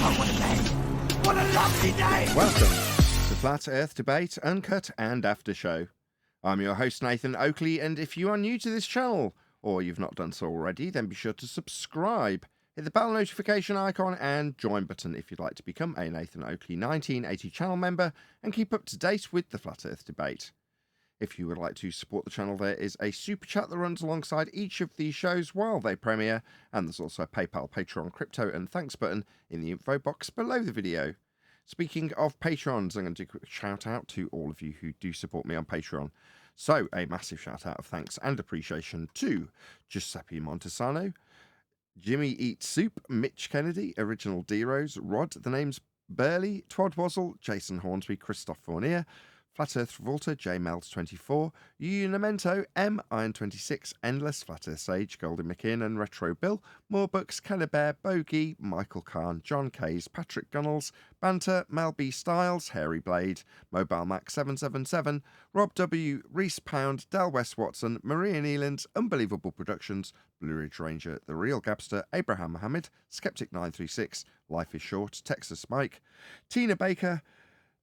Oh, what a day! What a lovely day! Welcome to Flat Earth Debate, Uncut and After Show. I'm your host Nathan Oakley, and if you are new to this channel, or you've not done so already, then be sure to subscribe, hit the bell notification icon and join button if you'd like to become a Nathan Oakley 1980 channel member and keep up to date with the Flat Earth Debate. If you would like to support the channel, there is a super chat that runs alongside each of these shows while they premiere, and there's also a PayPal, Patreon, crypto and thanks button in the info box below the video. Speaking of Patrons, I'm going to do a quick shout out to all of you who do support me on Patreon. So, a massive shout out of thanks and appreciation to Giuseppe Montesano, Jimmy Eats Soup, Mitch Kennedy, Original D-Rose, Rod, The Name's Burley, Twad Wazzle, Jason Hornsby, Christoph Fournier, Flat Earth Revolter, JMeld24, Unimento, M, Iron26, Endless, Flat Earth Sage, Golden McKeegan, Retro Bill, More Books, Bear, Bogey, Michael Kahn, John Kays, Patrick Gunnels, Banter, Mel B. Styles, Hairy Blade, Mobile Mac 777, Rob W, Reese Pound, Del West Watson, Maria Nealand, Unbelievable Productions, Blue Ridge Ranger, The Real Gabster, Abraham Mohammed, Skeptic 936, Life is Short, Texas Mike, Tina Baker,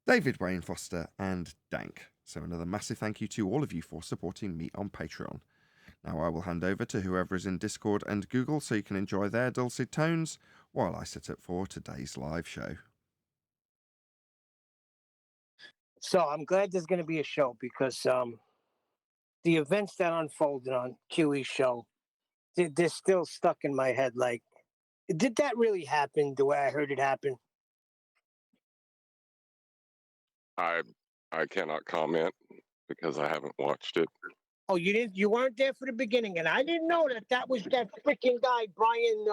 David Wayne Foster, and Dank. So another massive thank you to all of you for supporting me on Patreon. Now I will hand over to whoever is in Discord and Google so you can enjoy their dulcet tones while I set up for today's live show. So I'm glad there's going to be a show because the events that unfolded on QE's show, they're still stuck in my head. Like, did that really happen the way I heard it happen? I cannot comment because I haven't watched it. Oh, you didn't? You weren't there for the beginning, and I didn't know that was that freaking guy, Brian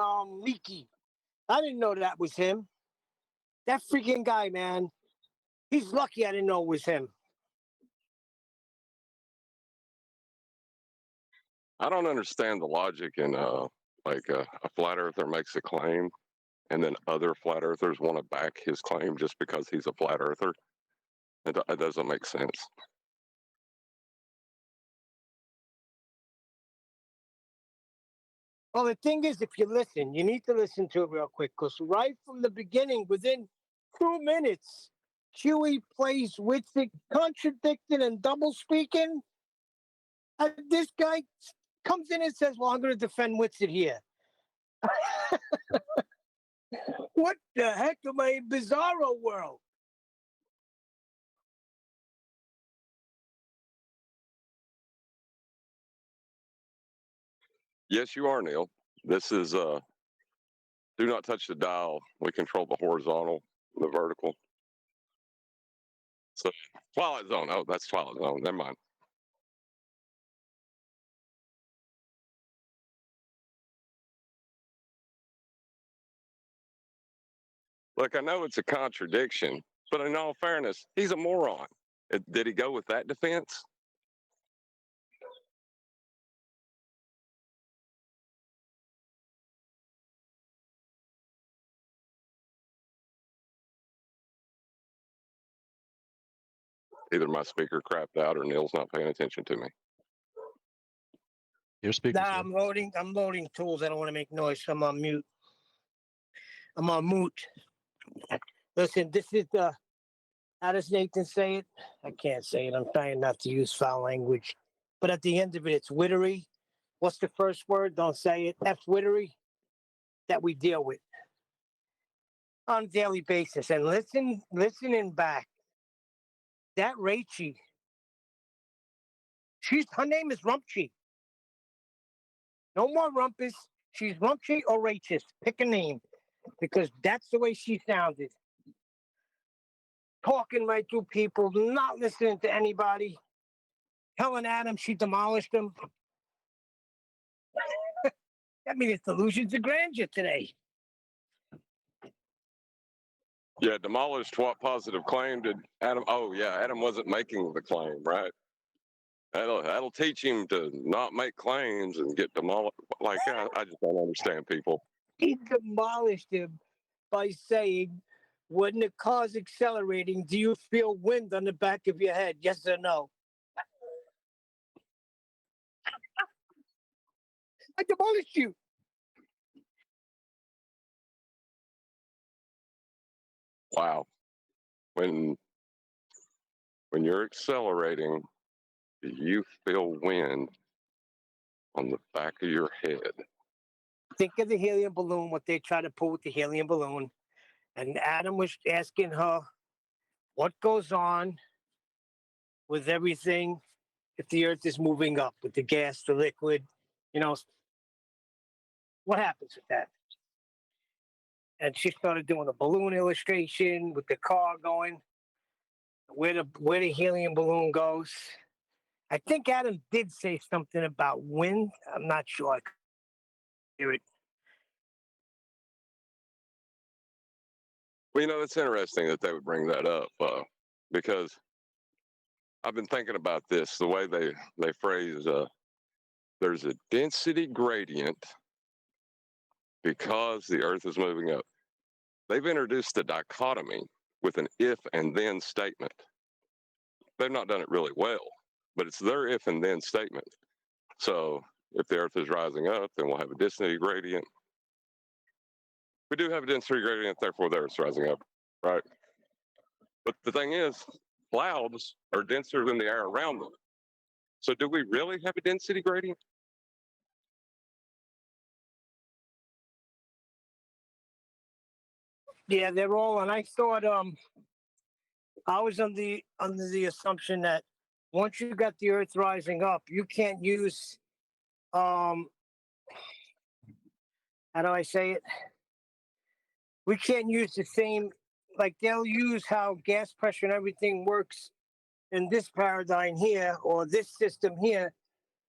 Leakey. I didn't know that was him. That freaking guy, man. He's lucky I didn't know it was him. I don't understand the logic in like a flat earther makes a claim, and then other flat earthers want to back his claim just because he's a flat earther. It doesn't make sense. Well, the thing is, if you listen, you need to listen to it real quick because right from the beginning, within 2 minutes, QE plays with it, contradicting and double speaking. And this guy comes in and says, well, I'm going to defend Witsit here. What the heck am I in bizarro world? Yes, you are, Neil. This is do not touch the dial. We control the horizontal, the vertical. So Twilight Zone. Oh, that's Twilight Zone. Never mind. Look, I know it's a contradiction, but in all fairness, he's a moron. Did he go with that defense? Either my speaker crapped out or Neil's not paying attention to me. Your speaker. Nah, I'm loading tools. I don't want to make noise. I'm on mute. I'm on mute. Listen, this is how does Nathan say it? I can't say it. I'm trying not to use foul language. But at the end of it, it's wittery. What's the first word? Don't say it. F wittery that we deal with on a daily basis. And listening back, that Rachie, her name is Rumpchi. No more Rumpus. She's Rumpchi or Rachis. Pick a name because that's the way she sounded. Talking right through people, not listening to anybody. Helen Adams, she demolished him. I mean, it's delusions of grandeur today. Yeah, demolished what positive claim did Adam? Oh, yeah, Adam wasn't making the claim, right? That'll teach him to not make claims and get demolished. Like, I just don't understand people. He demolished him by saying, when the car's accelerating, do you feel wind on the back of your head? Yes or no? I demolished you. Wow. When you're accelerating, you feel wind on the back of your head. Think of the helium balloon, what they try to pull with the helium balloon. And Adam was asking her what goes on with everything if the earth is moving up with the gas, the liquid, you know, what happens with that? And she started doing a balloon illustration with the car going, where the helium balloon goes. I think Adam did say something about wind. I'm not sure. I could hear it. Well, it's interesting that they would bring that up because I've been thinking about this, the way they phrase there's a density gradient because the Earth is moving up. They've introduced a dichotomy with an if and then statement. They've not done it really well, but it's their if and then statement. So if the Earth is rising up, then we'll have a density gradient. We do have a density gradient, therefore the Earth's rising up, right? But the thing is, clouds are denser than the air around them. So do we really have a density gradient? Yeah, they're all, and I thought I was under the assumption that once you got the Earth rising up, you can't use how do I say it? We can't use the same, like they'll use how gas pressure and everything works in this paradigm here or this system here,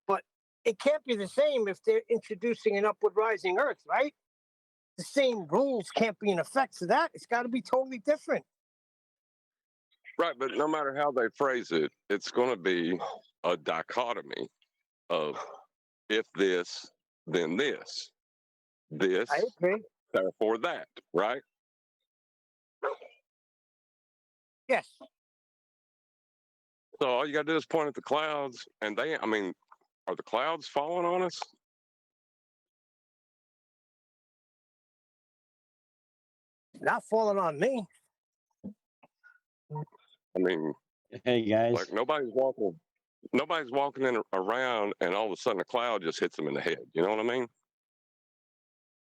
but it can't be the same if they're introducing an upward rising Earth, right? The same rules can't be in effect to that. It's got to be totally different. Right, but no matter how they phrase it, it's going to be a dichotomy of if this, then this. This, I agree. therefore that, right? Yes. So all you got to do is point at the clouds, and are the clouds falling on us? Not falling on me. I mean, Hey guys, like nobody's walking around, and all of a sudden a cloud just hits them in the head. You know what I mean?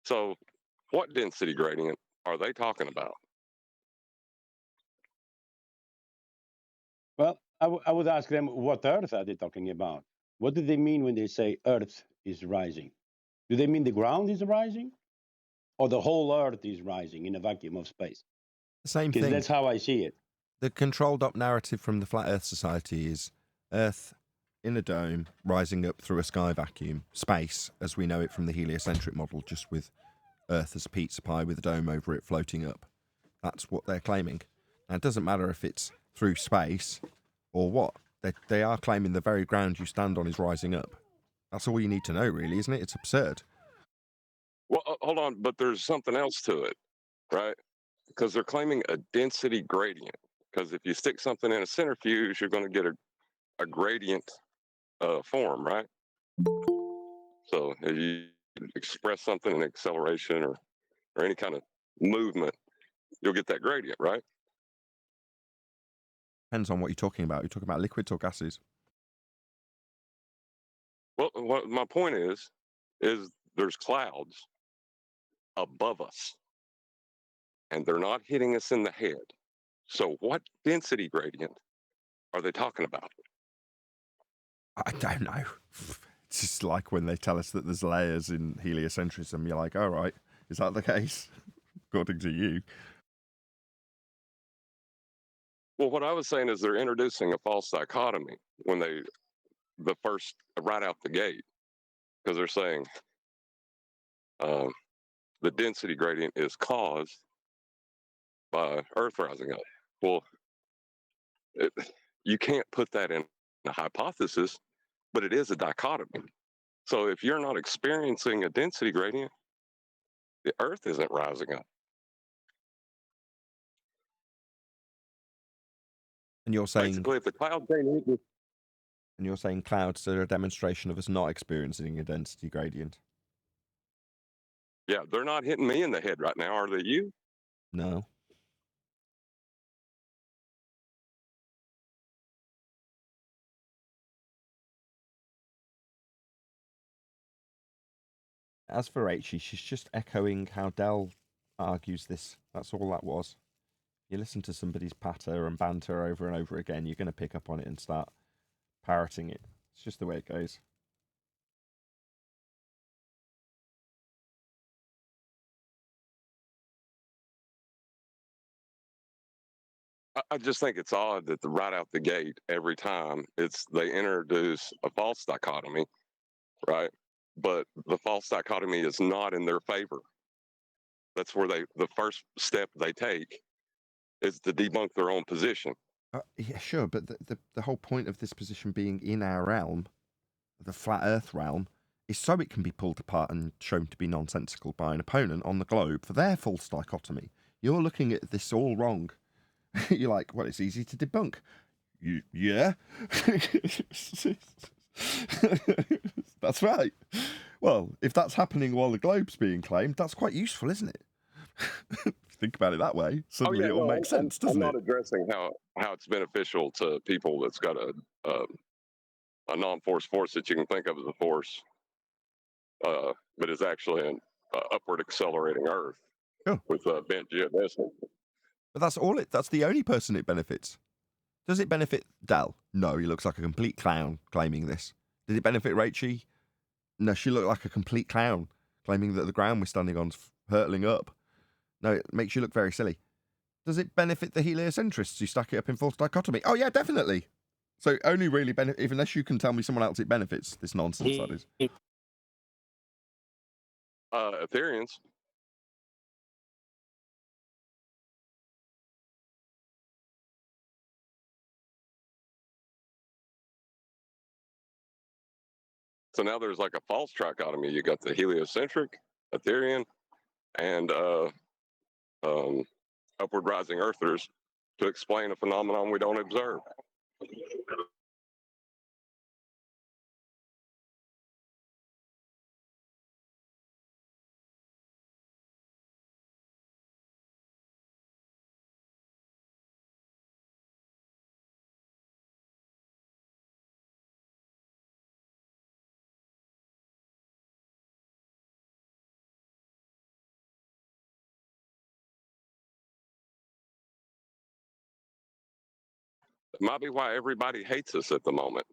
So, what density gradient are they talking about? well, I would ask them what Earth are they talking about? What do they mean when they say Earth is rising? Do they mean the ground is rising, or the whole Earth is rising in a vacuum of space? The same Because thing. that's how I see it. The controlled up narrative from the Flat Earth Society is Earth in a dome rising up through a sky vacuum, space as we know it from the heliocentric model, just with Earth as a pizza pie with a dome over it floating up. That's what they're claiming. And it doesn't matter if it's through space or what. They are claiming the very ground you stand on is rising up. That's all you need to know, really, isn't it? It's absurd. Well, hold on, but there's something else to it, right? Because they're claiming a density gradient. Because if you stick something in a centrifuge, you're going to get a gradient form, right? So if you express something in acceleration or any kind of movement, you'll get that gradient, right? Depends on what you're talking about. You're talking about liquids or gases? Well, what my point is there's clouds above us, and they're not hitting us in the head. So what density gradient are they talking about? I don't know. It's just like when they tell us that there's layers in heliocentrism. You're like, all right, is that the case? According to you. Well, what I was saying is they're introducing a false dichotomy when right out the gate, because they're saying the density gradient is caused by Earth rising up. Well, you can't put that in a hypothesis, but it is a dichotomy. So if you're not experiencing a density gradient, the Earth isn't rising up. And you're saying basically, if the clouds ain't hitting, and you're saying clouds are a demonstration of us not experiencing a density gradient. yeah, they're not hitting me in the head right now, are they? You? No. as for Rachie, she's just echoing how Dell argues this. That's all that was. You listen to somebody's patter and banter over and over again, you're going to pick up on it and start parroting it. It's just the way it goes. I just think it's odd that right out the gate, every time they introduce a false dichotomy, right? But the false dichotomy is not in their favor. That's where the first step they take is to debunk their own position. Yeah, sure, but the whole point of this position being in our realm, the flat Earth realm, is so it can be pulled apart and shown to be nonsensical by an opponent on the globe for their false dichotomy. You're looking at this all wrong. You're like, well, it's easy to debunk. Yeah. That's right. Well, if that's happening while the globe's being claimed, that's quite useful, isn't it? If you think about it that way, suddenly it all makes sense, doesn't it? I'm not addressing how it's beneficial to people that's got a non-force force that you can think of as a force, but is actually an upward accelerating Earth with bent geodesy. But that's the only person it benefits. Does it benefit Dal? No, he looks like a complete clown claiming this. Did it benefit Rachie? No, she looked like a complete clown claiming that the ground we're standing on's hurtling up. No, it makes you look very silly. Does it benefit the heliocentrists who stack it up in false dichotomy? Oh yeah, definitely. So only really benefit, unless you can tell me someone else it benefits, this nonsense that is. Ethereans. So now there's like a false trichotomy. You got the heliocentric, Etherean, and upward rising earthers to explain a phenomenon we don't observe. It might be why everybody hates us at the moment.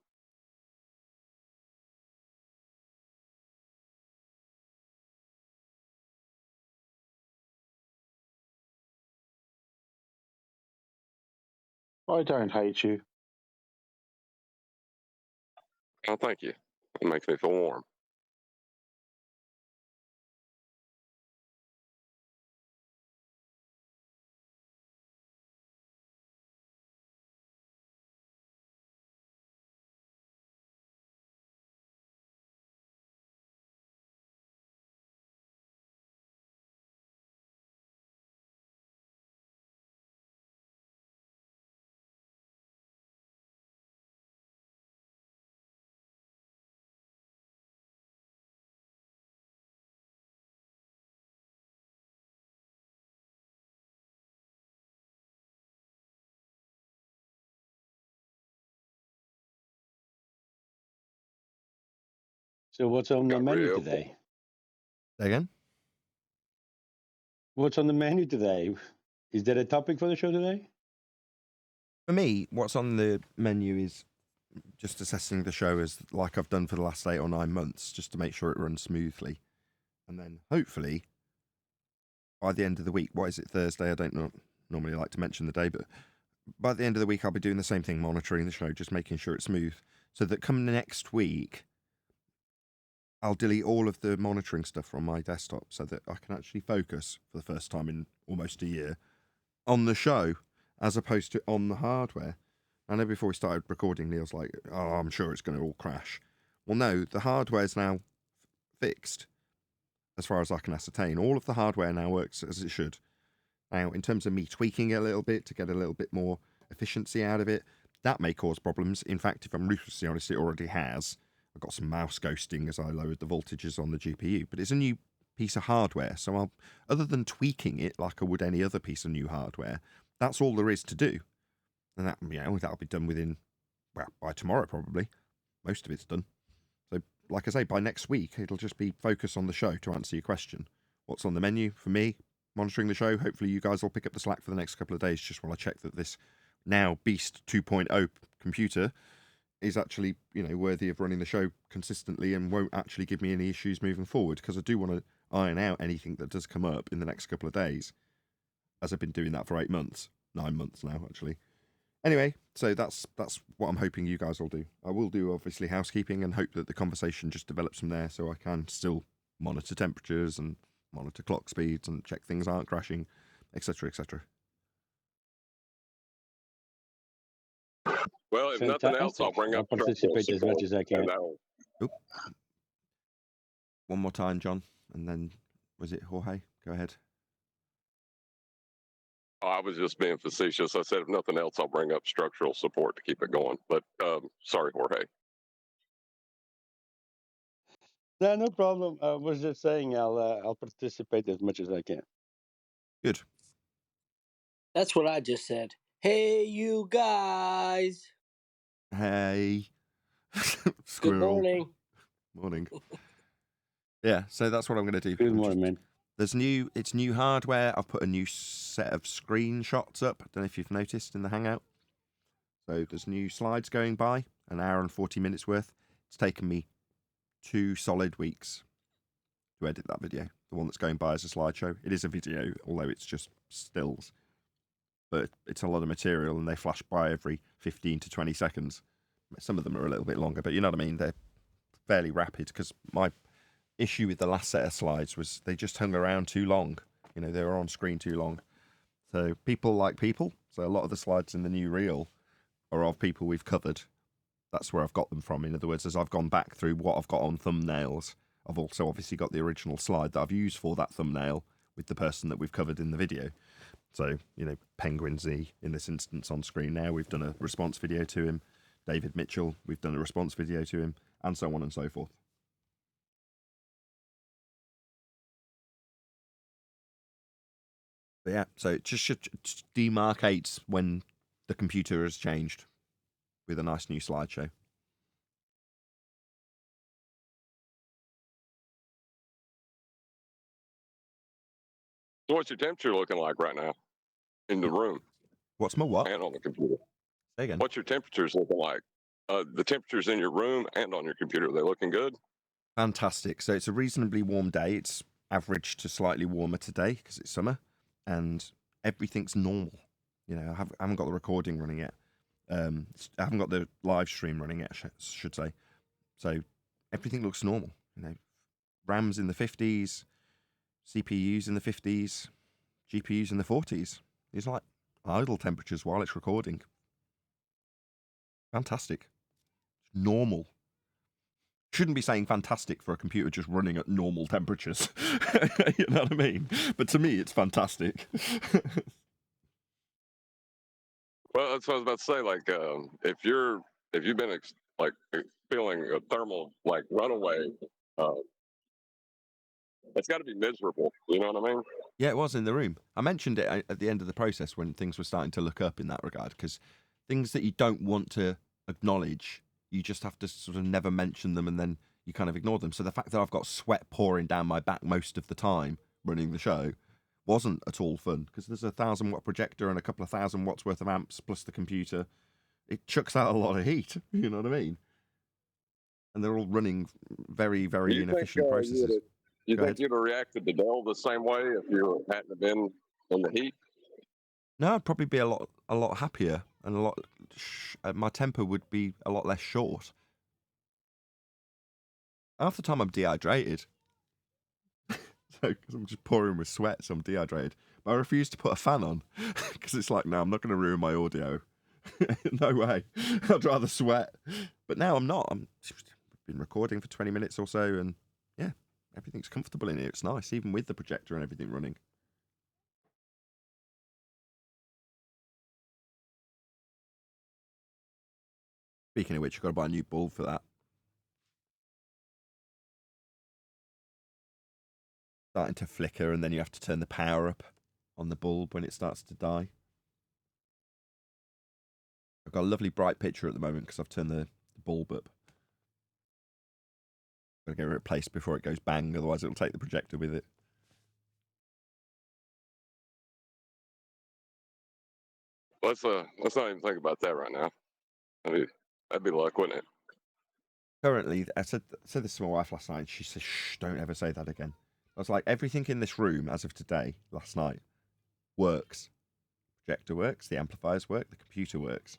I don't hate you. Oh, thank you. It makes me feel warm. So what's on the Got menu real. today? Again? What's on the menu today? Is there a topic for the show today? For me, what's on the menu is just assessing the show as like I've done for the last 8 or 9 months, just to make sure it runs smoothly. And then hopefully by the end of the week, what is it, Thursday? I don't normally like to mention the day, but by the end of the week, I'll be doing the same thing, monitoring the show, just making sure it's smooth, so that come next week, I'll delete all of the monitoring stuff from my desktop so that I can actually focus for the first time in almost a year on the show as opposed to on the hardware. I know before we started recording, Neil's like, oh, I'm sure it's going to all crash. Well, no, the hardware's now fixed as far as I can ascertain. All of the hardware now works as it should. Now, in terms of me tweaking it a little bit to get a little bit more efficiency out of it, that may cause problems. In fact, if I'm ruthlessly honest, it already has. I've got some mouse ghosting as I lowered the voltages on the GPU, but it's a new piece of hardware. So other than tweaking it like I would any other piece of new hardware, that's all there is to do. And that'll be done within, well, by tomorrow probably. Most of it's done. So like I say, by next week, it'll just be focus on the show to answer your question. What's on the menu for me, monitoring the show. Hopefully you guys will pick up the slack for the next couple of days, just while I check that this now Beast 2.0 computer is actually, worthy of running the show consistently and won't actually give me any issues moving forward, because I do want to iron out anything that does come up in the next couple of days, as I've been doing that for 8 months, 9 months now, actually. Anyway, so that's what I'm hoping you guys will do. I will do, obviously, housekeeping and hope that the conversation just develops from there, so I can still monitor temperatures and monitor clock speeds and check things aren't crashing, etc., etc. Well, if nothing else, I'll Fantastic. bring I'll up structural participate as much support, as I can. and that'll- Oop. One more time, John, and then, was it Jorge? Go ahead. I was just being facetious. I said, if nothing else, I'll bring up structural support to keep it going. But sorry, Jorge. No, no problem. I was just saying I'll participate as much as I can. Good. That's what I just said. Hey, you guys. Hey. Good Squirrel. morning. Morning. Yeah, so that's what I'm going to do. Good morning, man. It's new hardware. I've put a new set of screenshots up. I don't know if you've noticed in the Hangout. So there's new slides going by, an hour and 40 minutes worth. It's taken me 2 solid weeks to edit that video. The one that's going by as a slideshow. It is a video, although it's just stills. But it's a lot of material, and they flash by every 15 to 20 seconds. Some of them are a little bit longer, but you know what I mean? They're fairly rapid, because my issue with the last set of slides was they just hung around too long. They were on screen too long. So people like people. So a lot of the slides in the new reel are of people we've covered. That's where I've got them from. In other words, as I've gone back through what I've got on thumbnails, I've also obviously got the original slide that I've used for that thumbnail with the person that we've covered in the video. So, Penguin Z in this instance on screen now. We've done a response video to him. David Mitchell, we've done a response video to him, and so on and so forth. But yeah, so it just demarcates when the computer has changed with a nice new slideshow. So what's your temperature looking like right now in the room What's my what? and on the computer? Say again. What's your temperatures looking like? The temperatures in your room and on your computer, are they looking good? Fantastic. So it's a reasonably warm day. It's average to slightly warmer today because it's summer, and everything's normal. I haven't got the recording running yet. I haven't got the live stream running yet, should say. So everything looks normal. RAMs in the 50s, CPUs in the 50s, GPUs in the 40s. It's like idle temperatures while it's recording. Fantastic. Normal. Shouldn't be saying fantastic for a computer just running at normal temperatures. You know what I mean? But to me, it's fantastic. Well, that's what I was about to say. Like, if you've been feeling a thermal runaway, it's got to be miserable. You know what I mean? Yeah, it was in the room. I mentioned it at the end of the process when things were starting to look up in that regard, because things that you don't want to acknowledge, you just have to sort of never mention them, and then you kind of ignore them. So the fact that I've got sweat pouring down my back most of the time running the show wasn't at all fun, because there's a 1,000-watt projector and a couple of 1,000 watts worth of amps plus the computer. It chucks out a lot of heat. You know what I mean? And they're all running very, very inefficient processes. You think you'd have reacted to Dell the same way if you hadn't been in the heat? No, I'd probably be a lot happier, and my temper would be a lot less short. Half the time I'm dehydrated. So, because I'm just pouring with sweat, so I'm dehydrated. But I refuse to put a fan on, because it's like, no, I'm not going to ruin my audio. No way. I'd rather sweat. But now I'm not. I've been recording for 20 minutes or so, and yeah, everything's comfortable in here. It's nice, even with the projector and everything running. Speaking of which, you've got to buy a new bulb for that. Starting to flicker, and then you have to turn the power up on the bulb when it starts to die. I've got a lovely bright picture at the moment because I've turned the bulb up. Gotta get it replaced before it goes bang, otherwise it'll take the projector with it. Let's not even think about that right now. That'd be luck, wouldn't it? Currently, I said this to my wife last night, and she said, "Shh, don't ever say that again." I was like, everything in this room, as of today, last night, works. Projector works, the amplifiers work, the computer works.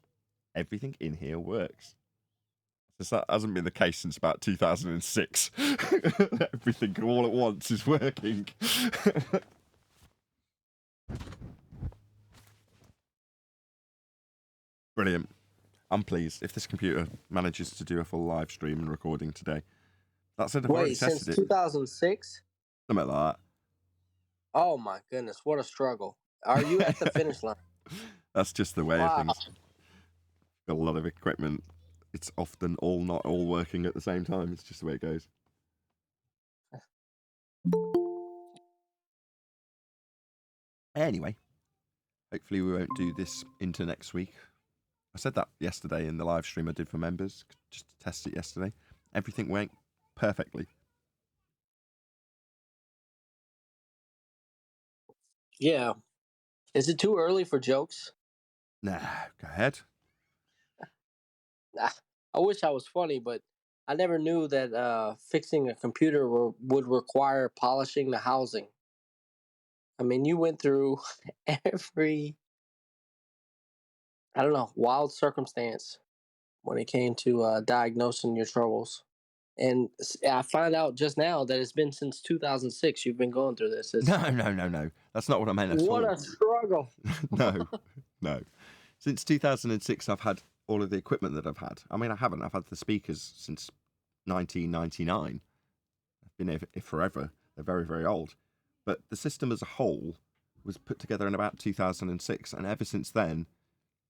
Everything in here works. That hasn't been the case since about 2006. Everything all at once is working. Brilliant. I'm pleased if this computer manages to do a full live stream and recording today. That said, I've already Wait, tested since it. 2006? Something like that. Oh my goodness, what a struggle. Are you at the finish line? That's just the way of Wow. things. Got a lot of equipment. It's often not all working at the same time. It's just the way it goes. Anyway, hopefully we won't do this into next week. I said that yesterday in the live stream I did for members, just to test it yesterday. Everything went perfectly. Yeah. Is it too early for jokes? Nah, go ahead. I wish I was funny, but I never knew that fixing a computer would require polishing the housing. I mean, you went through every, I don't know, wild circumstance when it came to diagnosing your troubles. And I find out just now that it's been since 2006 you've been going through this. No. That's not what I meant at all. What a struggle. No. Since 2006, I've had all of the equipment that I've had. I mean, I haven't. I've had the speakers since 1999. I've been here forever. They're very, very old. But the system as a whole was put together in about 2006. And ever since then,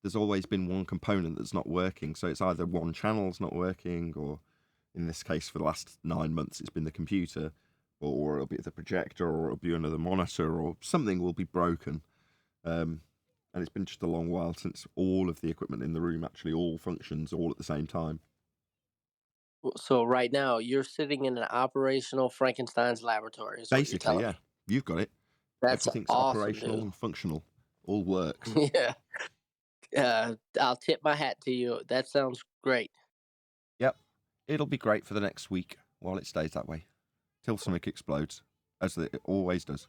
there's always been one component that's not working. So it's either one channel's not working, or in this case, for the last 9 months, it's been the computer, or it'll be the projector, or it'll be another monitor, or something will be broken. And it's been just a long while since all of the equipment in the room actually all functions all at the same time. So right now you're sitting in an operational Frankenstein's laboratory. Is what you're Basically, telling yeah, me. you've got it. That's Everything's awesome, operational dude. and functional. All works. Yeah. I'll tip my hat to you. That sounds great. Yep. It'll be great for the next week while it stays that way. Till something explodes, as it always does.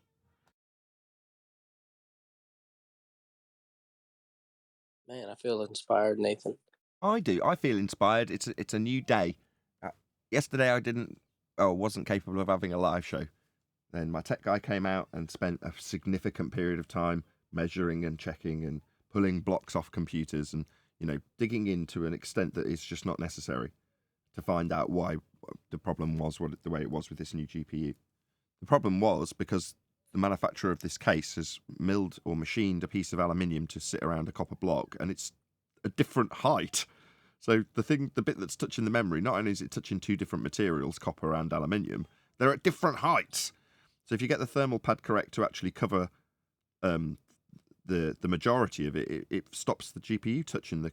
Man, I feel inspired, Nathan. I do. I feel inspired. It's a new day. Yesterday I wasn't capable of having a live show. Then my tech guy came out and spent a significant period of time measuring and checking and pulling blocks off computers and, digging into an extent that is just not necessary to find out why the problem was the way it was with this new GPU. The problem was because the manufacturer of this case has milled or machined a piece of aluminium to sit around a copper block, and it's a different height. So the bit that's touching the memory, not only is it touching two different materials, copper and aluminium, they're at different heights. So if you get the thermal pad correct to actually cover the majority of it, it stops the GPU touching the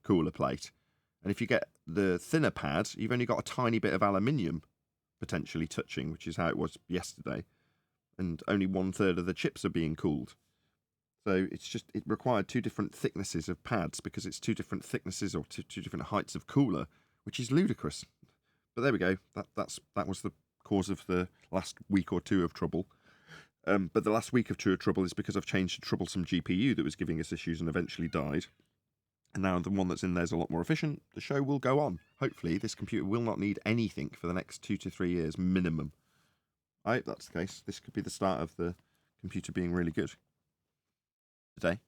cooler plate. And if you get the thinner pad, you've only got a tiny bit of aluminium potentially touching, which is how it was yesterday. And only 1/3 of the chips are being cooled. So it required two different thicknesses of pads because it's two different thicknesses or two different heights of cooler, which is ludicrous. But there we go. That was the cause of the last week or two of trouble. But the last week of trouble is because I've changed a troublesome GPU that was giving us issues and eventually died. And now the one that's in there is a lot more efficient. The show will go on. Hopefully, this computer will not need anything for the next 2 to 3 years minimum. I hope that's the case. This could be the start of the computer being really good. Today.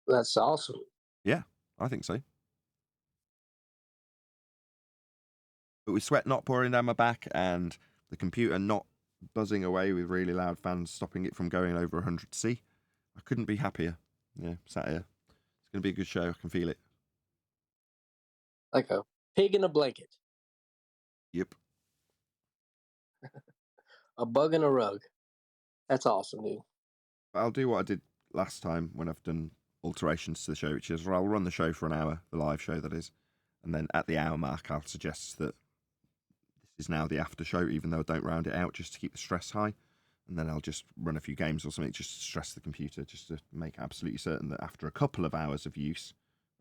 That's awesome. Yeah, I think so. But with sweat not pouring down my back and the computer not buzzing away with really loud fans stopping it from going over 100C, I couldn't be happier. Yeah, sat here. It's going to be a good show. I can feel it. Like a pig in a blanket. Yep. A bug in a rug. That's awesome, dude. I'll do what I did last time when I've done alterations to the show, which is I'll run the show for an hour, the live show that is, And then at the hour mark, I'll suggest that this is now the after show, even though I don't round it out just to keep the stress high. And then I'll just run a few games or something just to stress the computer, just to make absolutely certain that after a couple of hours of use,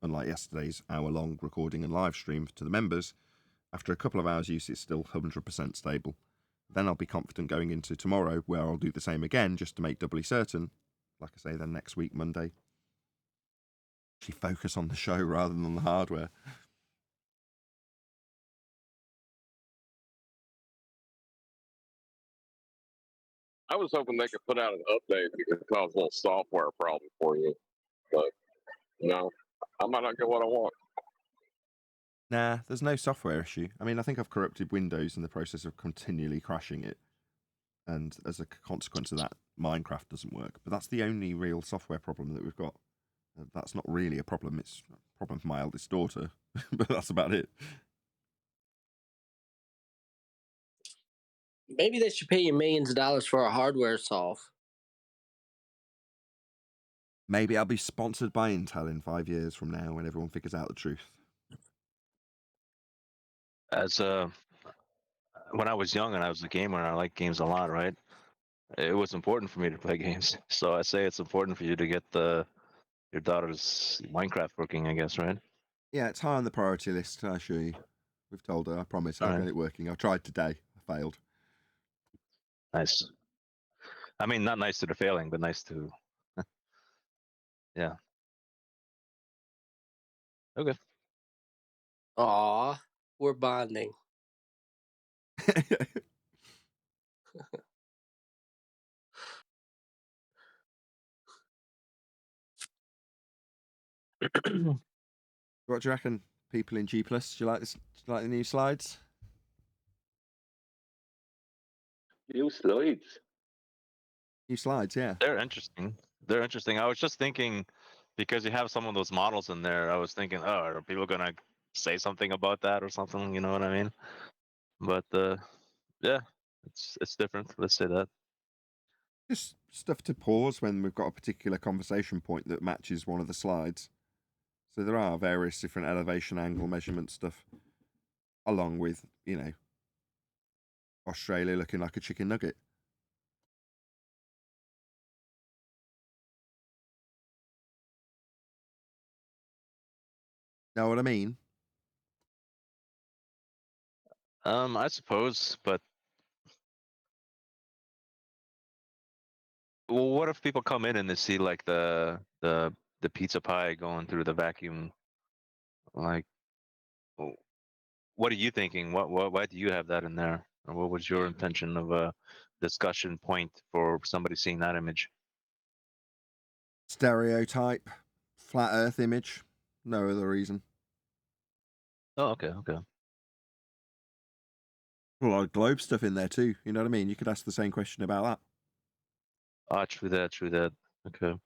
unlike yesterday's hour-long recording and live stream to the members, after a couple of hours use, it's still 100% stable. Then I'll be confident going into tomorrow, where I'll do the same again, just to make doubly certain. Like I say, then next week, Monday, actually focus on the show rather than on the hardware. I was hoping they could put out an update that could cause a little software problem for you, but no, I might not get what I want. Nah, there's no software issue. I mean, I think I've corrupted Windows in the process of continually crashing it. And as a consequence of that, Minecraft doesn't work. But that's the only real software problem that we've got. That's not really a problem. It's a problem for my eldest daughter. But that's about it. Maybe they should pay you millions of dollars for a hardware solve. Maybe I'll be sponsored by Intel in 5 years from now when everyone figures out the truth. As when I was young and I was a gamer and I liked games a lot, right? It was important for me to play games. So I say it's important for you to get your daughter's Minecraft working, I guess, right? Yeah, it's high on the priority list, I assure you. We've told her, I promise, I'll All get right. it working. I tried today, I failed. Nice. I mean, not nice to the failing, but nice to. Yeah. Okay. Aw, we're bonding. What do you reckon, people in G+? Do you like this? Do you like the new slides? New slides. New slides, yeah. They're interesting. They're interesting. I was just thinking, because you have some of those models in there, I was thinking, oh, are people gonna say something about that or something? You know what I mean? But yeah, it's different. Let's say that. Just stuff to pause when we've got a particular conversation point that matches one of the slides. So there are various different elevation angle measurement stuff, along with, you know, Australia looking like a chicken nugget. Know what I mean? I suppose, but well, what if people come in and they see like the pizza pie going through the vacuum? Like, what are you thinking? Why do you have that in there? Or what was your intention of a discussion point for somebody seeing that image? Stereotype, flat Earth image. No other reason. Oh, okay, okay. A lot of globe stuff in there too. You know what I mean? You could ask the same question about that. Ah, true that, true that. Okay.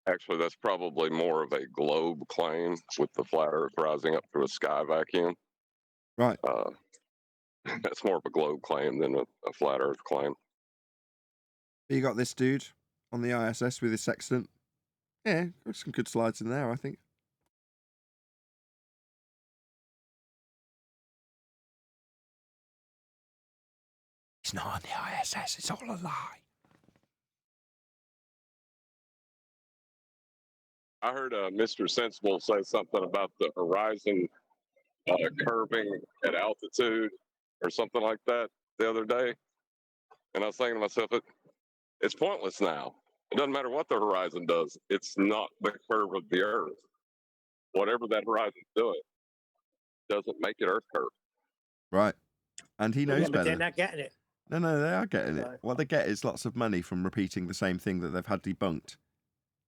Actually, that's probably more of a globe claim with the flat Earth rising up through a sky vacuum. Right. That's more of a globe claim than a flat Earth claim. You got this dude on the ISS with his sextant. Yeah, got some good slides in there, I think. It's not on the ISS, it's all a lie. I heard Mr. Sensible say something about the horizon curving at altitude or something like that the other day. And I was thinking to myself, it's pointless now. It doesn't matter what the horizon does. It's not the curve of the Earth. Whatever that horizon's doing doesn't make it Earth curve. Right. And he knows Yeah, but better. they're not getting it. No, they are getting it. Sorry. What they get is lots of money from repeating the same thing that they've had debunked.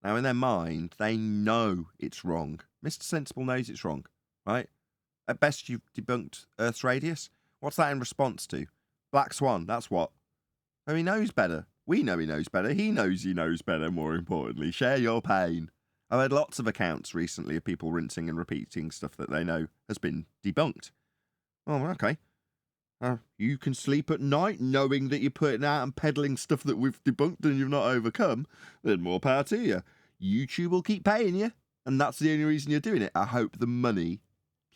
Now, in their mind, they know it's wrong. Mr. Sensible knows it's wrong, right? At best, you've debunked Earth's radius. What's that in response to? Black Swan, that's what. So he knows better. We know he knows better. He knows better, more importantly. Share your pain. I've had lots of accounts recently of people rinsing and repeating stuff that they know has been debunked. Oh, okay. You can sleep at night knowing that you're putting out and peddling stuff that we've debunked and you've not overcome. Then more power to you. YouTube will keep paying you, and that's the only reason you're doing it. I hope the money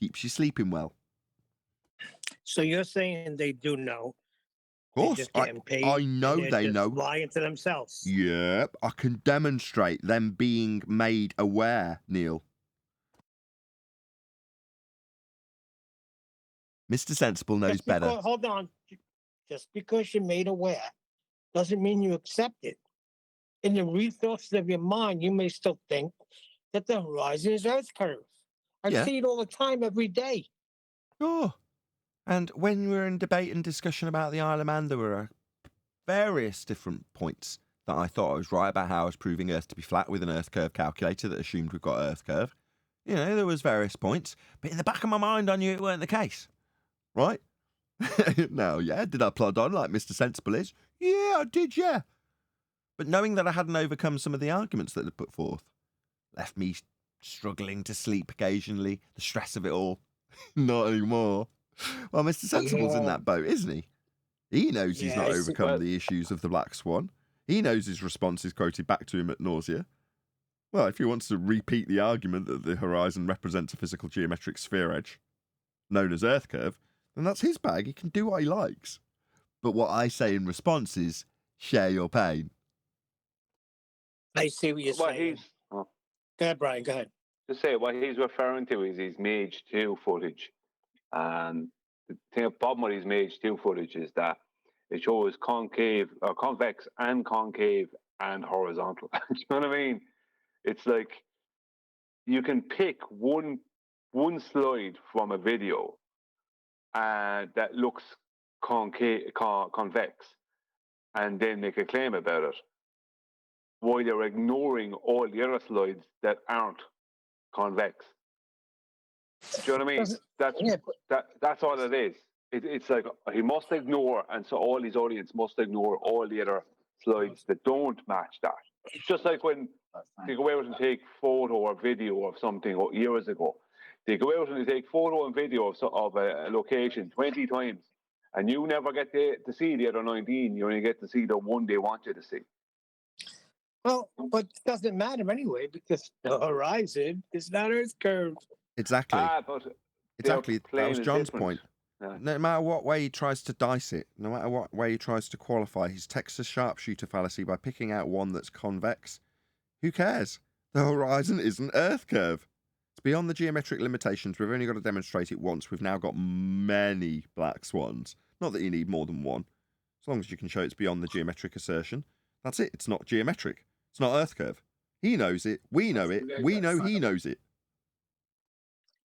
Keeps you sleeping well. So you're saying they do know? Of They're course, just getting paid. I and know they're they just know. lying to themselves. Yep, I can demonstrate them being made aware, Neil. Mr. Sensible knows Just better. because, hold on. Just because you're made aware doesn't mean you accept it. In the resources of your mind, you may still think that the horizon is Earth's curve. I Yeah. see it all the time, every day. Sure. And when we were in debate and discussion about the Isle of Man, there were various different points that I thought I was right about how I was proving Earth to be flat with an Earth curve calculator that assumed we've got Earth curve. You know, there was various points, but in the back of my mind, I knew it weren't the case. Right? Now, yeah, did I plod on like Mr. Sensible is? Yeah, I did, yeah. But knowing that I hadn't overcome some of the arguments that had put forth left me struggling to sleep occasionally, the stress of it all. Not anymore. Well, Mr. Sensible's in that boat, isn't he? He knows he's not overcome the issues of the Black Swan. He knows his response is quoted back to him at nausea. Well, if he wants to repeat the argument that the horizon represents a physical geometric sphere edge, known as Earth curve, then that's his bag. He can do what he likes. But what I say in response is, share your pain. I see what you're saying. Go ahead, Brian, go ahead. To say what he's referring to is his Mage 2 footage. And the problem with his Mage 2 footage is that it shows concave, or convex and concave and horizontal. Do you know what I mean? It's like you can pick one slide from a video that looks convex and then make a claim about it, while you're ignoring all the other slides that aren't convex. Do you know what I mean? That's all it is. It's like he must ignore, and so all his audience must ignore all the other slides that don't match that. It's just like when they go out and take photo or video of something years ago. They go out and they take photo and video of a location 20 times, and you never get to see the other 19. You only get to see the one they want you to see. Well, but it doesn't matter anyway, because the horizon is not Earth's curve. Exactly. But exactly. That was John's different. point. Yeah. No matter what way he tries to dice it, no matter what way he tries to qualify his Texas sharpshooter fallacy by picking out one that's convex, who cares? The horizon isn't Earth curve. It's beyond the geometric limitations. We've only got to demonstrate it once. We've now got many black swans. Not that you need more than one. As long as you can show it's beyond the geometric assertion. That's it. It's not geometric. It's not Earth curve. He knows it. We know it. We know he knows it.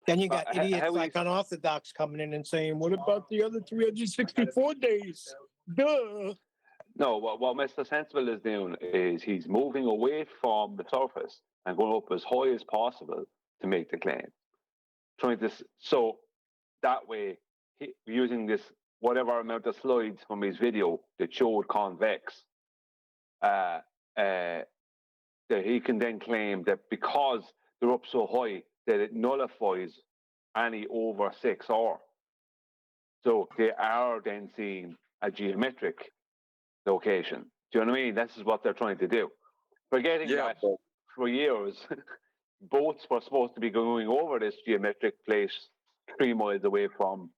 Then you got idiots like unorthodox coming in and saying, what about the other 364 days? Duh. No, what Mr. Sensible is doing is he's moving away from the surface and going up as high as possible to make the claim. So that way, using this whatever amount of slides from his video that showed convex, that he can then claim that because they're up so high that it nullifies any over 6R. So they are then seeing a geometric location. Do you know what I mean? This is what they're trying to do. Forgetting that for years, boats were supposed to be going over this geometric place 3 miles away from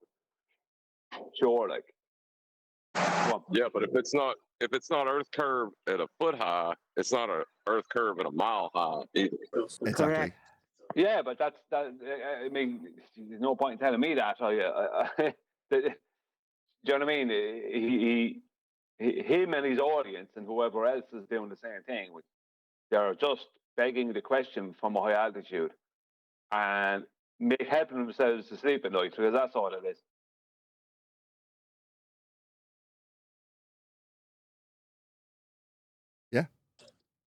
shore, like. Yeah, but if it's not Earth curve at a foot high, it's not a Earth curve at a mile high either. Exactly. Yeah, but that's that. I mean, there's no point in telling me that. Do you know what I mean? Him and his audience and whoever else is doing the same thing. They're just begging the question from a high altitude and helping themselves to sleep at night, because that's all it is. Yeah.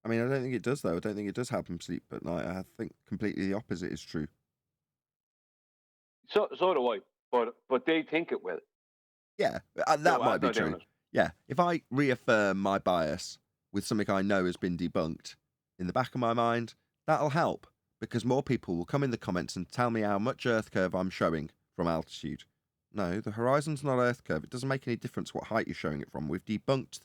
I mean, I don't think it does, though. I don't think it does help him sleep at night. I think completely the opposite is true. So do I. But they think it will. Yeah, that might be true. Yeah, if I reaffirm my bias with something I know has been debunked in the back of my mind, that'll help, because more people will come in the comments and tell me how much Earth curve I'm showing from altitude. No, the horizon's not Earth curve. It doesn't make any difference what height you're showing it from. We've debunked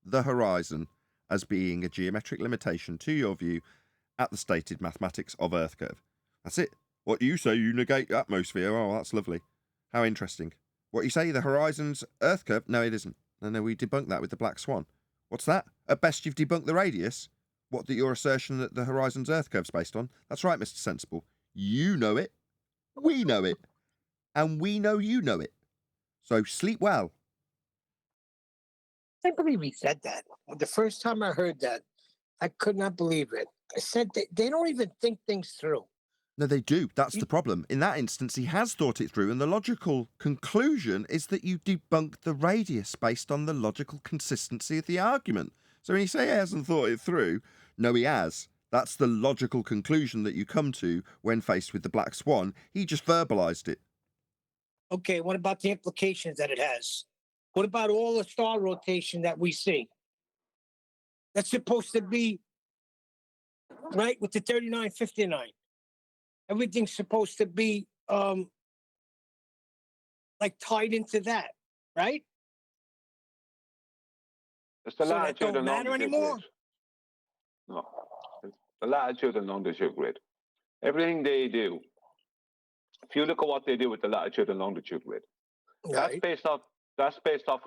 the horizon as being a geometric limitation to your view at the stated mathematics of Earth curve. That's it. What you say, you negate atmosphere. Oh, that's lovely. How interesting. What you say, the horizon's Earth curve? No, it isn't. No, we debunked that with the black swan. What's that? At best, you've debunked the radius. What, that your assertion that the horizon's Earth curve's based on? That's right, Mr. Sensible. You know it. We know it. And we know you know it. So sleep well. I can't believe he said that. The first time I heard that, I could not believe it. I said they don't even think things through. No, they do. That's the problem. In that instance, he has thought it through, and the logical conclusion is that you debunk the radius based on the logical consistency of the argument. So when you say he hasn't thought it through, no, he has. That's the logical conclusion that you come to when faced with the black swan. He just verbalized it. Okay, what about the implications that it has? What about all the star rotation that we see? That's supposed to be right with the 3959. Everything's supposed to be like tied into that, right? It's the So that latitude don't and matter longitude anymore? grid. No, it's the latitude and longitude grid. Everything they do, if you look at what they do with the latitude and longitude grid, that's Right. based off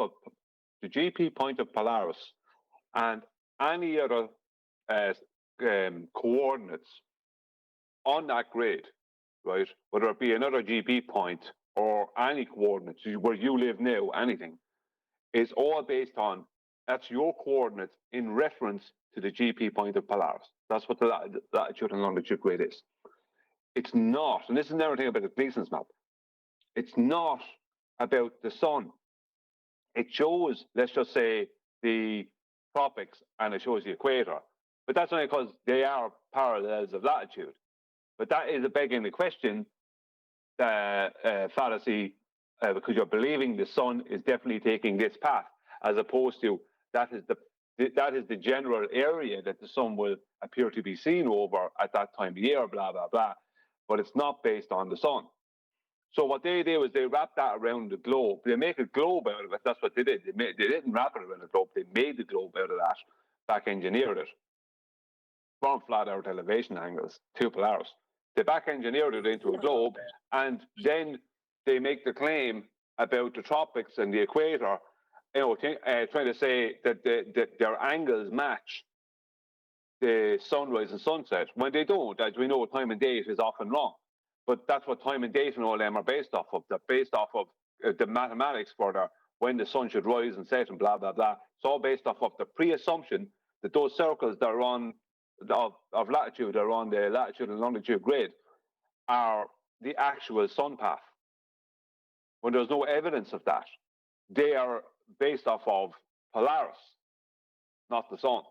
of the GP point of Polaris and any other coordinates on that grid, right? Whether it be another GP point or any coordinates where you live now, anything, is all based on that's your coordinates in reference to the GP point of Polaris. That's what the latitude and longitude grid is. It's not, and this is another thing about the Gleason's map, it's not about the sun. It shows, let's just say, the tropics and it shows the equator. But that's only because they are parallels of latitude. But that is a begging the question, fallacy, because you're believing the sun is definitely taking this path, as opposed to that is the general area that the sun will appear to be seen over at that time of year, blah, blah, blah. But it's not based on the sun. So what they do is they wrap that around the globe. They make a globe out of it. That's what they did. They didn't wrap it around the globe. They made the globe out of that, back engineered it from flat Earth elevation angles to Polaris. They back engineered it into a globe, and then they make the claim about the tropics and the equator, trying to say that their angles match the sunrise and sunset, when they don't. As we know, time and date is often wrong. But that's what time and date and all them are based off of. They're based off of the mathematics for when the sun should rise and set and blah, blah, blah. It's all based off of the pre-assumption that those circles that are on of latitude are on the latitude and longitude grid are the actual sun path. When there's no evidence of that, they are based off of Polaris, not the sun.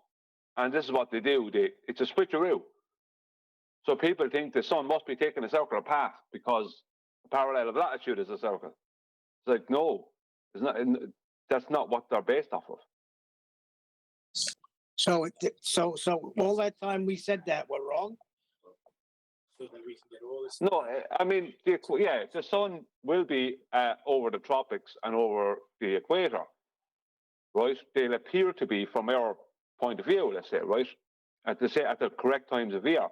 And this is what they do. It's a switcheroo. So people think the sun must be taking a circular path because the parallel of latitude is a circle. It's like, no, it's not. That's not what they're based off of. So all that time we said that we're wrong. No, I mean, the sun will be over the tropics and over the equator, right? They'll appear to be from our point of view, let's say, right, at the correct times of year.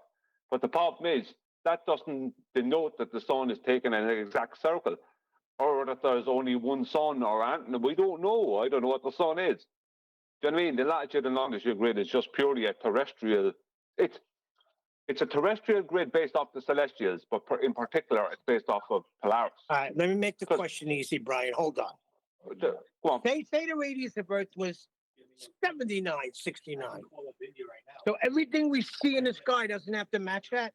But the problem is that doesn't denote that the sun is taking an exact circle, or that there's only one sun, we don't know. I don't know what the sun is. Do you know what I mean? The latitude and longitude grid is just purely a terrestrial. It's a terrestrial grid based off the celestials, but in particular, it's based off of Polaris. All right, let me make the question easy, Brian. Hold on. Go on. Say the radius of Earth was 7969. So everything we see in the sky doesn't have to match that?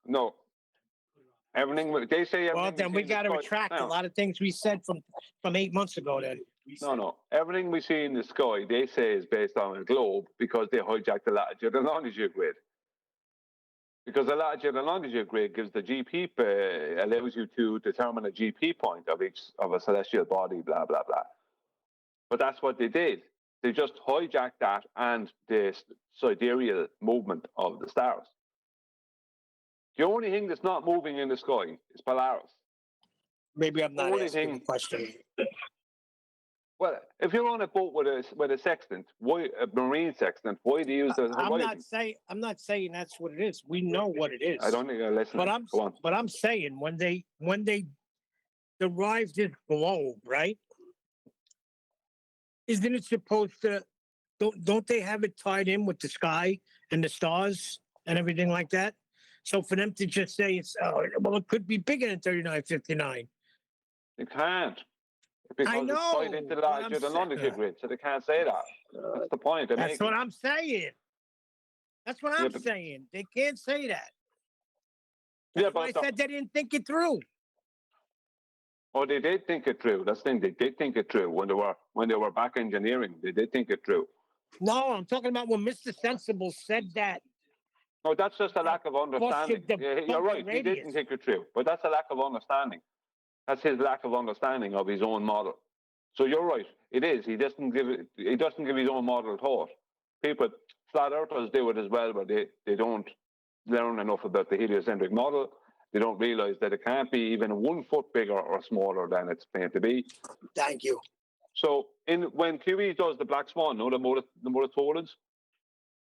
No. Everything they say. Well, then we got to retract a lot of things we said from 8 months ago. Then. No. Everything we see in the sky, they say, is based on a globe because they hijack the latitude and longitude grid. Because the latitude and longitude grid gives the GP, allows you to determine a GP point of a celestial body, blah, blah, blah. But that's what they did. They just hijacked that and the sidereal movement of the stars. The only thing that's not moving in the sky is Polaris. Maybe I'm not asking the question. Well, if you're on a boat with a sextant, why a marine sextant? Why do you use the horizon? I'm not saying that's what it is. We know what it is. I don't think you're listening. But I'm saying when they derived this globe, right? Isn't it supposed to? Don't they have it tied in with the sky and the stars and everything like that? So for them to just say it's it could be bigger than 3959. You can't. Because it's tied into the latitude and longitude grid, so they can't say that. That's the point. That's what I'm saying. That's what I'm saying. They can't say that. That's why I said they didn't think it through. Oh, they did think it through. That's the thing. They did think it through when they were back engineering. They did think it through. No, I'm talking about when Mr. Sensible said that. No, that's just a lack of understanding. You're right. He didn't think it through, but that's a lack of understanding. That's his lack of understanding of his own model. So you're right. It is. He doesn't give his own model thought. People, flat earthers do it as well, but they don't learn enough about the heliocentric model. They don't realize that it can't be even 1 foot bigger or smaller than it's planned to be. Thank you. So when QE does the black swan, the Moritz,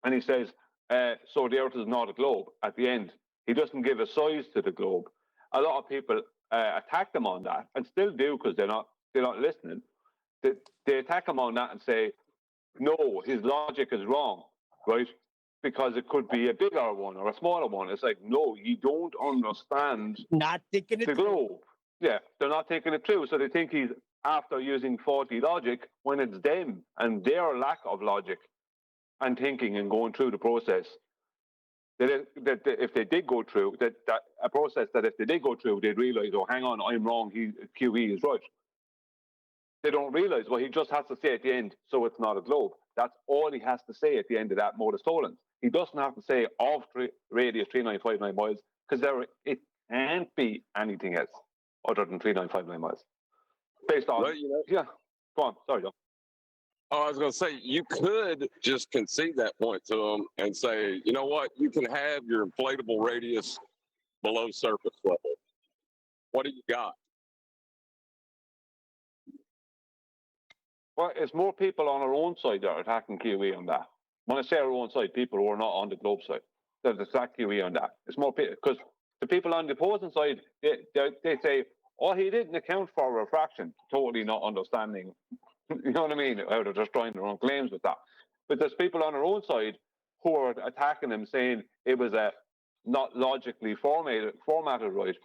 and he says, so the Earth is not a globe at the end. He doesn't give a size to the globe. A lot of people attack them on that, and still do because they're not listening. They attack him on that and say, no, his logic is wrong, right? Because it could be a bigger one or a smaller one. It's like, no, you don't understand not thinking it the globe. Yeah, they're not taking it through. So they think he's after using faulty logic when it's them and their lack of logic and thinking and going through the process. That if they did go through, that a process that if they did go through, they'd realize, oh, hang on, I'm wrong, QE is right. They don't realize, well, he just has to say at the end, so it's not a globe. That's all he has to say at the end of that modus tollens. He doesn't have to say of radius 3959 miles, because it can't be anything else other than 3959 miles. Based on, yeah, go on, sorry, John. Oh, I was going to say, you could just concede that point to them and say, you know what, you can have your inflatable radius below surface level. What do you got? Well, it's more people on our own side that are attacking QE on that. When I say our own side, people who are not on the globe side, that attack QE on that. It's more people, because the people on the opposing side, they say, oh, he didn't account for refraction, totally not understanding. You know what I mean? How they're just trying their own claims with that. But there's people on our own side who are attacking him, saying it was not logically formatted right.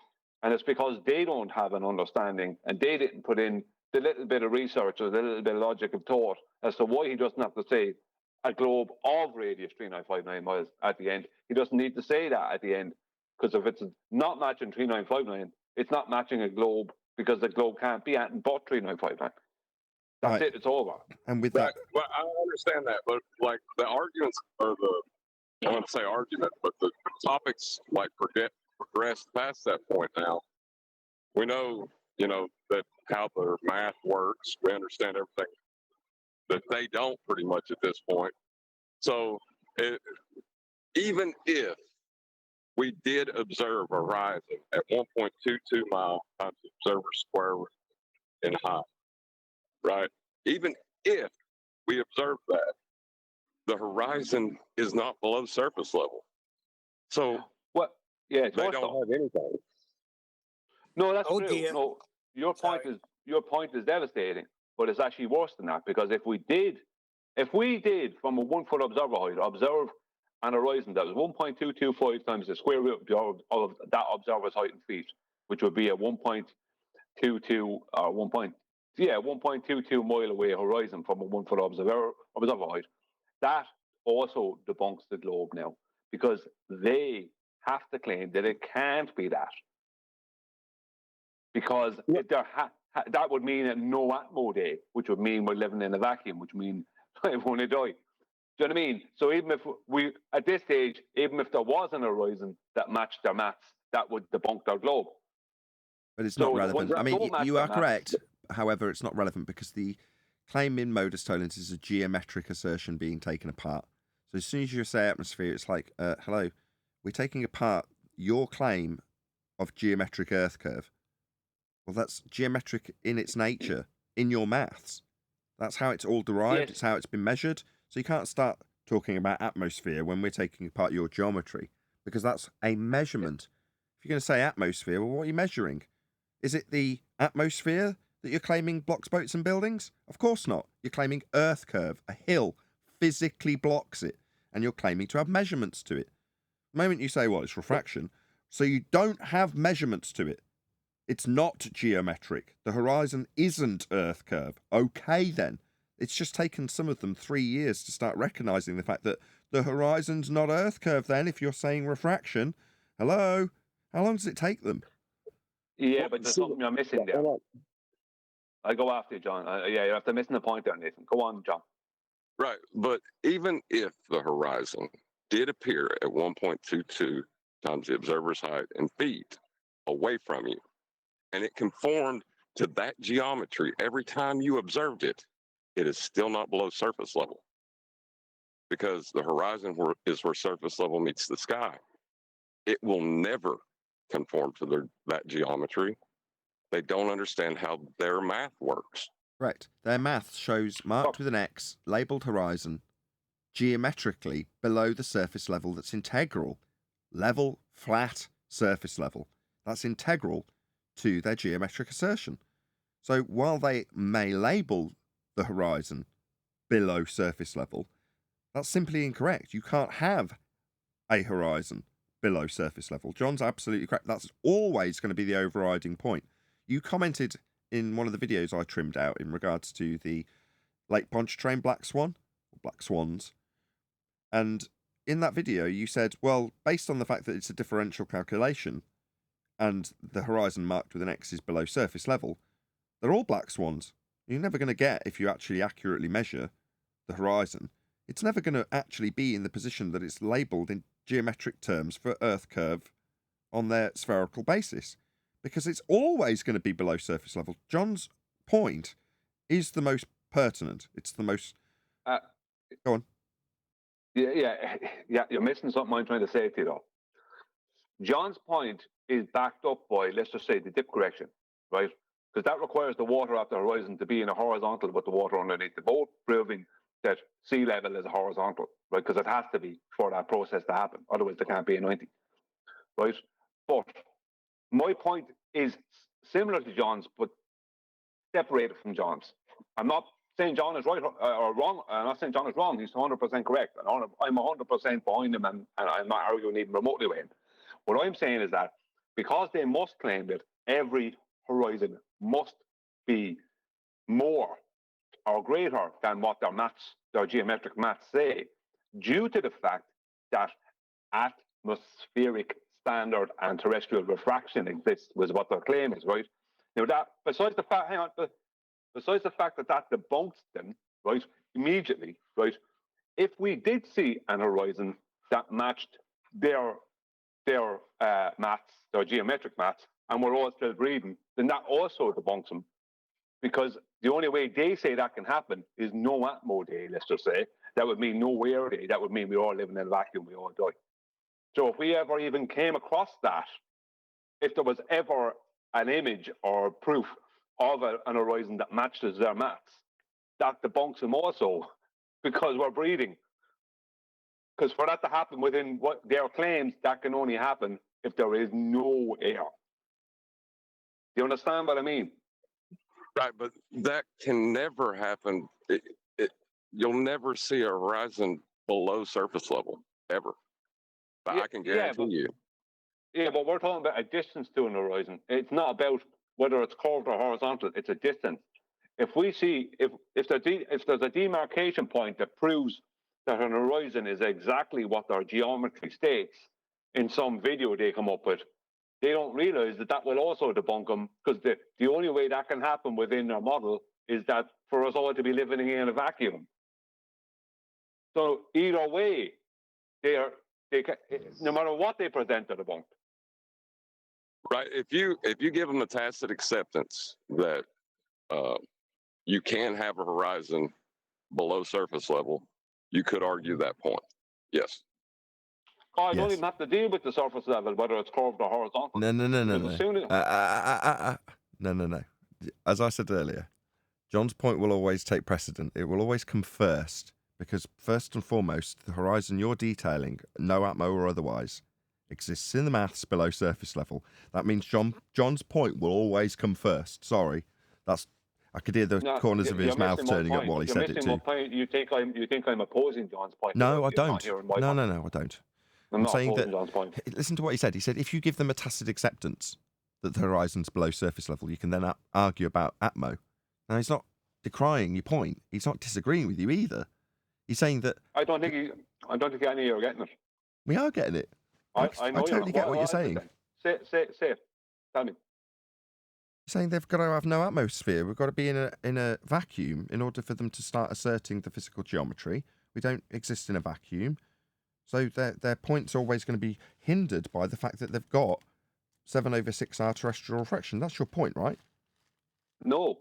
And it's because they don't have an understanding and they didn't put in the little bit of research or the little bit of logic of thought as to why he doesn't have to say a globe of radius 3959 miles at the end. He doesn't need to say that at the end, because if it's not matching 3959, it's not matching a globe, because the globe can't be anything but 3959. That's right. It's over. And with that, well, I understand that, but like the arguments or I want to say argument, but the topics like progressed past that point now. We know, that how the math works. We understand everything that they don't pretty much at this point. So even if we did observe a horizon at 1.22 mile times the observer square in height, right? Even if we observe that, the horizon is not below surface level. So what? Yeah, they don't have anything. No, that's true. Dear. No, your point is devastating, but it's actually worse than that, because if we did from a 1 foot observer height observe an horizon that was 1.225 times the square root of that observer's height in feet, which would be a 1.22 or 1.22 mile away horizon from a 1 foot observer height, that also debunks the globe now, because they have to claim that it can't be that. Because that would mean a no atmo day, which would mean we're living in a vacuum, which means everyone would die. Do you know what I mean? So even if we, at this stage, even if there was an horizon that matched their maths, that would debunk their globe. But it's not relevant. I mean, you are correct. However, it's not relevant because the claim in modus tollens is a geometric assertion being taken apart. So as soon as you say atmosphere, it's like, hello, we're taking apart your claim of geometric Earth curve. Well, that's geometric in its nature, in your maths. That's how it's all derived. Yes. It's how it's been measured. So you can't start talking about atmosphere when we're taking apart your geometry, because that's a measurement. If you're going to say atmosphere, well, what are you measuring? Is it the atmosphere that you're claiming blocks boats and buildings? Of course not. You're claiming Earth curve. A hill physically blocks it, and you're claiming to have measurements to it. The moment you say, well, it's refraction, so you don't have measurements to it. It's not geometric. The horizon isn't Earth curve. Okay, then. It's just taken some of them 3 years to start recognizing the fact that the horizon's not Earth curve, then, if you're saying refraction. Hello? How long does it take them? Yeah, but there's something you're missing there. I go after you, John. Yeah, you're after missing the point there, Nathan. Go on, John. Right. But even if the horizon did appear at 1.22 times the observer's height in feet away from you, and it conformed to that geometry every time you observed it, it is still not below surface level, because the horizon is where surface level meets the sky. It will never conform to that geometry. They don't understand how their math works. Right. Their math shows marked with an X, labelled horizon, geometrically below the surface level that's integral. Level, flat, surface level. That's integral to their geometric assertion. So while they may label the horizon below surface level, that's simply incorrect. You can't have a horizon below surface level. John's absolutely correct. That's always going to be the overriding point. You commented in one of the videos I trimmed out in regards to the Lake Pontchartrain Black Swan, or Black Swans, and in that video you said, well, based on the fact that it's a differential calculation and the horizon marked with an X is below surface level, they're all black swans. You're never going to get, if you actually accurately measure the horizon, it's never going to actually be in the position that it's labelled in geometric terms for Earth curve on their spherical basis, because it's always going to be below surface level. John's point is the most pertinent. It's the most... Go on. Yeah, you're missing something I'm trying to say to you, though. John's point is backed up by, let's just say, the dip correction, right? Because that requires the water at the horizon to be in a horizontal with the water underneath the boat, proving that sea level is horizontal, right? Because it has to be for that process to happen. Otherwise, there can't be a 90, right? But my point is similar to John's, but separated from John's. I'm not saying John is right or wrong. I'm not saying John is wrong. He's 100% correct. And I'm 100% behind him, and I'm not arguing even remotely with him. What I'm saying is that because they must claim that every horizon must be more or greater than what their geometric maths say, due to the fact that atmospheric standard and terrestrial refraction exists, was what their claim is, right? Now that, besides the fact that debunks them, right, immediately, right, if we did see an horizon that matched their maths, their geometric maths, and we're all still breathing, then that also debunks them. Because the only way they say that can happen is no atmo day, let's just say. That would mean no air day. That would mean we all live in a vacuum, we all die. So if we ever even came across that, if there was ever an image or proof of an horizon that matches their maths, that debunks them also, because we're breathing. Because for that to happen within what their claims, that can only happen if there is no air. Do you understand what I mean? Right, but that can never happen. You'll never see a horizon below surface level, ever. But I can guarantee you. Yeah, but we're talking about a distance to an horizon. It's not about whether it's curved or horizontal. It's a distance. If we see, if there's a demarcation point that proves that an horizon is exactly what their geometry states in some video they come up with, they don't realize that will also debunk them, because the only way that can happen within their model is that for us all to be living in a vacuum. So either way, they can, no matter what they present, they're debunked. Right. If you give them a tacit acceptance that you can have a horizon below surface level, you could argue that point. Yes. I don't even have to deal with the surface level, whether it's curved or horizontal. No. No. As I said earlier, John's point will always take precedent. It will always come first, because first and foremost, the horizon you're detailing, no atmo or otherwise, exists in the maths below surface level. That means John's point will always come first. Sorry, I could hear the corners of his mouth turning up while he said it too. You think I'm opposing John's point? No, I don't. No, I don't. I'm not saying opposing that. John's point. Listen to what he said. He said if you give them a tacit acceptance that the horizon's below surface level, you can then argue about atmo. Now he's not decrying your point. He's not disagreeing with you either. He's saying that I don't think any of you are getting it. We are getting it. I know totally get what you're saying. Say it. Tell me. You're saying they've got to have no atmosphere. We've got to be in a vacuum in order for them to start asserting the physical geometry. We don't exist in a vacuum. So their point's always going to be hindered by the fact that they've got 7/6 terrestrial refraction. That's your point, right? No.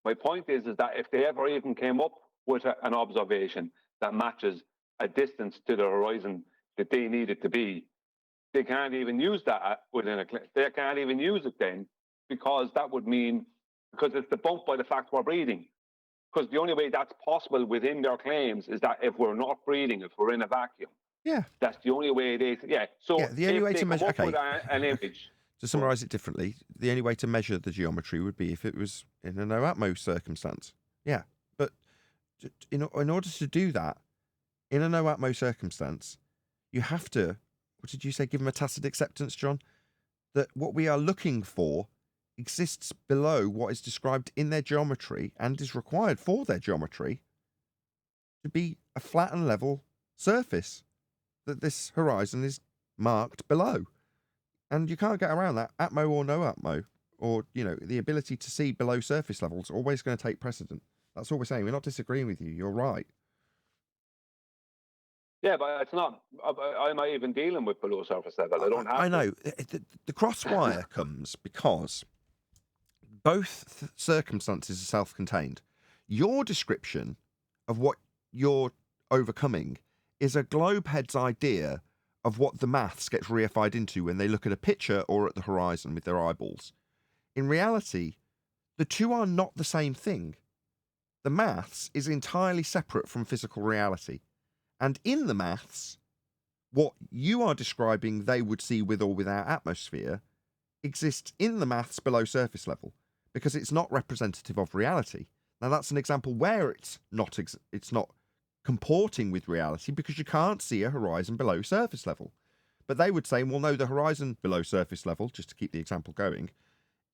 My point is that if they ever even came up with an observation that matches a distance to the horizon that they need it to be, they can't even use that within a claim. They can't even use it then, because that would mean, because it's debunked by the fact we're breathing. Because the only way that's possible within their claims is that if we're not breathing, if we're in a vacuum. Yeah. That's the only way they. Yeah. So yeah, the only way to measure. Okay. An image. To summarise it differently, the only way to measure the geometry would be if it was in a no atmo circumstance. Yeah, but in order to do that, in a no atmo circumstance, you have to, what did you say, give them a tacit acceptance, John? That what we are looking for exists below what is described in their geometry and is required for their geometry to be a flat and level surface, that this horizon is marked below. And you can't get around that. Atmo or no atmo, or, the ability to see below surface levels, always going to take precedent. That's all we're saying. We're not disagreeing with you. You're right. Yeah, but it's not. I'm not even dealing with below surface level. I don't have. I know. The crosswire comes because both circumstances are self-contained. Your description of what you're overcoming is a globehead's idea of what the maths gets reified into when they look at a picture or at the horizon with their eyeballs. In reality, the two are not the same thing. The maths is entirely separate from physical reality. And in the maths, what you are describing they would see with or without atmosphere exists in the maths below surface level, because it's not representative of reality. Now that's an example where it's not comporting with reality, because you can't see a horizon below surface level. But they would say, well, no, the horizon below surface level, just to keep the example going,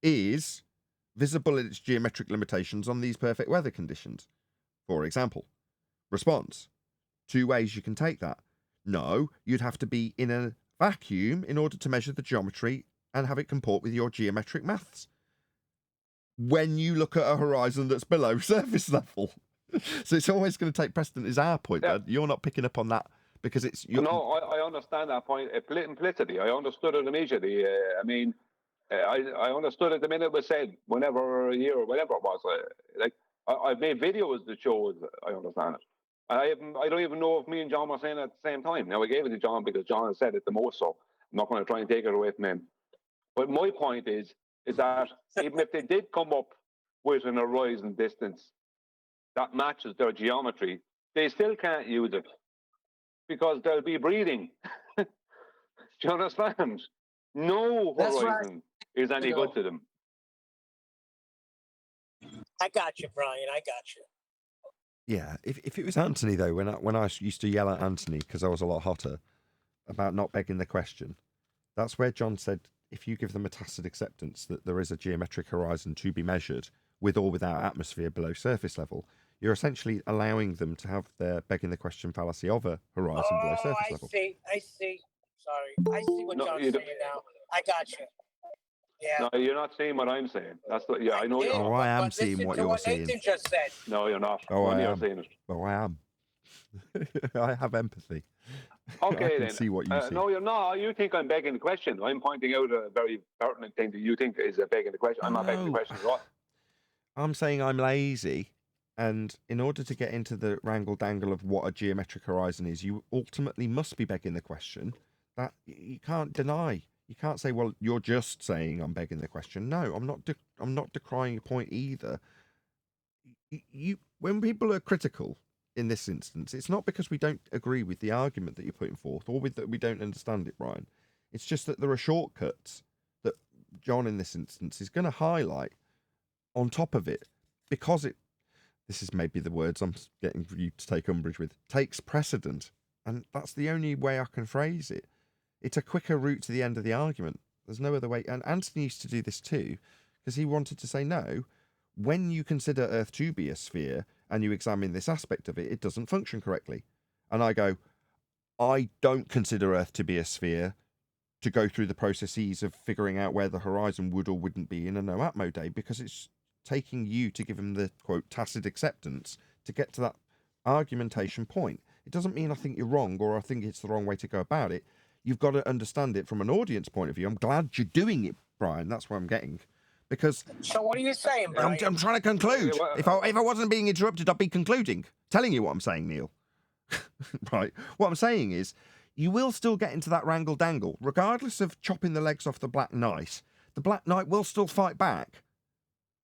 is visible in its geometric limitations on these perfect weather conditions. For example, response. Two ways you can take that. No, you'd have to be in a vacuum in order to measure the geometry and have it comport with your geometric maths when you look at a horizon that's below surface level. So it's always going to take precedent, is our point. Yeah. You're not picking up on that because it's... No, I understand that point implicitly. I understood it immediately. I understood it the minute it was said, whenever a year or whatever it was. I've made videos that show I understand it. I don't even know if me and John were saying it at the same time. Now, I gave it to John because John said it the most, so I'm not going to try and take it away from him. But my point is that even if they did come up with an horizon distance that matches their geometry, they still can't use it because they'll be breathing. Do you understand? No horizon is any good to them. I got you, Brian. I got you. Yeah, if it was Anthony, though, when I used to yell at Anthony because I was a lot hotter about not begging the question, that's where John said, if you give them a tacit acceptance that there is a geometric horizon to be measured with or without atmosphere below surface level, you're essentially allowing them to have their begging the question fallacy of a horizon below surface level. I see. Sorry. I see what John's saying now. I got you. Yeah. No, you're not saying what I'm saying. I know you're not. Oh, I am seeing what you're saying. Nathan just said. No, you're not. Oh, I am. Saying it. Oh, I am. I have empathy. Okay, I can then. see what you see. No, you're not. You think I'm begging the question. I'm pointing out a very pertinent thing that you think is begging the question. I'm not begging the question at all. I'm saying I'm lazy, and in order to get into the wrangle-dangle of what a geometric horizon is, you ultimately must be begging the question that you can't deny. You can't say, well, you're just saying I'm begging the question. No, I'm not decrying your point either. when people are critical in this instance, it's not because we don't agree with the argument that you're putting forth or with that we don't understand it, Brian. It's just that there are shortcuts that John in this instance is going to highlight on top of it because this is maybe the words I'm getting you to take umbrage with, takes precedent. And that's the only way I can phrase it. It's a quicker route to the end of the argument. There's no other way. And Anthony used to do this too, because he wanted to say, no, when you consider Earth to be a sphere and you examine this aspect of it, it doesn't function correctly. And I go, I don't consider Earth to be a sphere to go through the processes of figuring out where the horizon would or wouldn't be in a no atmo day, because it's taking you to give him the, quote, tacit acceptance to get to that argumentation point. It doesn't mean I think you're wrong or I think it's the wrong way to go about it. You've got to understand it from an audience point of view. I'm glad you're doing it, Brian. That's what I'm getting. Because So what are you saying, Brian? I'm trying to conclude. If I wasn't being interrupted, I'd be concluding. Telling you what I'm saying, Neil. Right. What I'm saying is, you will still get into that wrangle-dangle. Regardless of chopping the legs off the Black Knight, the Black Knight will still fight back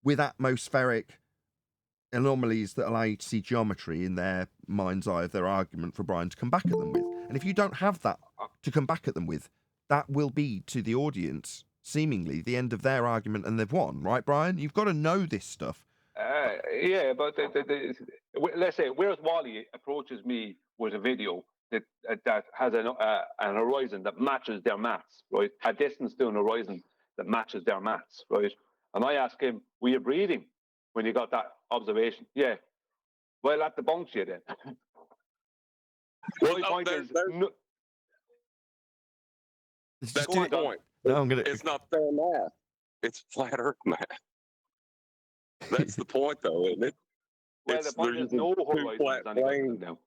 with atmospheric anomalies that allow you to see geometry in their mind's eye of their argument for Brian to come back at them with. And if you don't have that to come back at them with, that will be, to the audience, seemingly the end of their argument and they've won, right, Brian? You've got to know this stuff. Yeah, but let's say, whereas Wally approaches me with a video that has an horizon that matches their maths, right? A distance to an horizon that matches their maths, right? And I ask him, were you breathing when you got that observation? Yeah. Well, that debunks you then. Well, My point is... That's the point. No, It's not fair math. It's flat Earth math. That's the point, though, isn't it? Well, the point is no horizons now.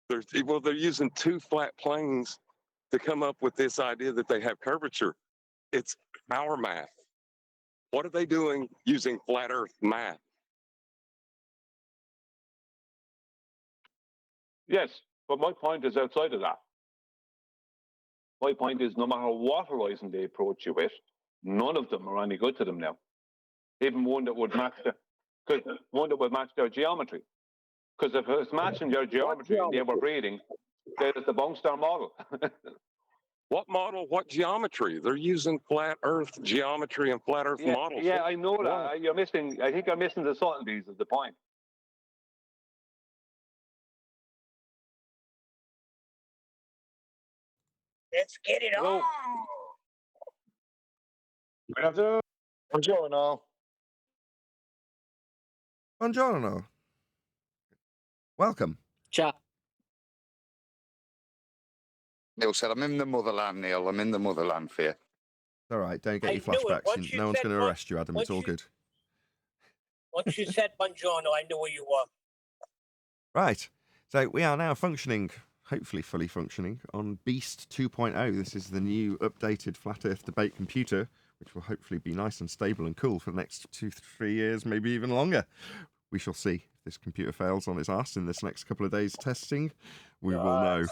They're using two flat planes to come up with this idea that they have curvature. It's our math. What are they doing using flat Earth math? Yes, but my point is outside of that. My point is, no matter what horizon they approach you with, none of them are any good to them now. Even one that would match their geometry. Because if it's matching their geometry and they were breathing, there's the Bongstar model. What model? What geometry? They're using flat Earth geometry and flat Earth models. Yeah, I know that. I think you're missing the subtleties of the point. Let's get it on. Good afternoon. Buongiorno. Buongiorno. Welcome. Ciao. Neil said, I'm in the motherland, Neil. I'm in the motherland for you. All right, don't get I your knew it. flashbacks. Once No you one's said going to mon- arrest you, Adam. It's once all you- good. Once you said buongiorno, I knew where you were. Right. So we are now functioning, hopefully fully functioning, on Beast 2.0. This is the new updated Flat Earth debate computer, which will hopefully be nice and stable and cool for the next 2 to 3 years, maybe even longer. We shall see. If this computer fails on its ass in this next couple of days testing, we will know.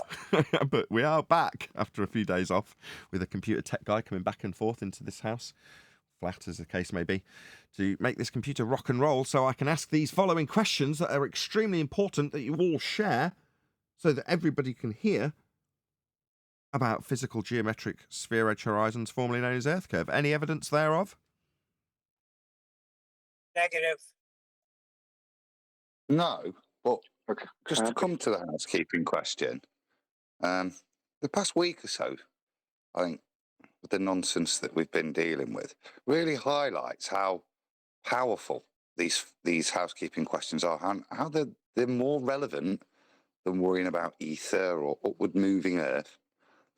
But we are back after a few days off with a computer tech guy coming back and forth into this house, flat as the case may be, to make this computer rock and roll so I can ask these following questions that are extremely important that you all share so that everybody can hear about physical geometric sphere edge horizons formerly known as Earth curve. Any evidence thereof? Negative. No, but just to come to the housekeeping question, the past week or so, I think, with the nonsense that we've been dealing with, really highlights how powerful these housekeeping questions are, and how they're more relevant than worrying about ether or upward moving Earth.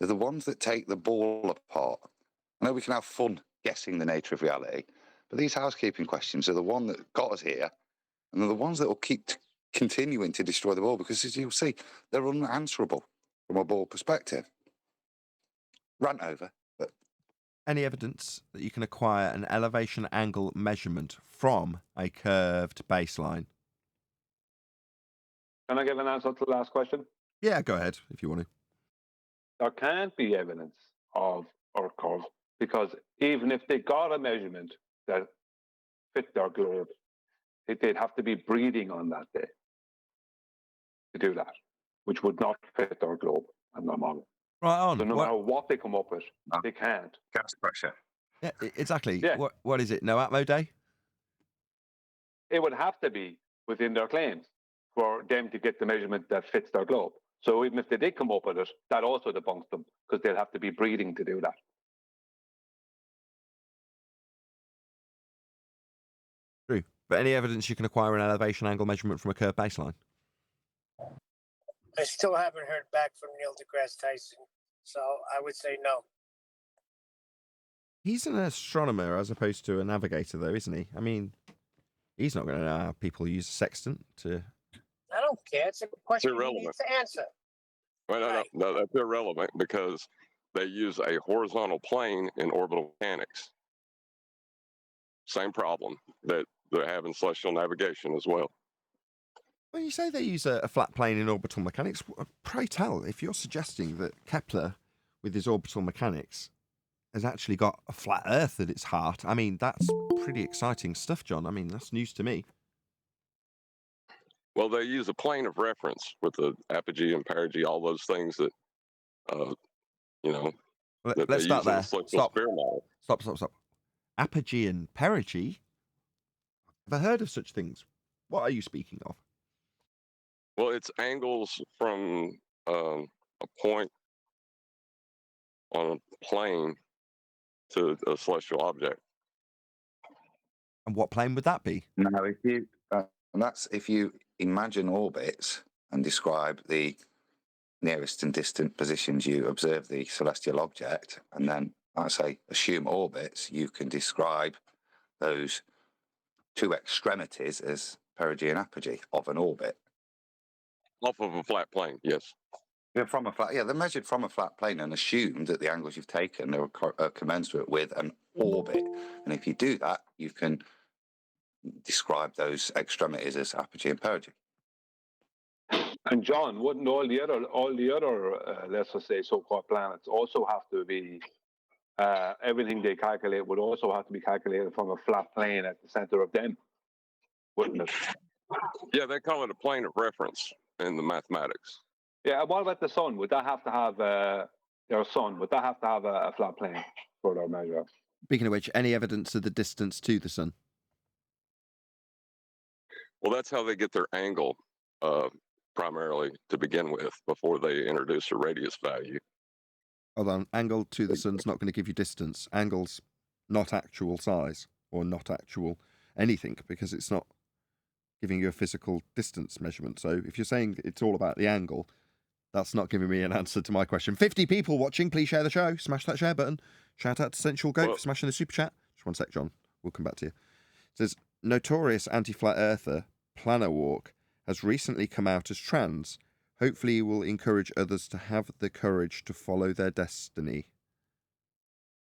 They're the ones that take the ball apart. I know we can have fun guessing the nature of reality, but these housekeeping questions are the one that got us here, and they're the ones that will keep continuing to destroy the world, because as you'll see, they're unanswerable from a ball perspective. Rant over. But any evidence that you can acquire an elevation angle measurement from a curved baseline? Can I give an answer to the last question? Yeah, go ahead if you want to. There can't be evidence of Earth curve, because even if they got a measurement that fit their globe, they'd have to be breeding on that day to do that, which would not fit our globe and our model. Right on. So no matter what they come up with, they can't. Gas pressure. Yeah, exactly. Yeah. What is it? No Atmo Day? It would have to be within their claims for them to get the measurement that fits their globe. So even if they did come up with it, that also debunks them because they'll have to be breeding to do that. True. But any evidence you can acquire an elevation angle measurement from a curved baseline? I still haven't heard back from Neil deGrasse Tyson, so I would say no. He's an astronomer as opposed to a navigator, though, isn't he? I mean, he's not going to know how people use a sextant to... I don't care. It's a question he irrelevant. needs to answer. Well, Right. no, that's irrelevant because they use a horizontal plane in orbital mechanics. Same problem that they have in celestial navigation as well. When you say they use a flat plane in orbital mechanics, pray tell, if you're suggesting that Kepler, with his orbital mechanics, has actually got a flat Earth at its heart, I mean, that's pretty exciting stuff, John. I mean, that's news to me. Well, they use a plane of reference with the apogee and perigee, all those things that, you know, that Let's they start use in there. the celestial sphere model. Stop. Apogee and perigee? I've never heard of such things. What are you speaking of? Well, it's angles from a point on a plane to a celestial object. And what plane would that be? No, if you and that's if you imagine orbits and describe the nearest and distant positions you observe the celestial object, and then I say assume orbits, you can describe those two extremities as perigee and apogee of an orbit. Off of a flat plane, yes. Yeah, from a flat. Yeah, they're measured from a flat plane and assumed that the angles you've taken are commensurate with an orbit. And if you do that, you can describe those extremities as apogee and perigee. And John, wouldn't all the other let's just say so-called planets also have to be everything they calculate would also have to be calculated from a flat plane at the center of them, wouldn't it? Yeah, they call it a plane of reference in the mathematics. Yeah. What about the sun? Would that have to have their sun? Would that have to have a flat plane for their measure? Speaking of which, any evidence of the distance to the sun? Well, that's how they get their angle primarily to begin with before they introduce a radius value. Hold on, angle to the sun's not going to give you distance. Angle's not actual size or not actual anything because it's not giving you a physical distance measurement. So if you're saying it's all about the angle, that's not giving me an answer to my question. 50 people watching, please share the show. Smash that share button. Shout out to Sensual Goat for smashing the super chat. Just one sec, John. We'll come back to you. It says, notorious anti-flat earther, Planner Walk, has recently come out as trans. Hopefully he will encourage others to have the courage to follow their destiny.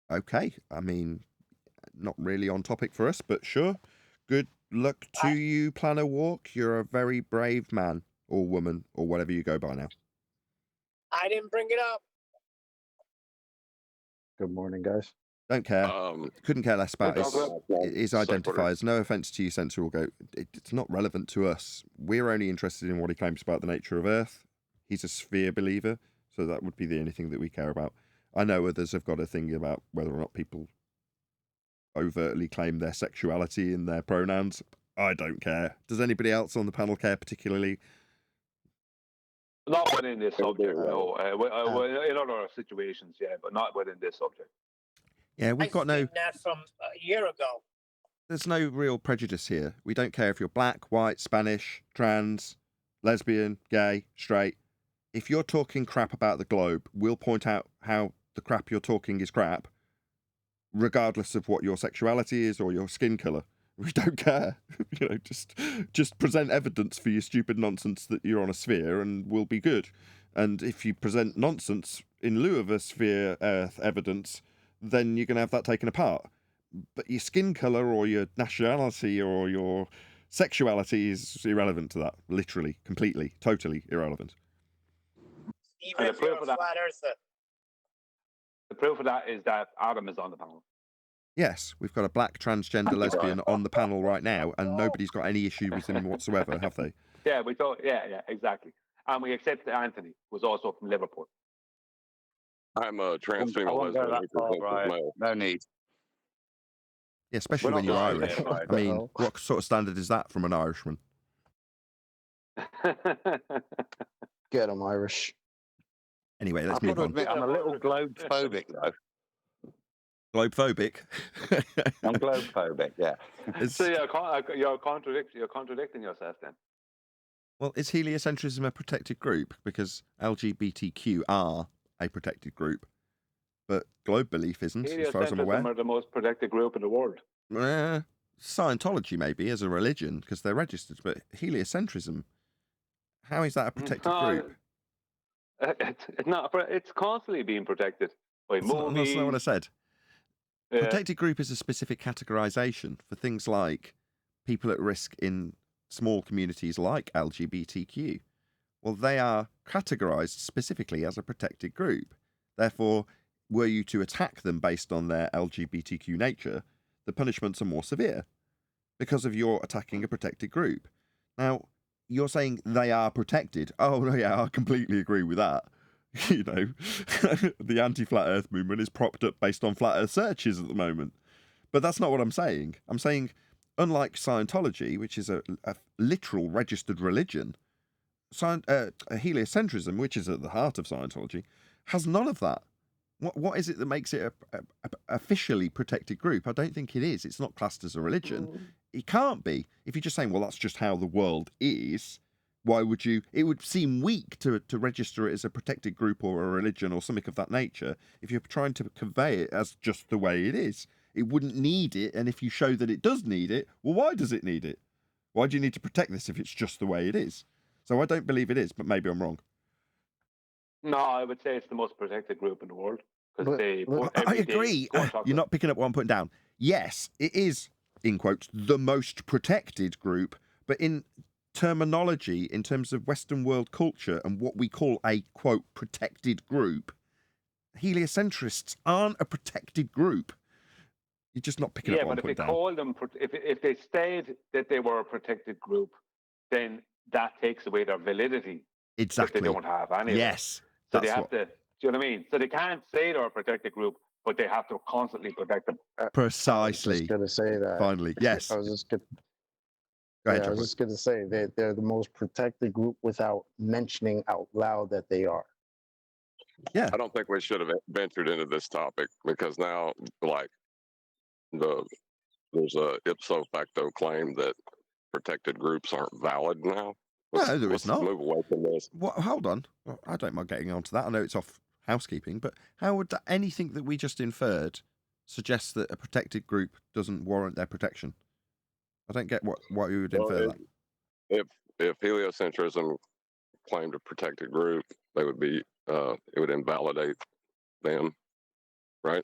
Okay, I mean, not really on topic for us, but sure. Good luck to you, Planner Walk. You're a very brave man or woman or whatever you go by now. I didn't bring it up. Good morning, guys. Don't care. Couldn't care less about his identifiers. No offence to you, Sensual Goat. It's not relevant to us. We're only interested in what he claims about the nature of Earth. He's a sphere believer, so that would be the only thing that we care about. I know others have got a thing about whether or not people overtly claim their sexuality in their pronouns. I don't care. Does anybody else on the panel care particularly? Not within this subject, no. In other situations, yeah, but not within this subject. Yeah, we've got no... that from a year ago. There's no real prejudice here. We don't care if you're black, white, Spanish, trans, lesbian, gay, straight. If you're talking crap about the globe, we'll point out how the crap you're talking is crap, regardless of what your sexuality is or your skin colour. We don't care. You know, just present evidence for your stupid nonsense that you're on a sphere and we'll be good. And if you present nonsense in lieu of a sphere Earth evidence, then you're going to have that taken apart. But your skin colour or your nationality or your sexuality is irrelevant to that. Literally, completely, totally irrelevant. Even if you're a flat earther. The proof of that is that Adam is on the panel. Yes, we've got a black transgender lesbian on the panel right now, and nobody's got any issue with him whatsoever, have they? Yeah, we thought. Yeah, exactly. And we accepted Anthony was also from Liverpool. I'm a trans I female won't go lesbian that who far, presents as Brian. male. No need. Yeah, especially We're when not you're lying Irish. here, Brian. I mean, hell? what sort of standard is that from an Irishman? Get him, Irish. Anyway, let's I've got move to on. admit, I'm a little globe-phobic, though. Globe-phobic. I'm globe-phobic, yeah. So you're contradicting yourself then. Well, is heliocentrism a protected group? Because LGBTQ are a protected group, but globe belief isn't, as far as I'm aware. Heliocentrism are the most protected group in the world. Scientology, maybe, as a religion, because they're registered, but heliocentrism, how is that a protected group? It's not. It's constantly being protected by movies. That's not what I said. Yeah. Protected group is a specific categorization for things like people at risk in small communities like LGBTQ. Well, they are categorized specifically as a protected group. Therefore, were you to attack them based on their LGBTQ nature, the punishments are more severe because of your attacking a protected group. Now, you're saying they are protected. Oh, no, yeah, I completely agree with that. You know, the anti-flat earth movement is propped up based on flat earth searches at the moment. But that's not what I'm saying. I'm saying, unlike Scientology, which is a literal registered religion, heliocentrism, which is at the heart of Scientology, has none of that. What is it that makes it a officially protected group? I don't think it is. It's not classed as a religion. It can't be. If you're just saying, well, that's just how the world is, why would you? It would seem weak to register it as a protected group or a religion or something of that nature if you're trying to convey it as just the way it is. It wouldn't need it, and if you show that it does need it, well, why does it need it? Why do you need to protect this if it's just the way it is? So I don't believe it is, but maybe I'm wrong. No, I would say it's the most protected group in the world because they. I agree. You're not picking up what I'm putting down. Yes, it is, in quotes, the most protected group, but in terminology, in terms of Western world culture and what we call a, quote, protected group, heliocentrists aren't a protected group. You're just not picking up what I'm putting down. Yeah, but if they call them, if they said that they were a protected group, then that takes away their validity. Exactly. If they don't have any. Yes. So they have to, do you know what I mean? So they can't say they're a protected group, but they have to constantly protect them. Precisely. I was just going to say that. Finally, yes. I was just going I was just going to say they're the most protected group without mentioning out loud that they are. Yeah. I don't think we should have ventured into this topic because now, like, there's a ipso facto claim that protected groups aren't valid now. No, there is not. Move away from this. Hold on. I don't mind getting onto that. I know it's off housekeeping, but how would anything that we just inferred suggest that a protected group doesn't warrant their protection? I don't get what you would infer that. If heliocentrism claimed a protected group, they would be it would invalidate them, right?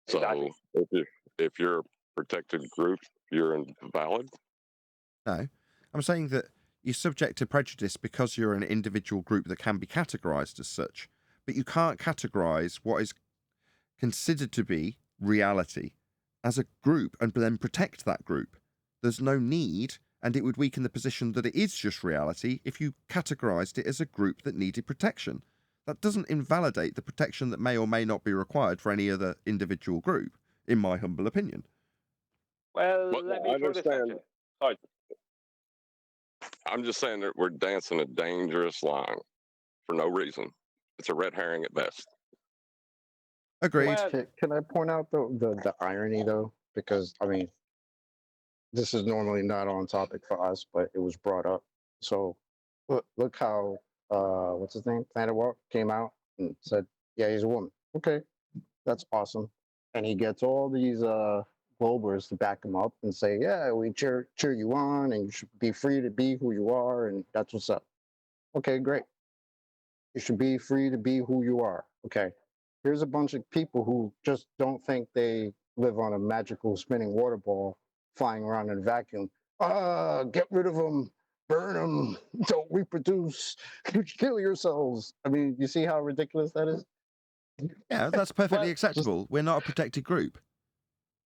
Exactly. So if you're a protected group, you're invalid. No, I'm saying that you're subject to prejudice because you're an individual group that can be categorized as such, but you can't categorize what is considered to be reality as a group and then protect that group. There's no need, and it would weaken the position that it is just reality if you categorized it as a group that needed protection. That doesn't invalidate the protection that may or may not be required for any other individual group, in my humble opinion. Well, But let me I throw this at understand. you. Sorry. I'm just saying that we're dancing a dangerous line for no reason. It's a red herring at best. Agreed. Well, Can I point out the irony though? Because I mean, this is normally not on topic for us, but it was brought up. So look how what's his name? Planet Walk came out and said, yeah, he's a woman. Okay, that's awesome. And he gets all these Globers to back him up and say, yeah, we cheer you on and you should be free to be who you are, and that's what's up. Okay, great. You should be free to be who you are. Okay. Here's a bunch of people who just don't think they live on a magical spinning water ball flying around in a vacuum. Get rid of them, burn them, don't reproduce, kill yourselves. I mean, you see how ridiculous that is? Yeah, that's perfectly acceptable. We're not a protected group.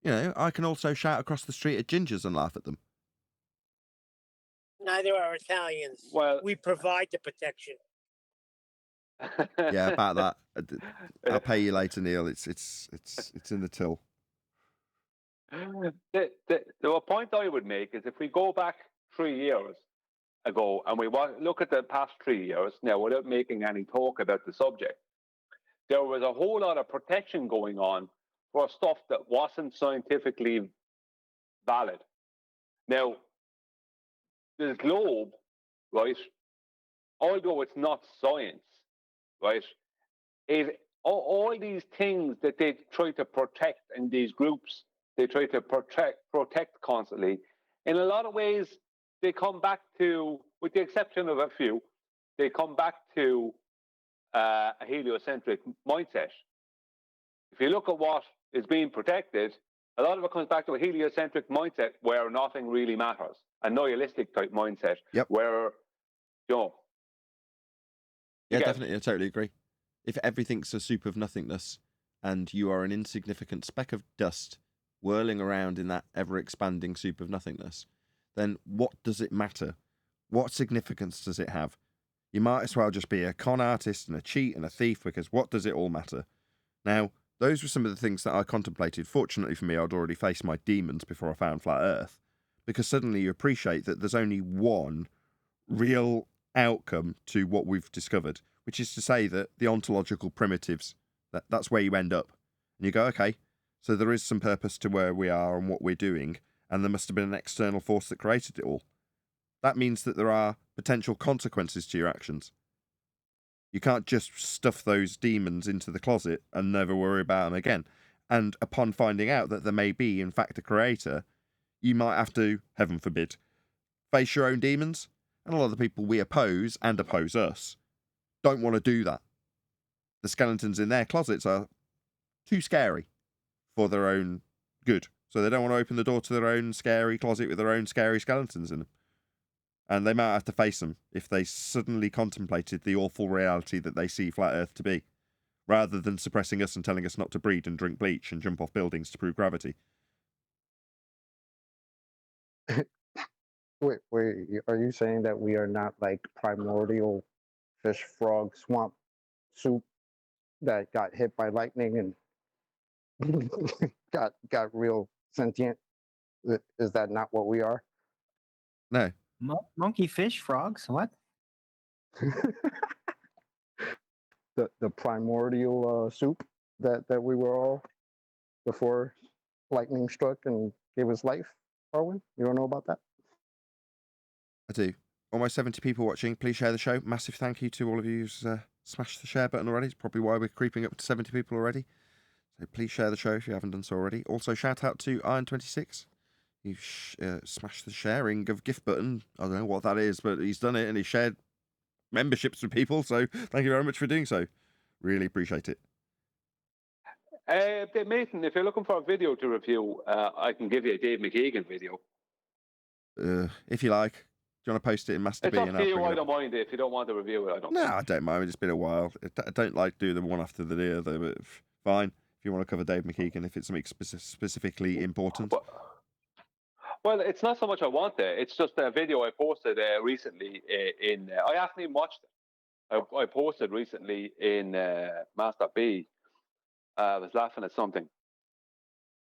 You know, I can also shout across the street at gingers and laugh at them. Neither are Italians. Well, We provide the protection. Yeah, about that. I'll pay you later, Neil. It's in the till. The point I would make is if we go back 3 years ago and we look at the past 3 years now without making any talk about the subject, there was a whole lot of protection going on for stuff that wasn't scientifically valid. Now, the globe, right, although it's not science, right, all these things that they try to protect in these groups, they try to protect constantly. In a lot of ways, they come back to, with the exception of a few, they come back to a heliocentric mindset. If you look at what is being protected, a lot of it comes back to a heliocentric mindset where nothing really matters, a nihilistic type mindset. Yep. Where, you know. Yeah, definitely. I totally agree. If everything's a soup of nothingness and you are an insignificant speck of dust whirling around in that ever-expanding soup of nothingness, then what does it matter? What significance does it have? You might as well just be a con artist and a cheat and a thief, because what does it all matter? Now, those were some of the things that I contemplated. Fortunately for me, I'd already faced my demons before I found Flat Earth, because suddenly you appreciate that there's only one real outcome to what we've discovered, which is to say that the ontological primitives, that's where you end up. And you go, okay, so there is some purpose to where we are and what we're doing, and there must have been an external force that created it all. That means that there are potential consequences to your actions. You can't just stuff those demons into the closet and never worry about them again. And upon finding out that there may be, in fact, a creator, you might have to, heaven forbid, face your own demons. And a lot of the people we oppose, and oppose us, don't want to do that. The skeletons in their closets are too scary for their own good. So they don't want to open the door to their own scary closet with their own scary skeletons in them. And they might have to face them if they suddenly contemplated the awful reality that they see Flat Earth to be, rather than suppressing us and telling us not to breed and drink bleach and jump off buildings to prove gravity. Wait, are you saying that we are not like primordial fish, frog, swamp soup that got hit by lightning and got real sentient? Is that not what we are? No. Monkey, fish, frogs. What? the primordial soup that we were all before lightning struck and gave us life. Arwen, you don't know about that? I do. Almost 70 people watching. Please share the show. Massive thank you to all of you who's smashed the share button already. It's probably why we're creeping up to 70 people already. So please share the show if you haven't done so already. Also, shout out to Iron26. You smashed the sharing of gift button. I don't know what that is, but he's done it and he shared memberships with people. So thank you very much for doing so. Really appreciate it. Nathan, if you're looking for a video to review, I can give you a Dave McKeegan video. If you like. Do you want to post it in Master It's B? up to you. I don't mind it. If you don't want to review it, I don't. No, I don't mind. It's been a while. I don't like doing them one after the other, but fine. If you want to cover Dave McKeegan, if it's something specifically important. Well, it's not so much I want it. It's just a video I posted recently I haven't even watched it. I posted recently in Master B. I was laughing at something.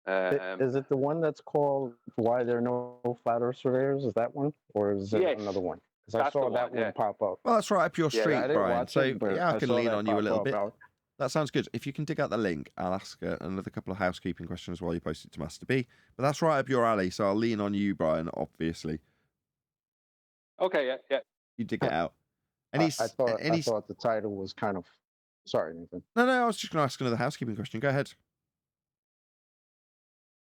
Is it the one that's called "Why There Are No Flat Earth Surveyors"? Is that one, or is it another one? Because I saw that one pop up. Well, that's right up your street, Brian. So yeah, I can lean on you a little bit. Out. That sounds good. If you can dig out the link, I'll ask another couple of housekeeping questions while you post it to Master B. But that's right up your alley, so I'll lean on you, Brian, obviously. Okay, yeah. You dig it out. I thought the title was kind of... Sorry, Nathan. No, I was just going to ask another housekeeping question. Go ahead.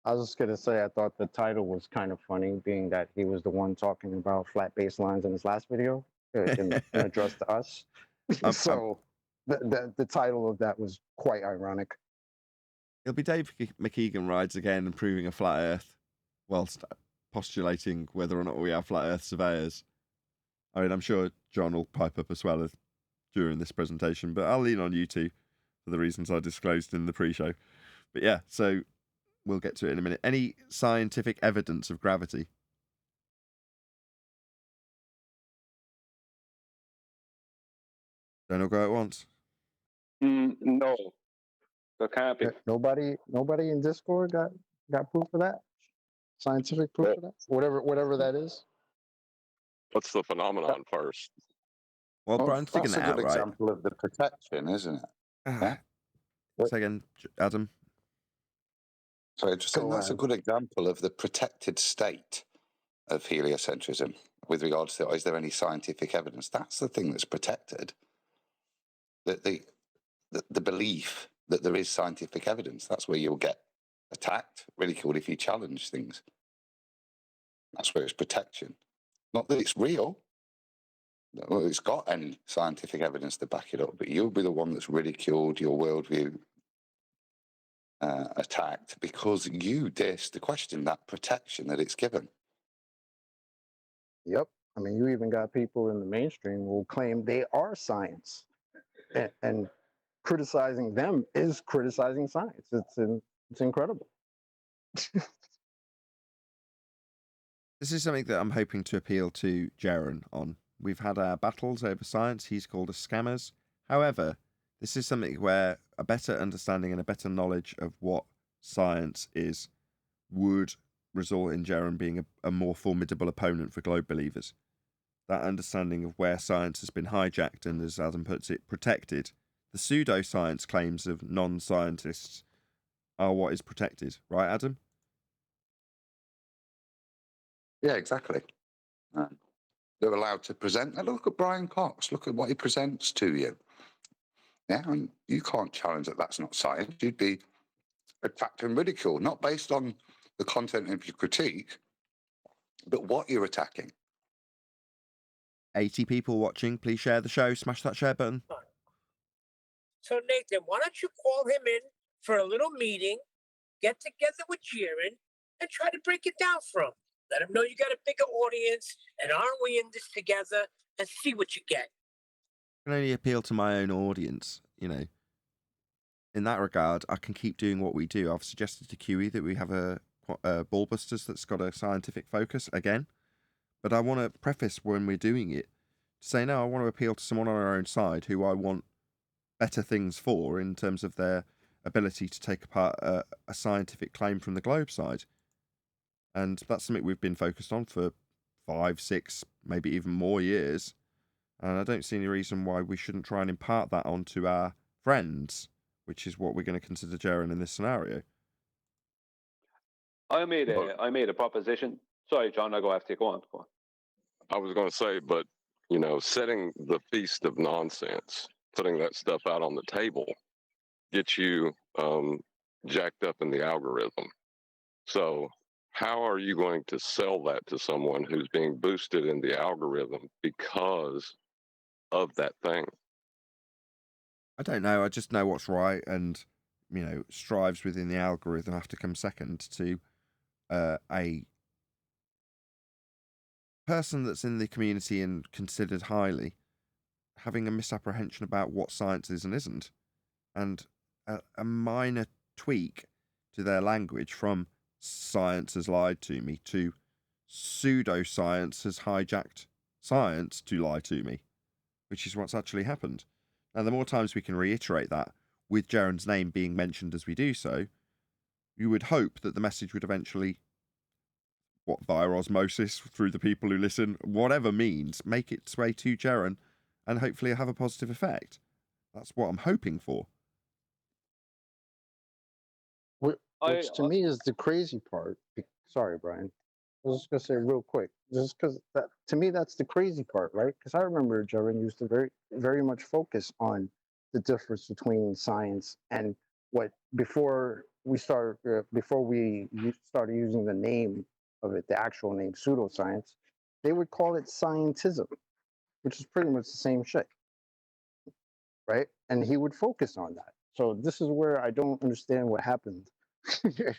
I was just going to say I thought the title was kind of funny, being that he was the one talking about flat baselines in his last video, in address to us. The title of that was quite ironic. It'll be Dave McKeegan rides again and proving a flat Earth, whilst postulating whether or not we have flat Earth surveyors. I mean, I'm sure John will pipe up as well during this presentation, but I'll lean on you two for the reasons I disclosed in the pre-show. But yeah, so we'll get to it in a minute. Any scientific evidence of gravity? Don't all go at once. No, there can't be. Nobody in Discord got proof of that. Scientific proof of that. Whatever that is. What's the phenomenon first? Well, Well, Brian's figuring that's it a out, good right? example of the protection, isn't it? Yeah. Say again, Adam. So just saying that's a good example of the protected state of heliocentrism with regards to is there any scientific evidence? That's the thing that's protected. The belief that there is scientific evidence. That's where you'll get attacked, ridiculed if you challenge things. That's where it's protection. Not that it's real. Well, it's got any scientific evidence to back it up, but you'll be the one that's ridiculed, your worldview attacked because you dare to question that protection that it's given. Yep. I mean, you even got people in the mainstream who will claim they are science, and criticizing them is criticizing science. It's incredible. This is something that I'm hoping to appeal to Jaron on. We've had our battles over science. He's called us scammers. However, this is something where a better understanding and a better knowledge of what science is would result in Jaron being a more formidable opponent for globe believers. That understanding of where science has been hijacked and, as Adam puts it, protected. The pseudoscience claims of non-scientists are what is protected. Right, Adam? Yeah, exactly. They're allowed to present. Now look at Brian Cox. Look at what he presents to you. Yeah, and you can't challenge that that's not science. You'd be attacked and ridiculed, not based on the content of your critique, but what you're attacking. 80 people watching. Please share the show. Smash that share button. So Nathan, why don't you call him in for a little meeting, get together with Jaron, and try to break it down for him. Let him know you got a bigger audience, and aren't we in this together, and see what you get. I can only appeal to my own audience, you know. In that regard, I can keep doing what we do. I've suggested to QE that we have a Ballbusters that's got a scientific focus again. But I want to preface when we're doing it to say, no, I want to appeal to someone on our own side who I want better things for in terms of their ability to take apart a scientific claim from the globe side. And that's something we've been focused on for 5, 6, maybe even more years. And I don't see any reason why we shouldn't try and impart that onto our friends, which is what we're going to consider Jaron in this scenario. I made a proposition. Sorry, John, I'll go after you. Go on. I was going to say, but, you know, setting the feast of nonsense, putting that stuff out on the table, gets you jacked up in the algorithm. So how are you going to sell that to someone who's being boosted in the algorithm because of that thing? I don't know. I just know what's right, and, you know, strives within the algorithm have to come second to a person that's in the community and considered highly having a misapprehension about what science is and isn't. And a minor tweak to their language from science has lied to me to pseudoscience has hijacked science to lie to me, which is what's actually happened. Now, the more times we can reiterate that, with Jaron's name being mentioned as we do so, you would hope that the message would eventually, via osmosis, through the people who listen, whatever means, make its way to Jaron and hopefully have a positive effect. That's what I'm hoping for. Which to me is the crazy part. Sorry, Brian. I was just gonna say real quick, just because that to me that's the crazy part, right? Because I remember Jaron used to very much focus on the difference between science and what before we started using the name of it, the actual name pseudoscience, they would call it scientism, which is pretty much the same shit, right? And he would focus on that. So this is where I don't understand what happened,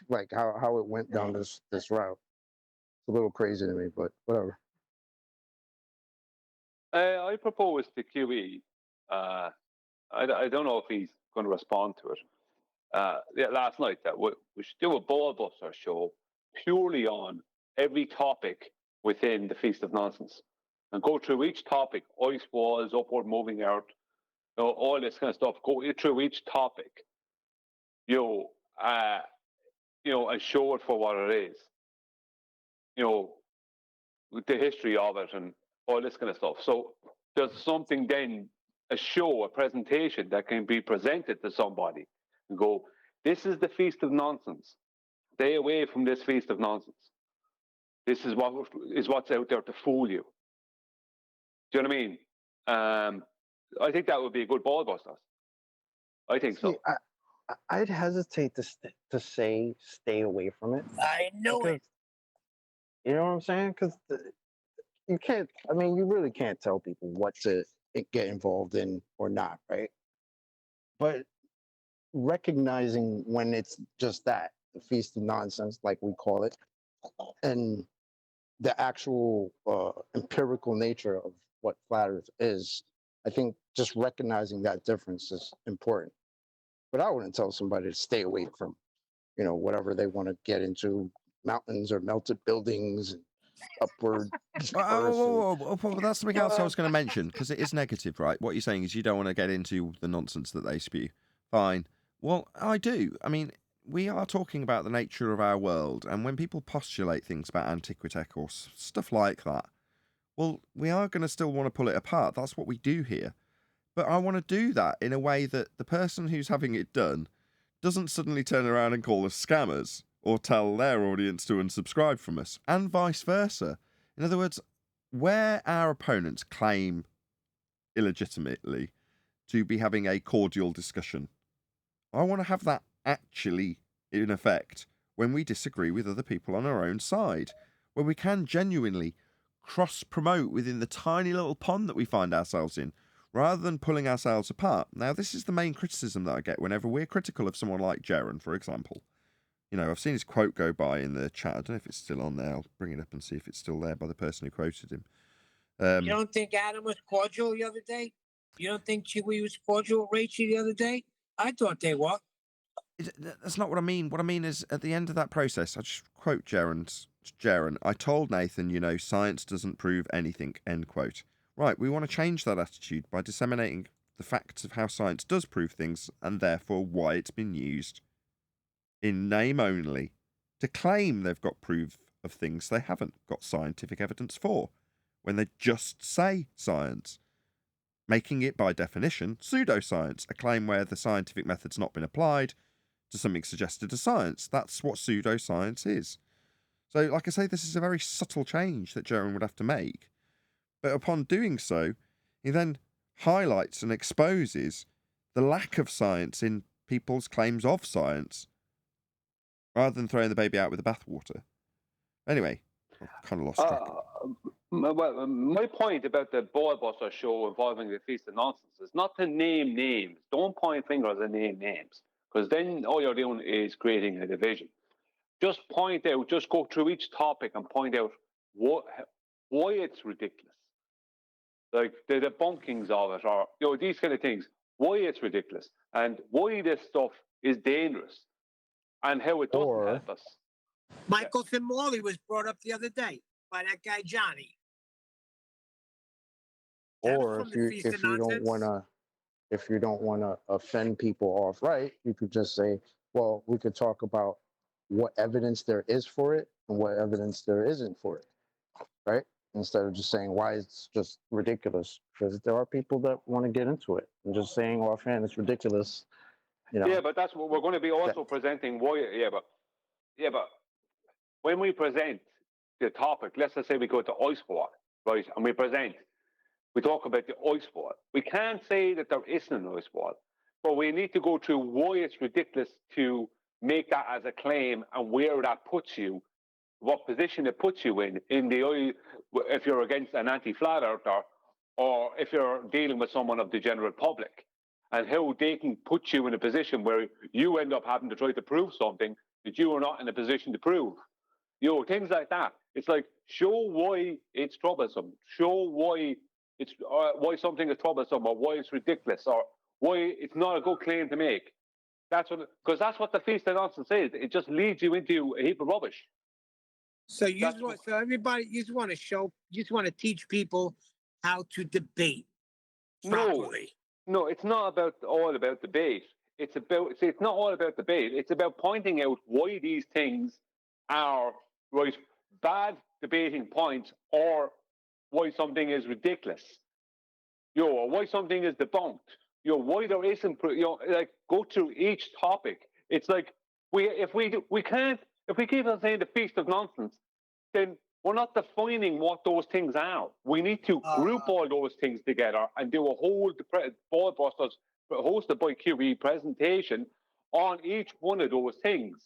like how it went down this route. It's a little crazy to me, but whatever. I propose to QE. I don't know if he's going to respond to it. last night that we should do a ball buster show purely on every topic within the Feast of Nonsense and go through each topic, ice walls, upward moving earth, all this kind of stuff. Go through each topic, and show it for what it is. The history of it and all this kind of stuff. So there's something then, a show, a presentation that can be presented to somebody and go, this is the Feast of Nonsense. Stay away from this Feast of Nonsense. This is what's out there to fool you. Do you know what I mean? I think that would be a good ball busters. I think so. I'd hesitate to say stay away from it. I know it. You know what I'm saying? Because you can't. I mean, you really can't tell people what to get involved in or not, right? But recognizing when it's just that, the Feast of Nonsense, like we call it, and the actual empirical nature of what flat Earth is, I think just recognizing that difference is important. But I wouldn't tell somebody to stay away from, whatever they want to get into, mountains or melted buildings and upward. Well, that's something else I was going to mention, because it is negative, right? What you're saying is you don't want to get into the nonsense that they spew. Fine. Well, I do. I mean, we are talking about the nature of our world, and when people postulate things about Antiquitech or stuff like that, well, we are going to still want to pull it apart. That's what we do here. But I want to do that in a way that the person who's having it done doesn't suddenly turn around and call us scammers or tell their audience to unsubscribe from us, and vice versa. In other words, where our opponents claim illegitimately to be having a cordial discussion, I want to have that actually in effect when we disagree with other people on our own side, where we can genuinely cross-promote within the tiny little pond that we find ourselves in, rather than pulling ourselves apart. Now, this is the main criticism that I get whenever we're critical of someone like Jaron, for example. I've seen his quote go by in the chat. I don't know if it's still on there. I'll bring it up and see if it's still there by the person who quoted him. You don't think Adam was cordial the other day? You don't think Chewie was cordial with Rachel the other day? I thought they were. That's not what I mean. What I mean is, at the end of that process, I just quote Jaron, I told Nathan, science doesn't prove anything, end quote. Right, we want to change that attitude by disseminating the facts of how science does prove things, and therefore why it's been used in name only to claim they've got proof of things they haven't got scientific evidence for, when they just say science, making it by definition pseudoscience, a claim where the scientific method's not been applied to something suggested as science. That's what pseudoscience is. So, like I say, this is a very subtle change that Jaron would have to make. But upon doing so, he then highlights and exposes the lack of science in people's claims of science, rather than throwing the baby out with the bathwater. Anyway, I've kind of lost track. My point about the Ballbuster show involving the Feast of Nonsense is not to name names. Don't point fingers and name names, because then all you're doing is creating a division. Just point out, just go through each topic and point out why it's ridiculous. Like the debunkings of it, or these kind of things, why it's ridiculous, and why this stuff is dangerous, and how it doesn't help us. Michael Finmorley was brought up the other day by that guy Johnny. Or if you don't want to offend people off right, you could just say, well, we could talk about what evidence there is for it and what evidence there isn't for it, right? Instead of just saying why it's just ridiculous, because there are people that want to get into it and just saying offhand it's ridiculous. Yeah, but that's what we're going to be also presenting. Why? Yeah, but when we present the topic, let's just say we go to ice wall, right, and we talk about the ice wall. We can't say that there isn't an ice wall, but we need to go through why it's ridiculous to make that as a claim and where that puts you, what position it puts you in the if you're against an anti-flat earther, or if you're dealing with someone of the general public, and how they can put you in a position where you end up having to try to prove something that you are not in a position to prove. Things like that. It's like, show why it's troublesome. Show why why something is troublesome, or why it's ridiculous, or why it's not a good claim to make. That's what the Feast of Nonsense is. It just leads you into a heap of rubbish. So everybody, you just want to teach people how to debate properly. No, it's not all about debate. It's not all about debate. It's about pointing out why these things are bad debating points, or why something is ridiculous. Or why something is debunked. Why there isn't. Like, go through each topic. It's like if we keep on saying the Feast of Nonsense, then we're not defining what those things are. We need to group all those things together and do a whole Ballbusters hosted by QE presentation on each one of those things,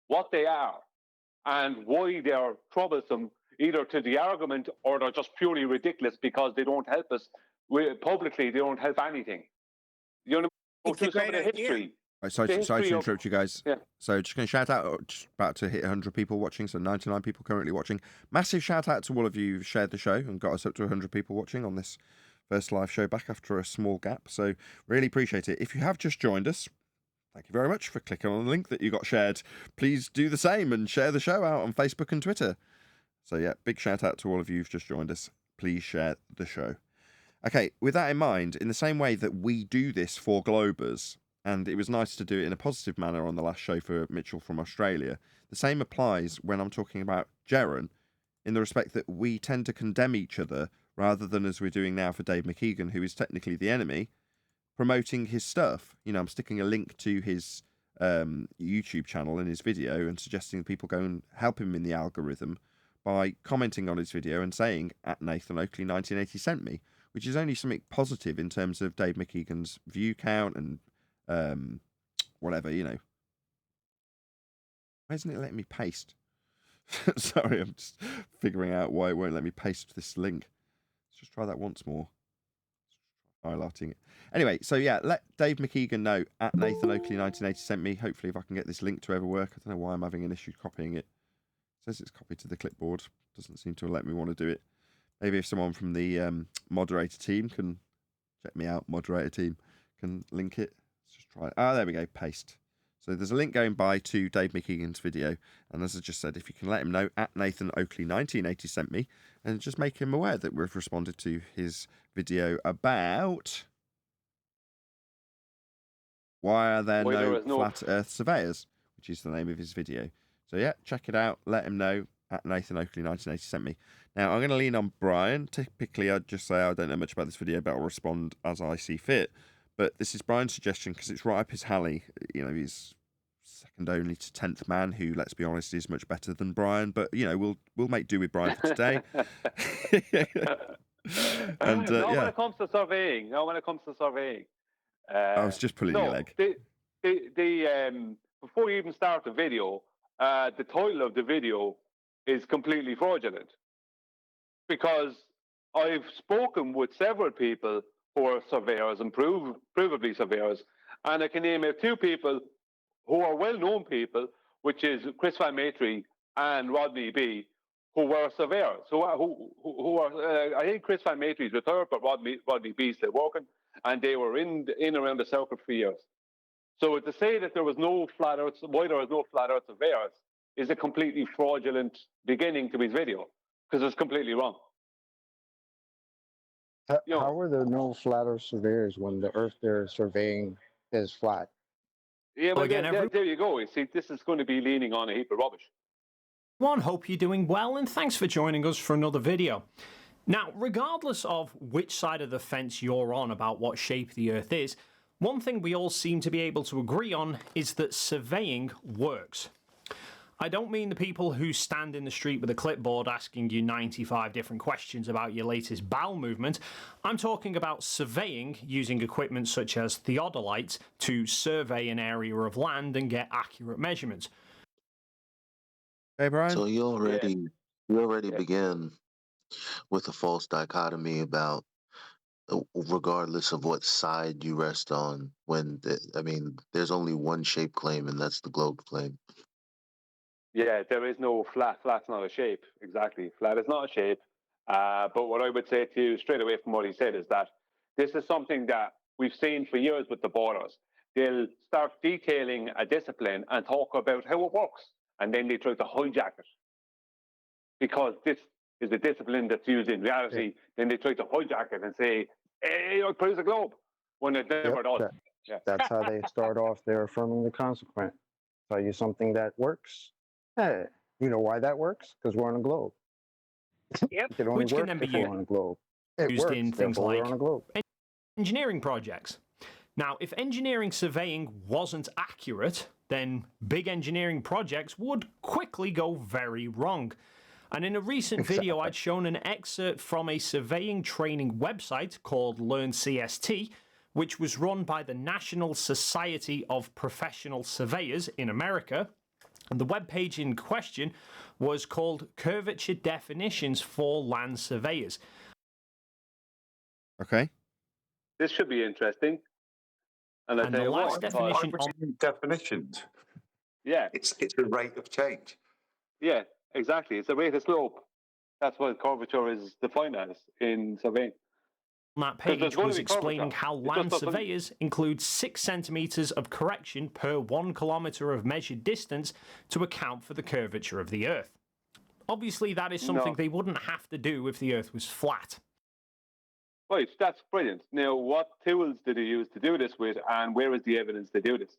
what they are, and why they are troublesome either to the argument or they're just purely ridiculous because they don't help us publicly. They don't help anything. You know, it's a great idea. History. Right, sorry to interrupt you guys. Yeah. So just going to shout out, just about to hit 100 people watching, so 99 people currently watching. Massive shout out to all of you who've shared the show and got us up to 100 people watching on this first live show back after a small gap. So really appreciate it. If you have just joined us, thank you very much for clicking on the link that you got shared. Please do the same and share the show out on Facebook and Twitter. So yeah, big shout out to all of you who've just joined us. Please share the show. Okay, with that in mind, in the same way that we do this for Globers, and it was nice to do it in a positive manner on the last show for Mitchell from Australia, the same applies when I'm talking about Jaren, in the respect that we tend to condemn each other rather than, as we're doing now for Dave McKeegan, who is technically the enemy, promoting his stuff. You know, I'm sticking a link to his YouTube channel and his video and suggesting that people go and help him in the algorithm by commenting on his video and saying, at Nathan Oakley 1980 sent me, which is only something positive in terms of Dave McKeegan's view count and whatever, you know. Why isn't it letting me paste? Sorry, I'm just figuring out why it won't let me paste this link. Let's just try that once more. Highlighting it. Anyway, so yeah, let Dave McKeegan know at Nathan Oakley 1980 sent me. Hopefully, if I can get this link to ever work. I don't know why I'm having an issue copying it. It says it's copied to the clipboard. Doesn't seem to let me want to do it. Maybe if someone from the moderator team can check me out, moderator team can link it. Let's just try it. Ah, there we go, paste. So there's a link going by to Dave McKeegan's video. And as I just said, if you can let him know, at Nathan Oakley 1980 sent me, and just make him aware that we've responded to his video about why are there no flat earth surveyors, which is the name of his video. So yeah, check it out. Let him know at Nathan Oakley 1980 sent me. Now, I'm going to lean on Brian. Typically, I'd just say I don't know much about this video, but I'll respond as I see fit. But this is Brian's suggestion because it's right up his alley. You know, he's second only to 10th Man, who, let's be honest, is much better than Brian. But, you know, we'll make do with Brian for today. And when yeah. it comes to surveying, I was just pulling your leg. Before you even start the video, the title of the video is completely fraudulent. Because I've spoken with several people who are surveyors and provably surveyors, and I can name two people who are well-known people, which is Chris Van Matry and Rodney B, who were surveyors. Who are I think Chris Van Matry is retired, but Rodney B is still working, and they were in around the circuit for years. So to say that there was no flat earth, why there was no flat earth surveyors, is a completely fraudulent beginning to his video, because it's completely wrong. How are there no flat earth surveyors when the earth they're surveying is flat? Yeah, well, there you go. You see, this is going to be leaning on a heap of rubbish. Everyone, hope you're doing well, and thanks for joining us for another video. Now, regardless of which side of the fence you're on about what shape the Earth is, one thing we all seem to be able to agree on is that surveying works. I don't mean the people who stand in the street with a clipboard asking you 95 different questions about your latest bowel movement. I'm talking about surveying using equipment such as theodolite to survey an area of land and get accurate measurements. Hey, Brian. So you already began with a false dichotomy about regardless of what side you rest on, there's only one shape claim, and that's the globe claim. Yeah, there is no flat. Flat's not a shape. Exactly. Flat is not a shape. But what I would say to you straight away from what he said is that this is something that we've seen for years with the borders. they'll start detailing a discipline and talk about how it works, and then they try to hijack it because this is a discipline that's used in reality. Then they try to hijack it and say, "Hey, it praise the globe," when it never does. That's how they start off. They're affirming the consequent. Tell you something that works. Hey, you know why that works? Because we're on a globe. Yep. It only Which can works then be if we're on a globe. It used works, in things therefore we're like on a globe. engineering projects. Now, if engineering surveying wasn't accurate, then big engineering projects would quickly go very wrong. And in a recent video, I'd shown an excerpt from a surveying training website called Learn CST, which was run by the National Society of Professional Surveyors in America. And the webpage in question was called Curvature Definitions for Land Surveyors. Okay. This should be interesting. And I And tell the you last what, definition on definitions. yeah, It's a rate of change. yeah, exactly. It's a rate of slope. That's what curvature is defined as in surveying. that Because there's page going was to be explaining curvature. how It just land doesn't- surveyors include 6 centimetres of correction per 1 kilometre of measured distance to account for the curvature of the Earth. Obviously, that is something No. they wouldn't have to do if the Earth was flat. Right, that's brilliant. Now, what tools did he use to do this with, and where is the evidence to do this?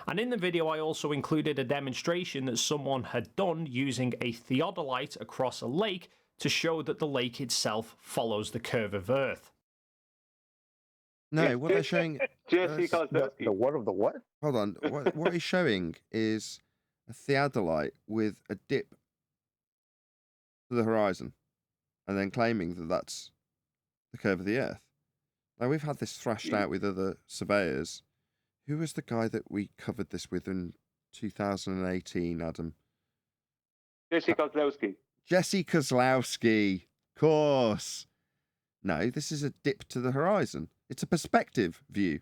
And in the video, I also included a demonstration that someone had done using a theodolite across a lake to show that the lake itself follows the curve of Earth. No, what they're showing. Jesse The what of the what? Hold on. What he's showing is a theodolite with a dip to the horizon, and then claiming that that's the curve of the Earth. Now, we've had this thrashed out with other surveyors. Who was the guy that we covered this with in 2018, Adam? Jesse Kozlowski. Jesse Kozlowski. Course. No, this is a dip to the horizon. It's a perspective view.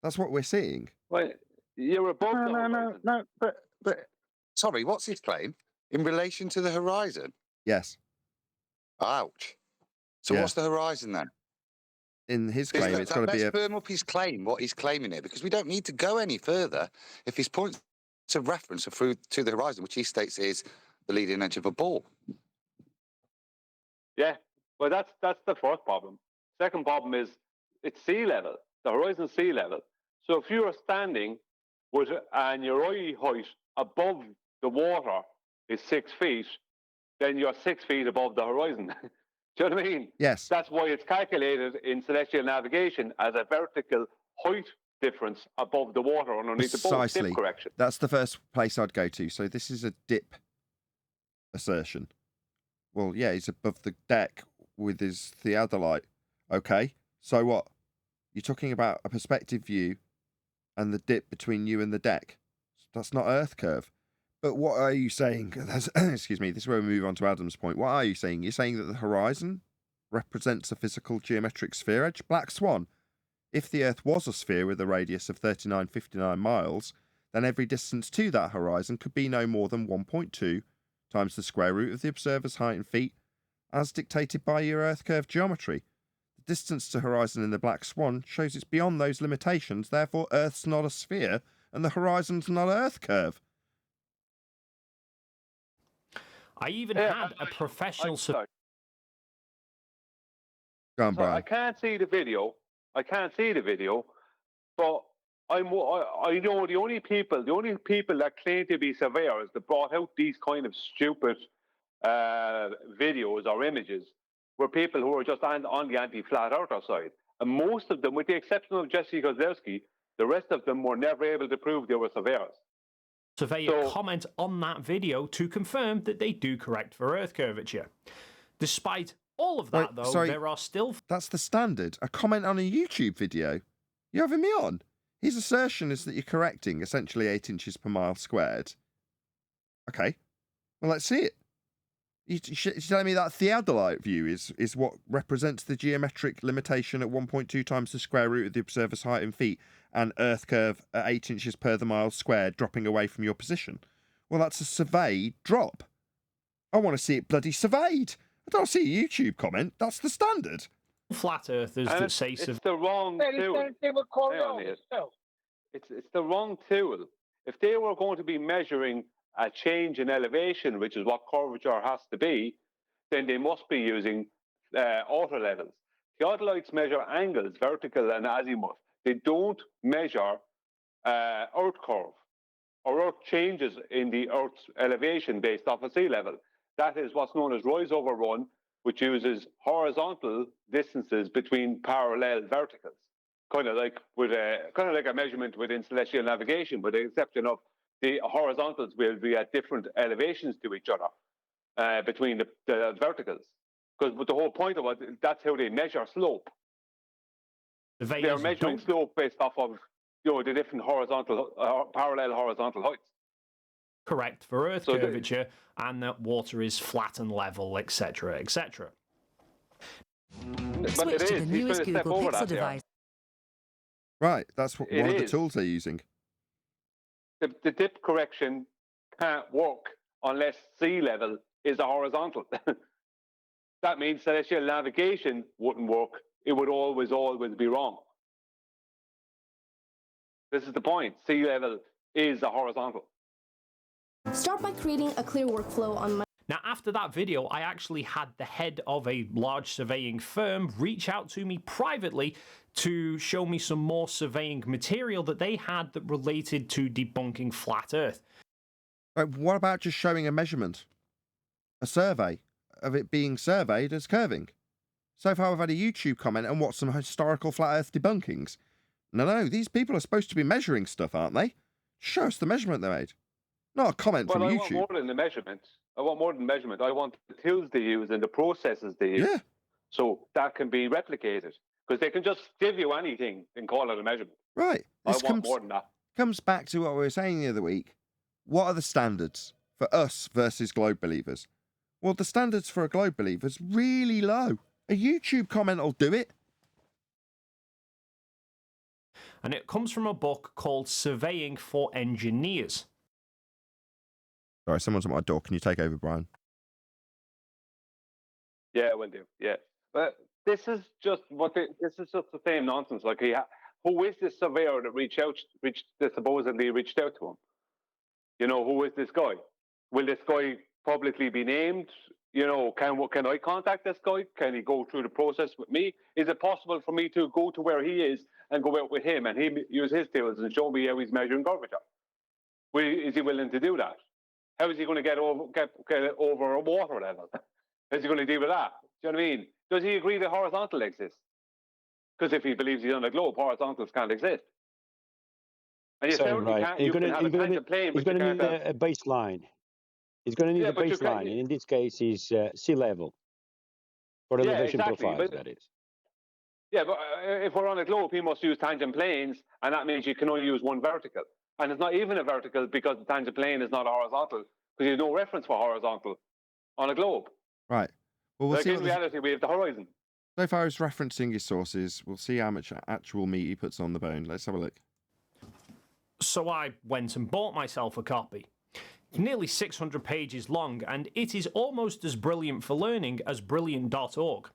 That's what we're seeing. Well, you're above the horizon. No, but Sorry, what's his claim? In relation to the horizon? Yes. Ouch. So Yeah. what's the horizon then? In his claim, it's got to be Let's a... firm up his claim, what he's claiming here, because we don't need to go any further if his points of reference are through to the horizon, which he states is the leading edge of a ball. Yeah, well, that's the first problem. Second problem is it's sea level, the horizon sea level. So if you are standing with and your eye height above the water is 6 feet, then you're 6 feet above the horizon. Do you know what I mean? Yes. That's why it's calculated in celestial navigation as a vertical height difference above the water underneath the boat. Precisely. Dip correction. That's the first place I'd go to. So this is a dip assertion. Well, yeah, he's above the deck with his theodolite. Okay, so what? You're talking about a perspective view and the dip between you and the deck. That's not Earth curve. But what are you saying? Excuse me, this is where we move on to Adam's point. What are you saying? You're saying that the horizon represents a physical geometric sphere edge? Black Swan. If the Earth was a sphere with a radius of 3959 miles, then every distance to that horizon could be no more than 1.2 times the square root of the observer's height in feet, as dictated by your Earth curve geometry. The distance to horizon in the Black Swan shows it's beyond those limitations, therefore Earth's not a sphere, and the horizon's not Earth curve. I even had a professional... Sorry. Go on, So I Brian. can't see the video. But I know the only people that claim to be surveyors that brought out these kind of stupid videos or images were people who were just on the anti-flat earther side. And most of them, with the exception of Jesse Kozlowski, the rest of them were never able to prove they were surveyors. Surveyor comment on that video to confirm that they do correct for Earth curvature. Despite all of that, though, there are still... That's the standard. A comment on a YouTube video. You having me on? His assertion is that you're correcting essentially 8 inches per mile squared. Okay. Well, let's see it. You're telling me that theodolite view is what represents the geometric limitation at 1.2 times the square root of the observer's height in feet, and Earth curve at 8 inches per the mile squared dropping away from your position? Well, that's a surveyed drop. I want to see it bloody surveyed. I don't see a YouTube comment. That's the standard. Flat earthers that say... It's the wrong tool. They were called out. It's the wrong tool. If they were going to be measuring a change in elevation, which is what curvature has to be, then they must be using auto levels. Theodolites measure angles, vertical and azimuth. They don't measure Earth curve or Earth changes in the Earth's elevation based off of sea level. That is what's known as rise over run, which uses horizontal distances between parallel verticals. Kind of like a measurement within celestial navigation, with the exception of the horizontals will be at different elevations to each other between the verticals. Because the whole point of it, that's how they measure slope. They're measuring slope based off of the different parallel horizontal heights. Correct, for Earth curvature, and that water is flat and level, etc., etc. But it is. He's trying to step over that there. Right, that's one of the tools they're using. The dip correction can't work unless sea level is a horizontal. That means celestial navigation wouldn't work. It would always be wrong. This is the point. Sea level is a horizontal. Start by creating a clear workflow on my... Now, after that video, I actually had the head of a large surveying firm reach out to me privately to show me some more surveying material that they had that related to debunking flat Earth. What about just showing a measurement? A survey of it being surveyed as curving? So far, I've had a YouTube comment and what, some historical flat Earth debunkings? No, these people are supposed to be measuring stuff, aren't they? Show us the measurement they made. Not a comment from YouTube. I want more than the measurement. I want the tools they use and the processes they use. Yeah. So that can be replicated. Because they can just give you anything and call it a measurement. Right. I want more than that. Comes back to what we were saying the other week. What are the standards for us versus globe believers? Well, the standards for a globe believer is really low. A YouTube comment will do it. And it comes from a book called Surveying for Engineers. Sorry, someone's at my door. Can you take over, Brian? Yeah, I will do. Yeah. But this is just the same nonsense. Like, who is this surveyor that supposedly reached out to him? Who is this guy? Will this guy publicly be named? Can I contact this guy? Can he go through the process with me? Is it possible for me to go to where he is and go out with him and he use his tools and show me how he's measuring curvature? Is he willing to do that? How is he going to get over a water level? Is he going to deal with that? Do you know what I mean? Does he agree that horizontal exists? Because if he believes he's on a globe, horizontals can't exist. And you certainly can't. You can have a tangent plane, but you can't need a baseline. It's going to need a baseline, and in this case, is sea level for elevation profiles. That is. Yeah, but if we're on a globe, he must use tangent planes, and that means you can only use one vertical. And it's not even a vertical because the tangent plane is not a horizontal, because there's no reference for horizontal on a globe. Right. Well, we'll see. In reality, we have the horizon. So far as referencing his sources, we'll see how much actual meat he puts on the bone. Let's have a look. So I went and bought myself a copy. It's nearly 600 pages long, and it is almost as brilliant for learning as Brilliant.org.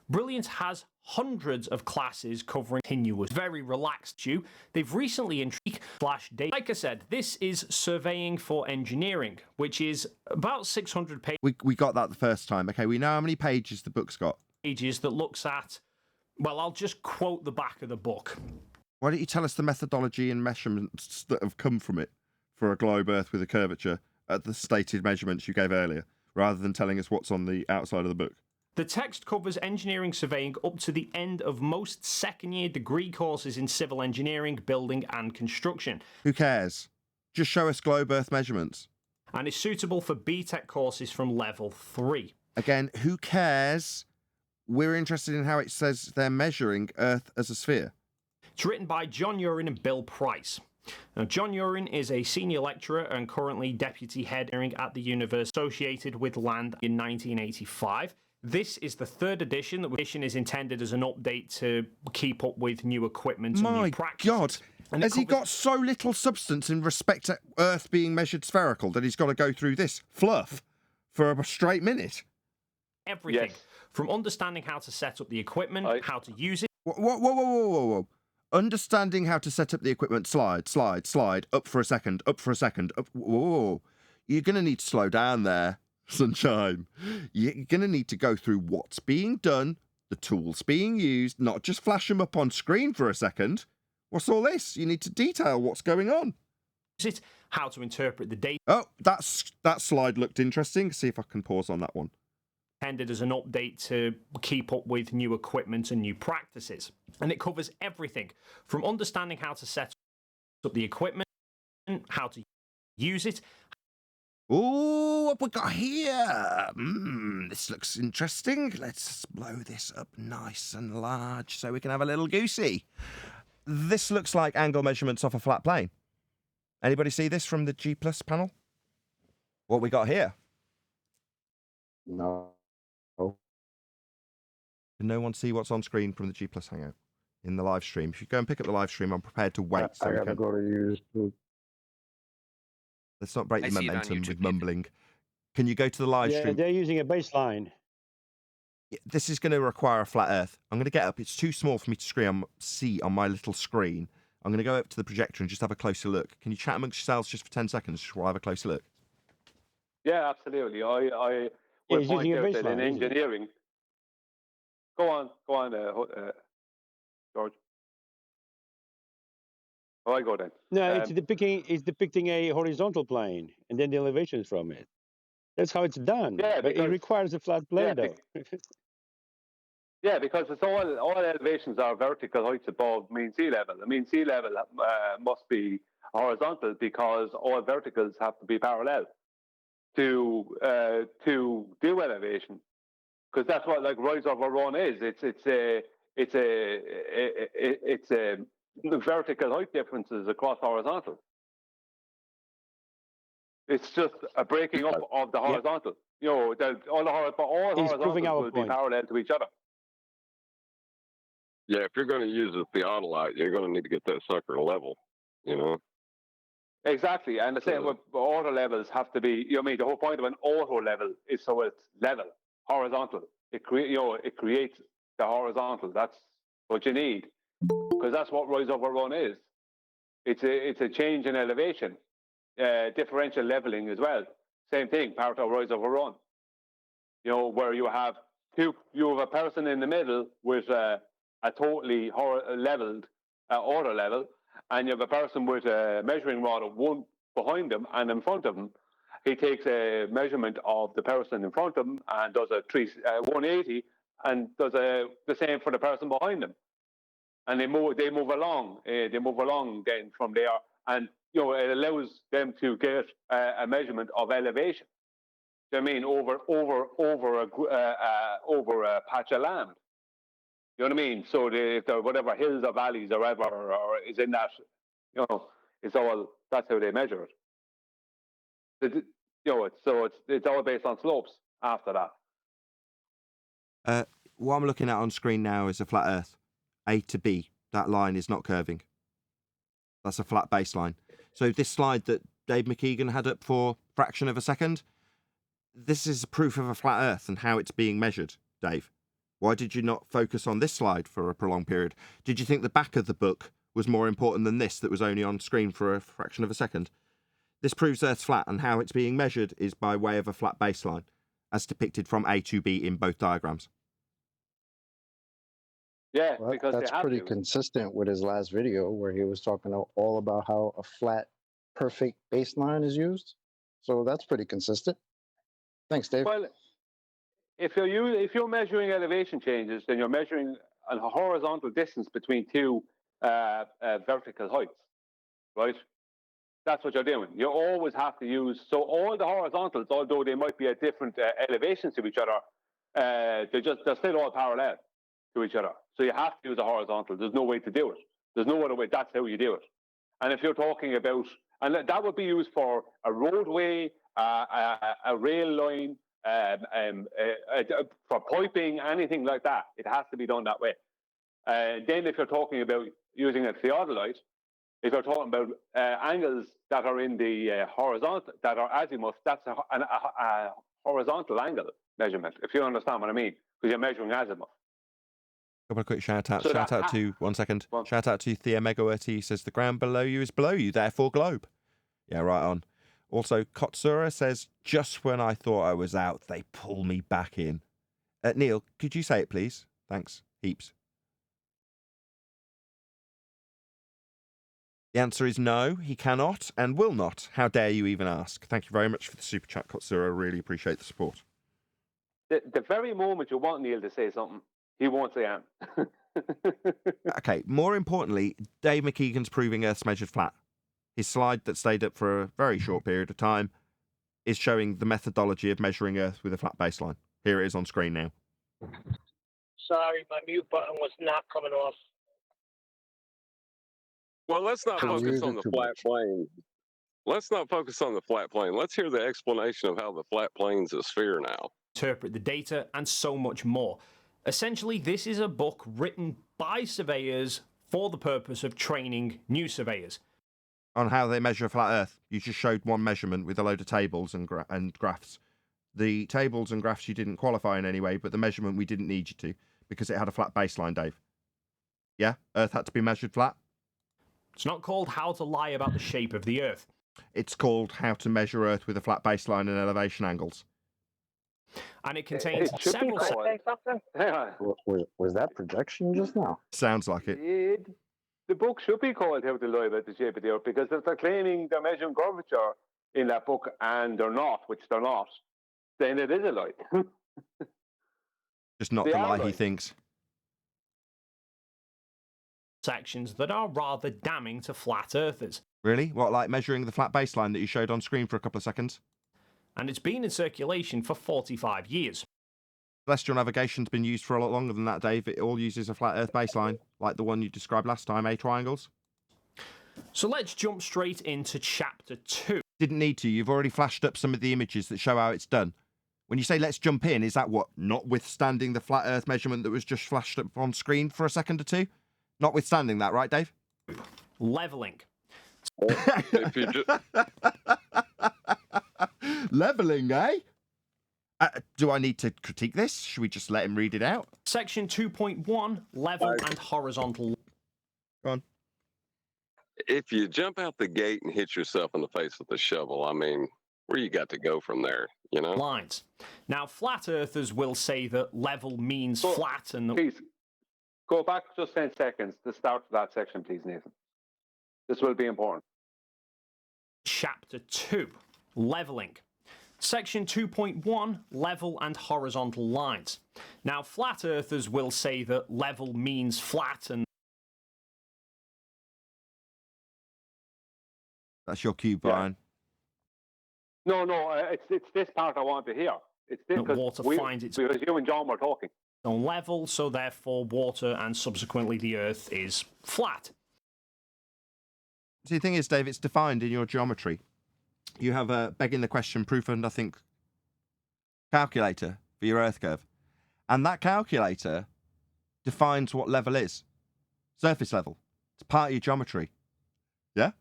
Brilliant has hundreds of classes covering continuous, very relaxed you. They've recently intrigued /data. Like I said, this is Surveying for Engineering, which is about 600 pages. We got that the first time. Okay, we know how many pages the book's got. Pages that looks at, well, I'll just quote the back of the book. Why don't you tell us the methodology and measurements that have come from it for a globe Earth with a curvature at the stated measurements you gave earlier, rather than telling us what's on the outside of the book? The text covers engineering surveying up to the end of most second-year degree courses in civil engineering, building and construction. Who cares? Just show us globe Earth measurements. And is suitable for BTEC courses from level 3. Again, who cares? We're interested in how it says they're measuring Earth as a sphere. It's written by John Urin and Bill Price. Now, John Urin is a senior lecturer and currently deputy head at the university associated with land in 1985. This is the third edition. The edition is intended as an update to keep up with new equipment and new practices. My God! And has he got so little substance in respect to Earth being measured spherical that he's got to go through this fluff for a straight minute? Everything. Yes. From understanding how to set up the equipment, how to use it. Whoa. Understanding how to set up the equipment, slide, up for a second, up. Whoa. You're going to need to slow down there, Sunshine. You're going to need to go through what's being done, the tools being used, not just flash them up on screen for a second. What's all this? You need to detail what's going on. Is it how to interpret the data? Oh, that slide looked interesting. See if I can pause on that one. Intended as an update to keep up with new equipment and new practices. And it covers everything from understanding how to set up the equipment, how to use it. Oh, what we got here? This looks interesting. Let's blow this up nice and large so we can have a little goosey. This looks like angle measurements off a flat plane. Anybody see this from the G+ panel? What we got here? No. Can no one see what's on screen from the G+ Hangout in the live stream? If you go and pick up the live stream, I'm prepared to wait. I gotta go to YouTube. Let's not break I the see it on momentum YouTube, with Nathan. mumbling. Can you go to the live Yeah, stream? they're using a baseline. This is going to require a flat Earth. I'm going to get up. It's too small for me to see on my little screen. I'm going to go up to the projector and just have a closer look. Can you chat amongst yourselves just for 10 seconds while I have a closer look? Yeah, absolutely. I Yeah, would he's point using a out that in baseline, isn't he? engineering. Go on, George. Oh, I go then. No, it's depicting a horizontal plane and then the elevations from it. That's how it's done. Yeah, But it because requires a flat plane, though. yeah, because it's all elevations are vertical heights above mean sea level. The mean sea level must be horizontal because all verticals have to be parallel to do elevation. Because that's what like rise over run is. It's a vertical height differences across horizontal. It's just a breaking up of the horizontal. You know, all He's proving horizontals our will point. be parallel to each other. Yeah, if you're going to use a theodolite, you're going to need to get that sucker level, you know? Exactly, and the same with auto levels have to be. You know, what I mean, the whole point of an auto level is so it's level, horizontal. It creates the horizontal. That's what you need, because that's what rise over run is. It's a change in elevation, differential leveling as well. Same thing, part of rise over run. You know, where you have a person in the middle with a totally leveled auto level, and you have a person with a measuring rod of one behind them and in front of them. He takes a measurement of the person in front of him and does a 180 and does the same for the person behind him. And they move along. They move along then from there, and you know it allows them to get a measurement of elevation. Do you know what I mean over a patch of land? You know what I mean? So if there whatever hills or valleys or whatever or is in that, you know, that's how they measure it. You know, it's all based on slopes after that. What I'm looking at on screen now is a flat Earth. A to B. That line is not curving. That's a flat baseline. So this slide that Dave McKeegan had up for a fraction of a second, this is proof of a flat Earth and how it's being measured, Dave. Why did you not focus on this slide for a prolonged period? Did you think the back of the book was more important than this that was only on screen for a fraction of a second? This proves Earth's flat, and how it's being measured is by way of a flat baseline, as depicted from A to B in both diagrams. Yeah, Well, because that's they have pretty to. consistent with his last video where he was talking all about how a flat, perfect baseline is used. So that's pretty consistent. Thanks, Dave. Well, if you're measuring elevation changes, then you're measuring a horizontal distance between two vertical heights, right? That's what you're doing. You always have to use, so all the horizontals, although they might be at different elevations to each other, they're still all parallel to each other. So you have to use a horizontal. There's no way to do it. There's no other way. That's how you do it. And if you're talking about, and that would be used for a roadway, a rail line, for piping, anything like that. It has to be done that way. Then if you're talking about using a theodolite, if you're talking about angles that are in the horizontal, that are azimuth, that's a horizontal angle measurement, if you understand what I mean, because you're measuring azimuth. Couple of quick shout outs. So Shout that- out to, one second. Well- Shout out to Thea Megawerty. He says, the ground below you is below you, therefore globe. Yeah, right on. Also, Kotsura says, just when I thought I was out, they pull me back in. Neil, could you say it, please? Thanks. Heaps. The answer is no, he cannot and will not. How dare you even ask? Thank you very much for the super chat, Kotsura. I really appreciate the support. The very moment you want Neil to say something, he won't say it. Okay, more importantly, Dave McKeegan's proving Earth's measured flat. His slide that stayed up for a very short period of time is showing the methodology of measuring Earth with a flat baseline. Here it is on screen now. Sorry, my mute button was not coming off. Well, let's not Don't focus use on it the too flat much. plane. Let's not focus on the flat plane. Let's hear the explanation of how the flat plane's a sphere now. Interpret the data, and so much more. Essentially, this is a book written by surveyors for the purpose of training new surveyors. On how they measure a flat Earth, you just showed one measurement with a load of tables and graphs. The tables and graphs you didn't qualify in any way, but the measurement we didn't need you to because it had a flat baseline, Dave. Yeah, Earth had to be measured flat. It's not called How to Lie About the Shape of the Earth. It's called How to Measure Earth with a Flat Baseline and Elevation Angles. And it contains It should be several... called- Hang on. Was that projection just now? Sounds like it. The book should be called How to Lie About the Shape of the Earth, because if they're claiming they're measuring curvature in that book and they're not, which they're not, then it is a lie. Just not They the are lie he right. thinks. sections that are rather damning to flat earthers. Really? What, like measuring the flat baseline that you showed on screen for a couple of seconds? And it's been in circulation for 45 years. Celestial navigation's been used for a lot longer than that, Dave. It all uses a flat Earth baseline, like the one you described last time, A triangles. So let's jump straight into chapter 2. Didn't need to. You've already flashed up some of the images that show how it's done. When you say let's jump in, is that what? Notwithstanding the flat Earth measurement that was just flashed up on screen for a second or two? Notwithstanding that, right, Dave? Leveling. If you just, Leveling, eh? Do I need to critique this? Should we just let him read it out? Section 2.1, level and horizontal. Go on. if you jump out the gate and hit yourself in the face with a shovel, I mean, where you got to go from there, you know? Lines. Now, flat earthers will say that level means flat and... Please, go back just 10 seconds to start that section, please, Nathan. This will be important. Chapter 2, leveling. Section 2.1, level and horizontal lines. Now, flat earthers will say that level means flat and... That's your cue, Brian. No, it's this part I want to hear. It's this That water finds its because you and John were talking. on level, so therefore water and subsequently the earth is flat. See, the thing is, Dave, it's defined in your geometry. You have a begging the question proof of nothing calculator for your earth curve. And that calculator defines what level is. Surface level. It's part of your geometry. Yeah?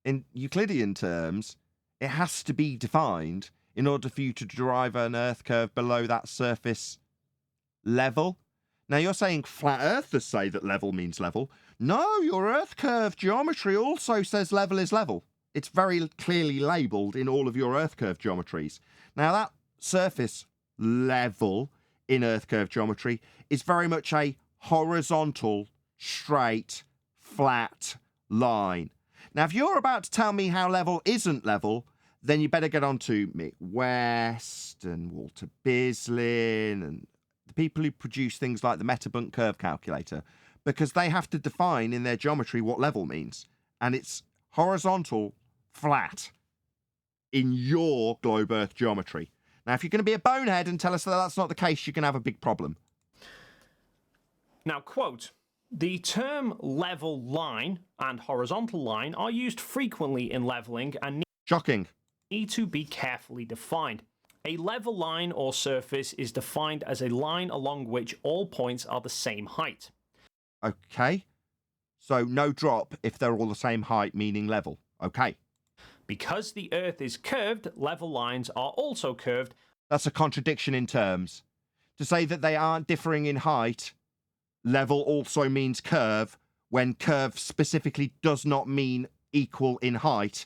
In Euclidean terms, it has to be defined in order for you to derive an earth curve below that surface level. Now, you're saying flat earthers say that level means level. No, your earth curve geometry also says level is level. It's very clearly labelled in all of your earth curve geometries. Now, that surface level in earth curve geometry is very much a horizontal, straight, flat line. Now, if you're about to tell me how level isn't level, then you better get on to Mick West and Walter Bislin and the people who produce things like the Metabunk curve calculator, because they have to define in their geometry what level means. And it's horizontal, flat in your globe earth geometry. Now, if you're going to be a bonehead and tell us that that's not the case, you're going to have a big problem. Now, quote, the term level line and horizontal line are used frequently in leveling and Shocking. need to be carefully defined. A level line or surface is defined as a line along which all points are the same height. Okay. So no drop if they're all the same height, meaning level. Okay. Because the Earth is curved, level lines are also curved. That's a contradiction in terms. To say that they aren't differing in height level also means curve when curve specifically does not mean equal in height.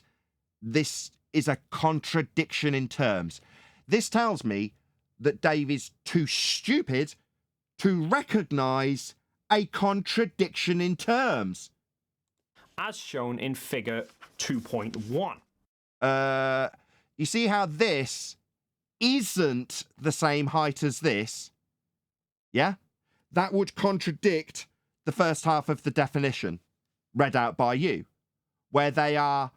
This is a contradiction in terms. This tells me that Dave is too stupid to recognise a contradiction in terms. As shown in figure 2.1. You see how this isn't the same height as this? Yeah? That would contradict the first half of the definition, read out by you, where they are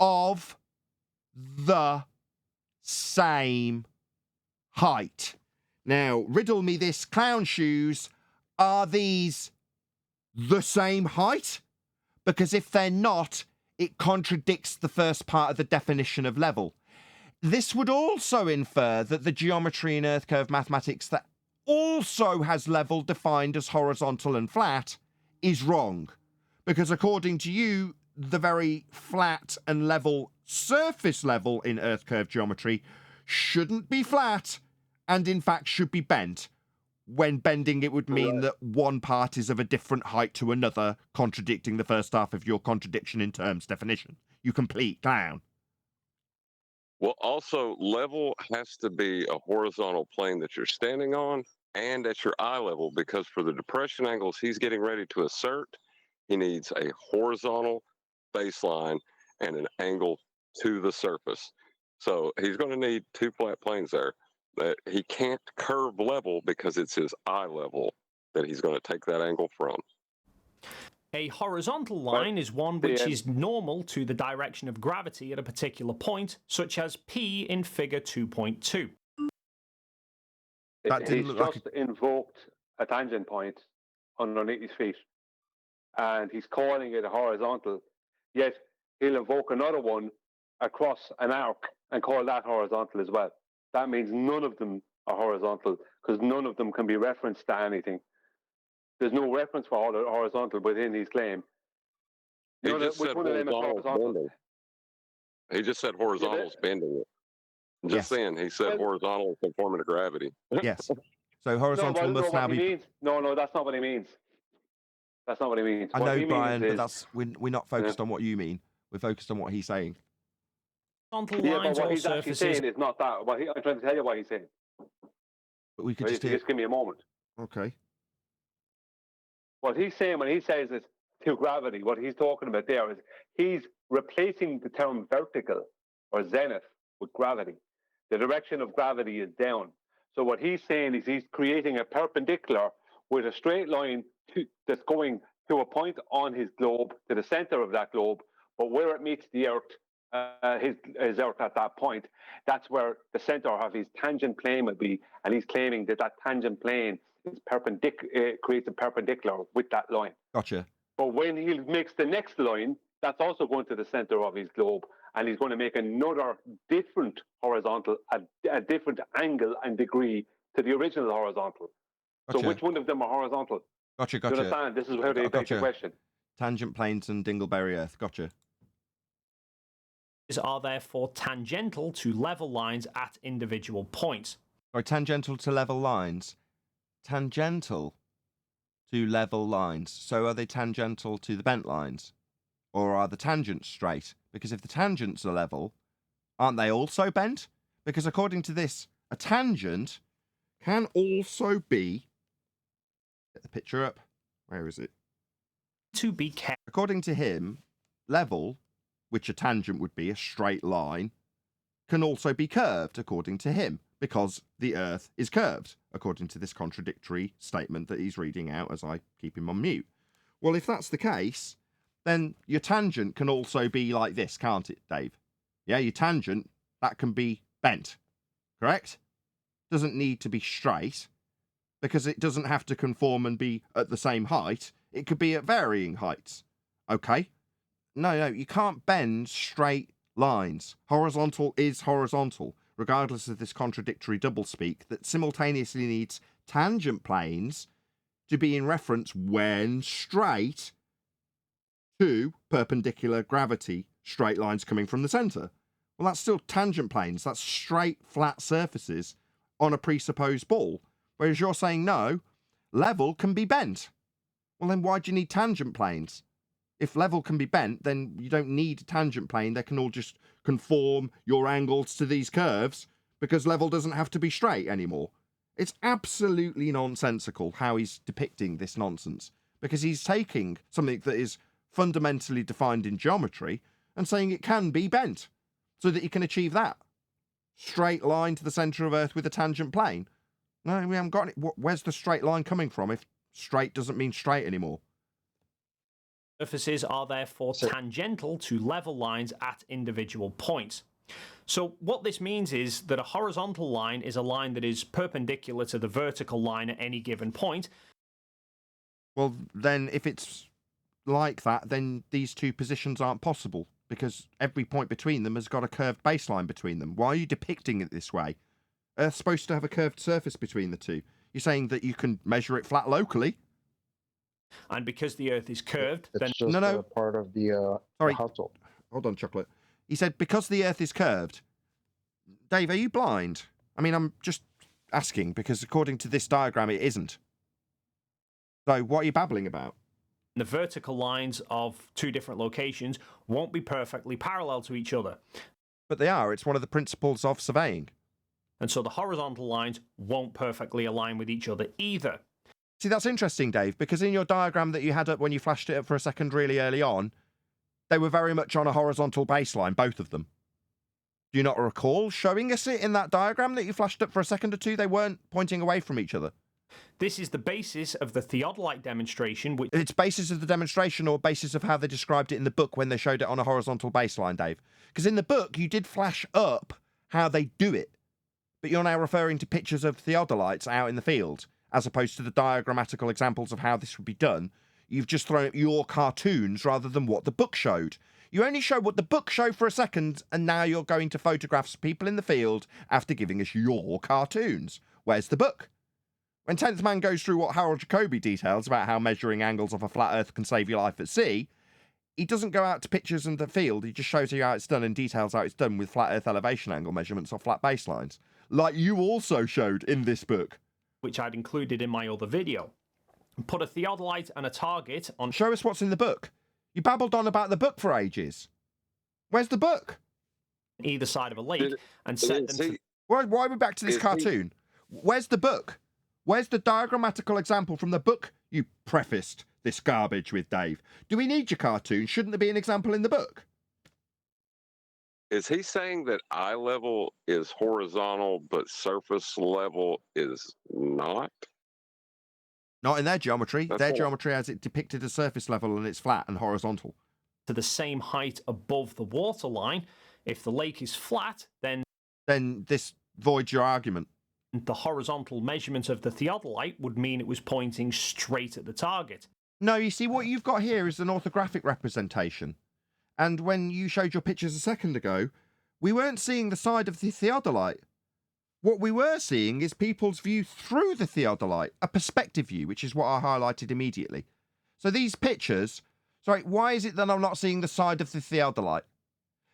of the same height. Now, riddle me this, clown shoes. Are these the same height? Because if they're not, it contradicts the first part of the definition of level. This would also infer that the geometry in earth curve mathematics that also has level defined as horizontal and flat is wrong. Because according to you, the very flat and level surface level in earth curve geometry shouldn't be flat and in fact should be bent. When bending, it would mean that one part is of a different height to another, contradicting the first half of your contradiction in terms definition. You complete clown. Well, also, level has to be a horizontal plane that you're standing on and at your eye level, because for the depression angles he's getting ready to assert, he needs a horizontal baseline and an angle to the surface. So he's going to need two flat planes there. That he can't curve level because it's his eye level that he's going to take that angle from. A horizontal line is one which is normal to the direction of gravity at a particular point, such as P in figure 2.2. He's just invoked a tangent point underneath his feet, and he's calling it a horizontal, yet he'll invoke another one across an arc and call that horizontal as well. That means none of them are horizontal, because none of them can be referenced to anything. There's no reference for horizontal within his claim. He just said horizontal bending. He just said horizontal's bending it. I'm just saying, he said horizontal is conforming to gravity. Yes. So horizontal must now be... No, that's not what he means. That's not what he means. I know, Brian, but that's we're not focused on what you mean. We're focused on what he's saying. Yeah, but what he's actually saying is not that. I'm trying to tell you what he's saying. But we could just give me a moment. Okay. What he's saying when he says it's to gravity, what he's talking about there is he's replacing the term vertical or zenith with gravity. The direction of gravity is down. So what he's saying is he's creating a perpendicular with a straight line that's going to a point on his globe, to the center of that globe, but where it meets the Earth, his Earth at that point, that's where the center of his tangent plane would be, and he's claiming that tangent plane is creates a perpendicular with that line. Gotcha. But when he makes the next line, that's also going to the center of his globe, and he's going to make another different horizontal, a different angle and degree to the original horizontal. Gotcha. So which one of them are horizontal? Gotcha. You understand? This is how they make the question. Tangent planes and Dingleberry Earth. Gotcha. Are therefore tangential to level lines at individual points. Sorry, tangential to level lines. Tangential to level lines. So are they tangential to the bent lines? Or are the tangents straight? Because if the tangents are level, aren't they also bent? Because according to this, a tangent can also be... Get the picture up. Where is it? To be kept. According to him, level, which a tangent would be, a straight line, can also be curved, according to him, because the Earth is curved, according to this contradictory statement that he's reading out as I keep him on mute. Well, if that's the case, then your tangent can also be like this, can't it, Dave? Yeah, your tangent, that can be bent, correct? Doesn't need to be straight, because it doesn't have to conform and be at the same height. It could be at varying heights, okay? No, you can't bend straight lines. Horizontal is horizontal, regardless of this contradictory doublespeak that simultaneously needs tangent planes to be in reference when straight to perpendicular gravity, straight lines coming from the centre. Well, that's still tangent planes. That's straight, flat surfaces on a presupposed ball. Whereas you're saying, no, level can be bent. Well, then why do you need tangent planes? If level can be bent, then you don't need a tangent plane. They can all just conform your angles to these curves because level doesn't have to be straight anymore. It's absolutely nonsensical how he's depicting this nonsense, because he's taking something that is fundamentally defined in geometry and saying it can be bent so that you can achieve that. Straight line to the centre of Earth with a tangent plane. No, we haven't got it. Where's the straight line coming from if straight doesn't mean straight anymore? Surfaces are therefore tangential to level lines at individual points. So what this means is that a horizontal line is a line that is perpendicular to the vertical line at any given point. Well, then if it's like that, then these two positions aren't possible, because every point between them has got a curved baseline between them. Why are you depicting it this way? Earth's supposed to have a curved surface between the two. You're saying that you can measure it flat locally? And because the Earth is curved, It's then... just a part of the household. Hold on, Chocolate. He said because the Earth is curved. Dave, are you blind? I mean, I'm just asking, because according to this diagram, it isn't. So what are you babbling about? The vertical lines of two different locations won't be perfectly parallel to each other. But they are. It's one of the principles of surveying. And so the horizontal lines won't perfectly align with each other either. See, that's interesting, Dave, because in your diagram that you had up when you flashed it up for a second really early on, they were very much on a horizontal baseline, both of them. Do you not recall showing us it in that diagram that you flashed up for a second or two? They weren't pointing away from each other. This is the basis of the theodolite demonstration. Which... It's basis of the demonstration or basis of how they described it in the book when they showed it on a horizontal baseline, Dave? Because in the book, you did flash up how they do it. But you're now referring to pictures of theodolites out in the field, as opposed to the diagrammatical examples of how this would be done. You've just thrown up your cartoons rather than what the book showed. You only showed what the book showed for a second, and now you're going to photographs of people in the field after giving us your cartoons. Where's the book? When 10th Man goes through what Harold Jacobi details about how measuring angles off a flat Earth can save your life at sea, he doesn't go out to pictures in the field, he just shows you how it's done and details how it's done with flat Earth elevation angle measurements off flat baselines. Like you also showed in this book. Which I'd included in my other video. Put a theodolite and a target on... Show us what's in the book. You babbled on about the book for ages. Where's the book? Either side of a lake and set them to... Why are we back to this cartoon? Where's the book? Where's the diagrammatical example from the book you prefaced this garbage with, Dave? Do we need your cartoon? Shouldn't there be an example in the book? Is he saying that eye level is horizontal, but surface level is not? Not in their geometry. That's their all. Geometry has it depicted as surface level and it's flat and horizontal. To the same height above the waterline. If the lake is flat, then this voids your argument. The horizontal measurement of the theodolite would mean it was pointing straight at the target. No, you see, what you've got here is an orthographic representation. And when you showed your pictures a second ago, we weren't seeing the side of the theodolite. What we were seeing is people's view through the theodolite, a perspective view, which is what I highlighted immediately. So these pictures... Sorry, why is it that I'm not seeing the side of the theodolite?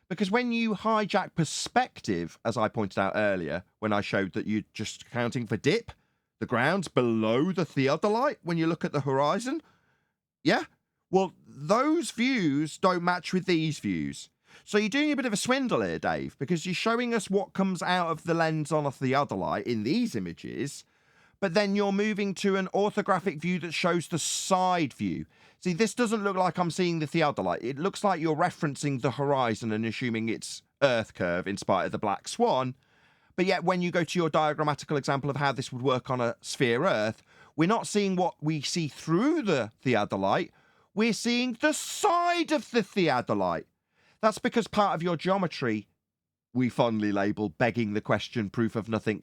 Because when you hijack perspective, as I pointed out earlier, when I showed that you're just accounting for dip, the ground's below the theodolite when you look at the horizon, yeah? Well, those views don't match with these views. So you're doing a bit of a swindle here, Dave, because you're showing us what comes out of the lens on a theodolite in these images, but then you're moving to an orthographic view that shows the side view. See, this doesn't look like I'm seeing the theodolite. It looks like you're referencing the horizon and assuming it's Earth curve in spite of the black swan. But yet when you go to your diagrammatical example of how this would work on a sphere Earth, we're not seeing what we see through the theodolite. We're seeing the side of the theodolite. That's because part of your geometry, we fondly label begging the question, proof of nothing,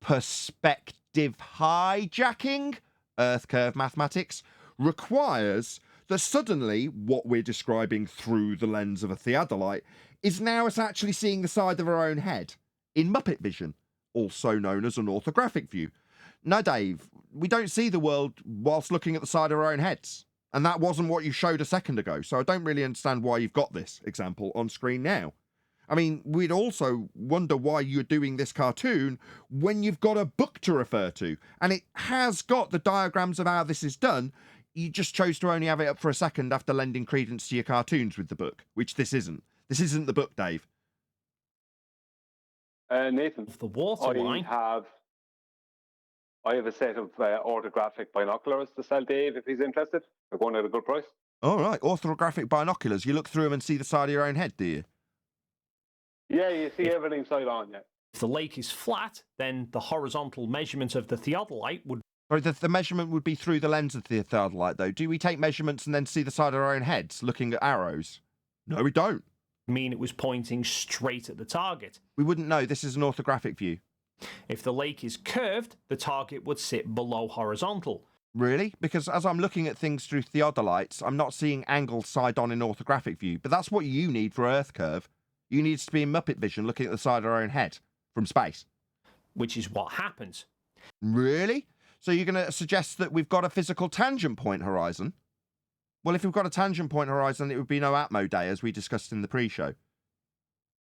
perspective hijacking, Earth curve mathematics, requires that suddenly what we're describing through the lens of a theodolite is now us actually seeing the side of our own head in Muppet vision, also known as an orthographic view. No, Dave, we don't see the world whilst looking at the side of our own heads. And that wasn't what you showed a second ago, so I don't really understand why you've got this example on screen now. I mean, we'd also wonder why you're doing this cartoon when you've got a book to refer to, and it has got the diagrams of how this is done. you just chose to only have it up for a second after lending credence to your cartoons with the book, which this isn't. This isn't the book, Dave. Nathan, The waterline. I have a set of orthographic binoculars to sell Dave if he's interested. They're going at a good price. All right, orthographic binoculars. You look through them and see the side of your own head, do you? Yeah, you see everything side on, yeah. If the lake is flat, then the horizontal measurement of the theodolite would... Sorry, the measurement would be through the lens of the theodolite, though. Do we take measurements and then see the side of our own heads, looking at arrows? No, we don't. mean it was pointing straight at the target. We wouldn't know. This is an orthographic view. If the lake is curved, the target would sit below horizontal. Really? Because as I'm looking at things through theodolites, I'm not seeing angles side-on in orthographic view. But that's what you need for Earth curve. You need to be in Muppet vision looking at the side of our own head from space. Which is what happens. Really? So you're going to suggest that we've got a physical tangent point horizon? Well, if we've got a tangent point horizon, it would be no Atmo day, as we discussed in the pre-show.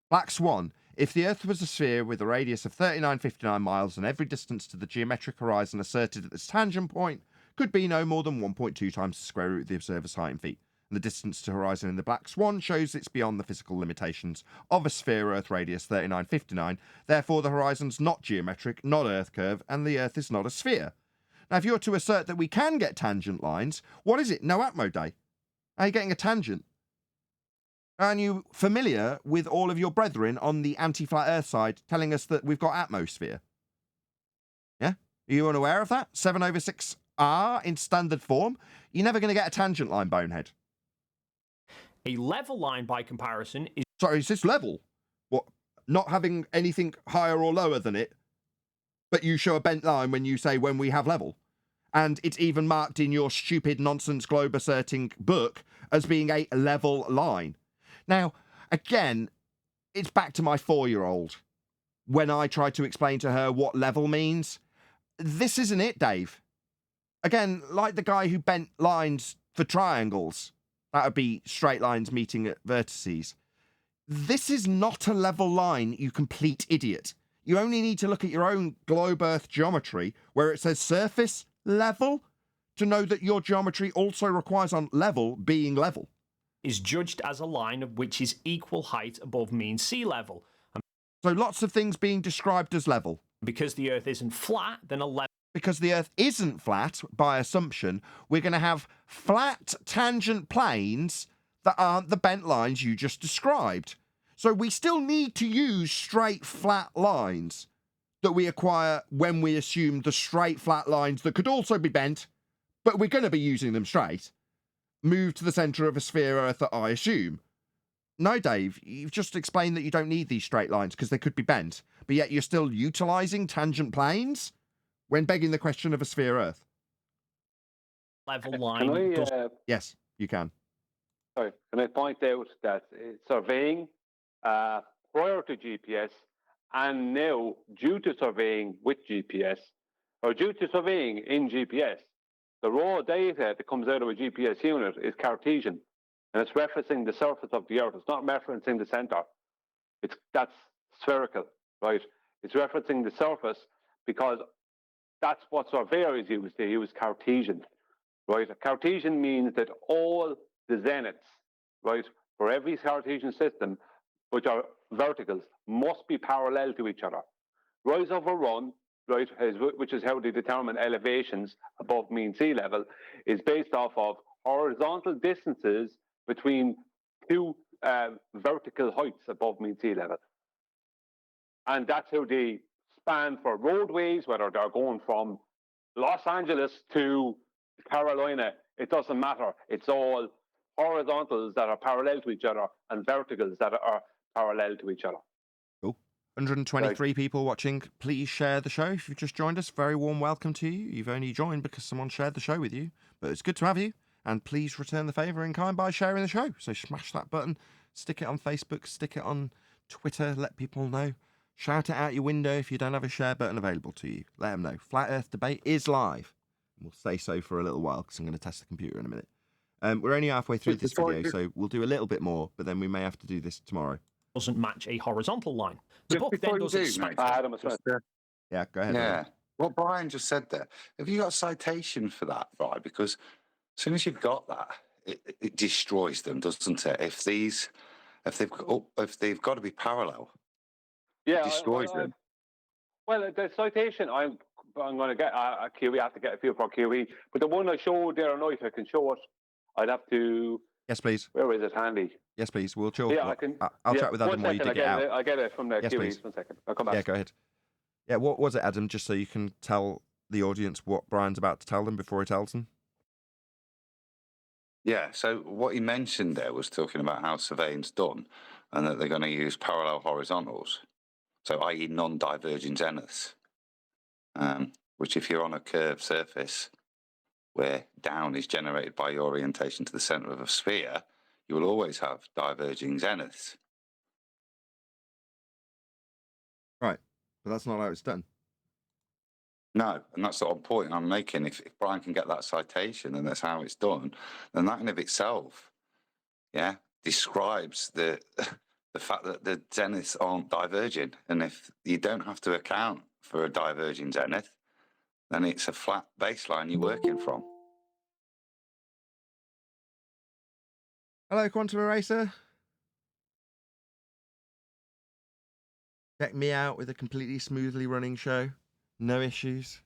Black Swan. If the Earth was a sphere with a radius of 3959 miles and every distance to the geometric horizon asserted at this tangent point could be no more than 1.2 times the square root of the observer's height in feet, and the distance to horizon in the Black Swan shows it's beyond the physical limitations of a sphere Earth radius 3959, therefore the horizon's not geometric, not Earth curve, and the Earth is not a sphere. Now, if you're to assert that we can get tangent lines, what is it? No Atmo day. Are you getting a tangent? Are you familiar with all of your brethren on the anti-flat Earth side telling us that we've got atmosphere? Yeah? Are you unaware of that? 7/6R in standard form? You're never going to get a tangent line, bonehead. A level line, by comparison, is... Sorry, is this level? What? Not having anything higher or lower than it, but you show a bent line when you say when we have level. And it's even marked in your stupid nonsense globe asserting book as being a level line. Now, again, it's back to my 4-year-old. When I try to explain to her what level means, this isn't it, Dave. Again, like the guy who bent lines for triangles. That would be straight lines meeting at vertices. This is not a level line, you complete idiot. You only need to look at your own globe Earth geometry, where it says surface level, to know that your geometry also requires on level being level. Is judged as a line of which is equal height above mean sea level. So lots of things being described as level. Because the Earth isn't flat, then a level... Because the Earth isn't flat, by assumption, we're going to have flat tangent planes that aren't the bent lines you just described. So we still need to use straight flat lines that we acquire when we assume the straight flat lines that could also be bent, but we're going to be using them straight, move to the centre of a sphere Earth that I assume. No, Dave, you've just explained that you don't need these straight lines because they could be bent, but yet you're still utilising tangent planes when begging the question of a sphere Earth. Level line... Yes, you can. Sorry, can I point out that surveying prior to GPS and now due to surveying with GPS, or due to surveying in GPS, the raw data that comes out of a GPS unit is Cartesian, and it's referencing the surface of the Earth. It's not referencing the centre. That's spherical, right? It's referencing the surface because that's what surveyors use. They use Cartesian, right? Cartesian means that all the zeniths, right, for every Cartesian system, which are verticals, must be parallel to each other. Rise over run, right, which is how they determine elevations above mean sea level, is based off of horizontal distances between two vertical heights above mean sea level. And that's how they span for roadways, whether they're going from Los Angeles to Carolina. It doesn't matter. It's all horizontals that are parallel to each other and verticals that are parallel to each other. Cool. 123 people watching. Please share the show if you've just joined us. Very warm welcome to you. You've only joined because someone shared the show with you, but it's good to have you. And please return the favour in kind by sharing the show. So smash that button, stick it on Facebook, stick it on Twitter, let people know. Shout it out your window if you don't have a share button available to you. Let them know. Flat Earth Debate is live. We'll stay so for a little while because I'm going to test the computer in a minute. We're only halfway through this video, so we'll do a little bit more, but then we may have to do this tomorrow. Doesn't match a horizontal line. The book then doesn't... Yeah, go ahead. Yeah. What Brian just said there, have you got a citation for that, right? Because As soon as you've got that, it destroys them, doesn't it? If they've got to be parallel, Yeah, it destroys them. Well, the citation I'm going to get a QE. I have to get a few for QE. But the one I showed there, I don't know if I can show it. I'd have to. Yes, please. Where is it handy? Yes, please. We'll chill. Yeah, I can. I'll chat with Adam while you dig it out. I get it from the Yes, QEs. please. 1 second. I'll come back. Yeah, go ahead. Yeah, what was it, Adam? Just so you can tell the audience what Brian's about to tell them before he tells them. Yeah, so what he mentioned there was talking about how surveying's done and that they're going to use parallel horizontals, so i.e. non-diverging zeniths, which if you're on a curved surface where down is generated by your orientation to the centre of a sphere, you will always have diverging zeniths. Right, but that's not how it's done. No, and that's the whole point I'm making. If Brian can get that citation and that's how it's done, then that in of itself, yeah, describes the fact that the zeniths aren't diverging. And if you don't have to account for a diverging zenith, then it's a flat baseline you're working from. Hello, Quantum Eraser. Check me out with a completely smoothly running show. No issues.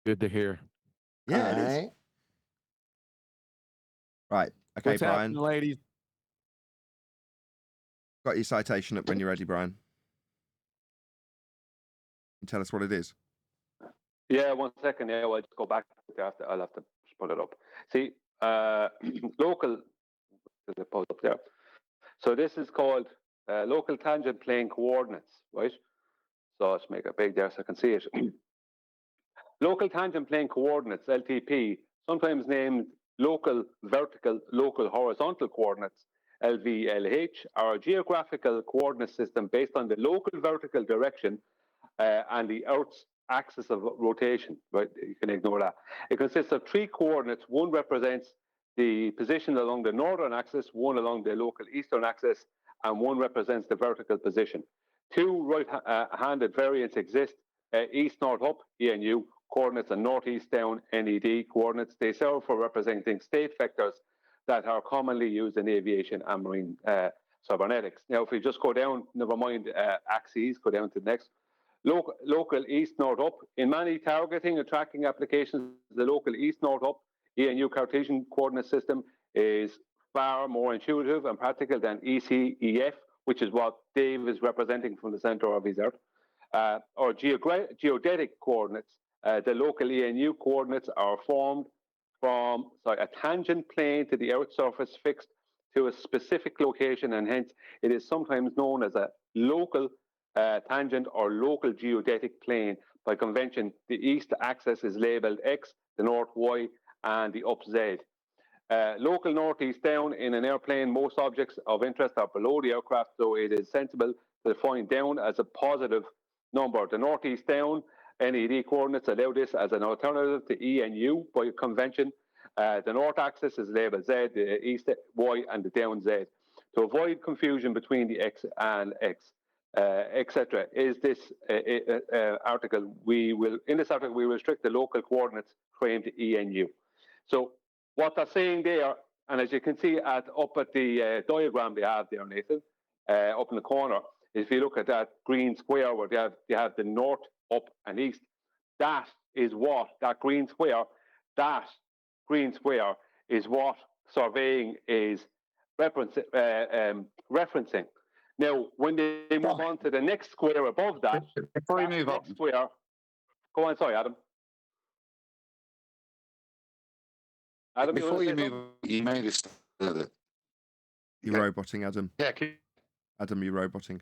Good to hear. Yeah, it is. Right. Okay, What's Brian. happening, ladies? Got your citation up when you're ready, Brian. And tell us what it is. Yeah, 1 second. Yeah, I'll just go back. I'll have to pull it up. See, local. There's a pull up there. So this is called local tangent plane coordinates, right? So let's make it big there so I can see it. Local tangent plane coordinates, LTP, sometimes named local vertical, local horizontal coordinates, LVLH, are a geographical coordinate system based on the local vertical direction and the Earth's axis of rotation, right? You can ignore that. It consists of 3 coordinates. One represents the position along the northern axis, one along the local eastern axis, and one represents the vertical position. 2 right-handed variants exist, east, north, up, ENU, coordinates, and northeast, down, NED, coordinates. They serve for representing state vectors that are commonly used in aviation and marine cybernetics. Now, if we just go down, never mind axes, go down to the next. Local east, north, up. In many targeting and tracking applications, the local east, north, up ENU Cartesian coordinate system is far more intuitive and practical than ECEF, which is what Dave is representing from the center of his Earth, or geodetic coordinates. The local ENU coordinates are formed from a tangent plane to the Earth's surface fixed to a specific location, and hence it is sometimes known as a local tangent or local geodetic plane. By convention, the east axis is labeled X, the north Y, and the up Z. Local northeast down in an airplane, most objects of interest are below the aircraft, so it is sensible to define down as a positive number. The northeast down NED coordinates allow this as an alternative to ENU by convention. The north axis is labeled Z, the east Y, and the down Z. To avoid confusion between the X and X, etc. Is this article? In this article we restrict the local coordinates claimed to ENU. So what they're saying there, and as you can see up at the diagram they have there, Nathan, up in the corner, if you look at that green square where you have the north, up, and east, that is what that green square is what surveying is referencing. Now, when they move on to the next square above that, before you move on, square. Go on, sorry, Adam. Adam, before you move, you made it. You're roboting, Adam. Yeah, Adam, you're roboting.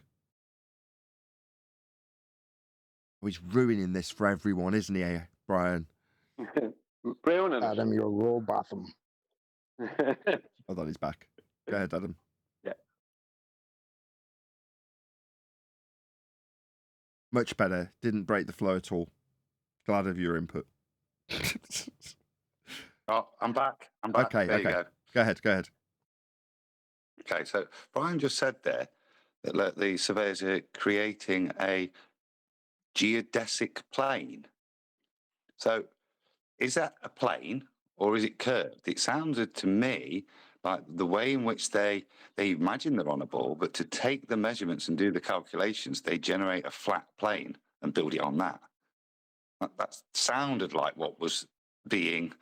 Oh, he's ruining this for everyone, isn't he, Brian? Adam, you're roboting. Hold on, he's back. Go ahead, Adam. Yeah. Much better. Didn't break the flow at all. Glad of your input. Oh, I'm back. Okay, there okay. You go. Go ahead. Okay, so Brian just said there that the surveyors are creating a geodesic plane. So is that a plane or is it curved? It sounded to me like the way in which they imagine they're on a ball, but to take the measurements and do the calculations, they generate a flat plane and build it on that. That sounded like what was being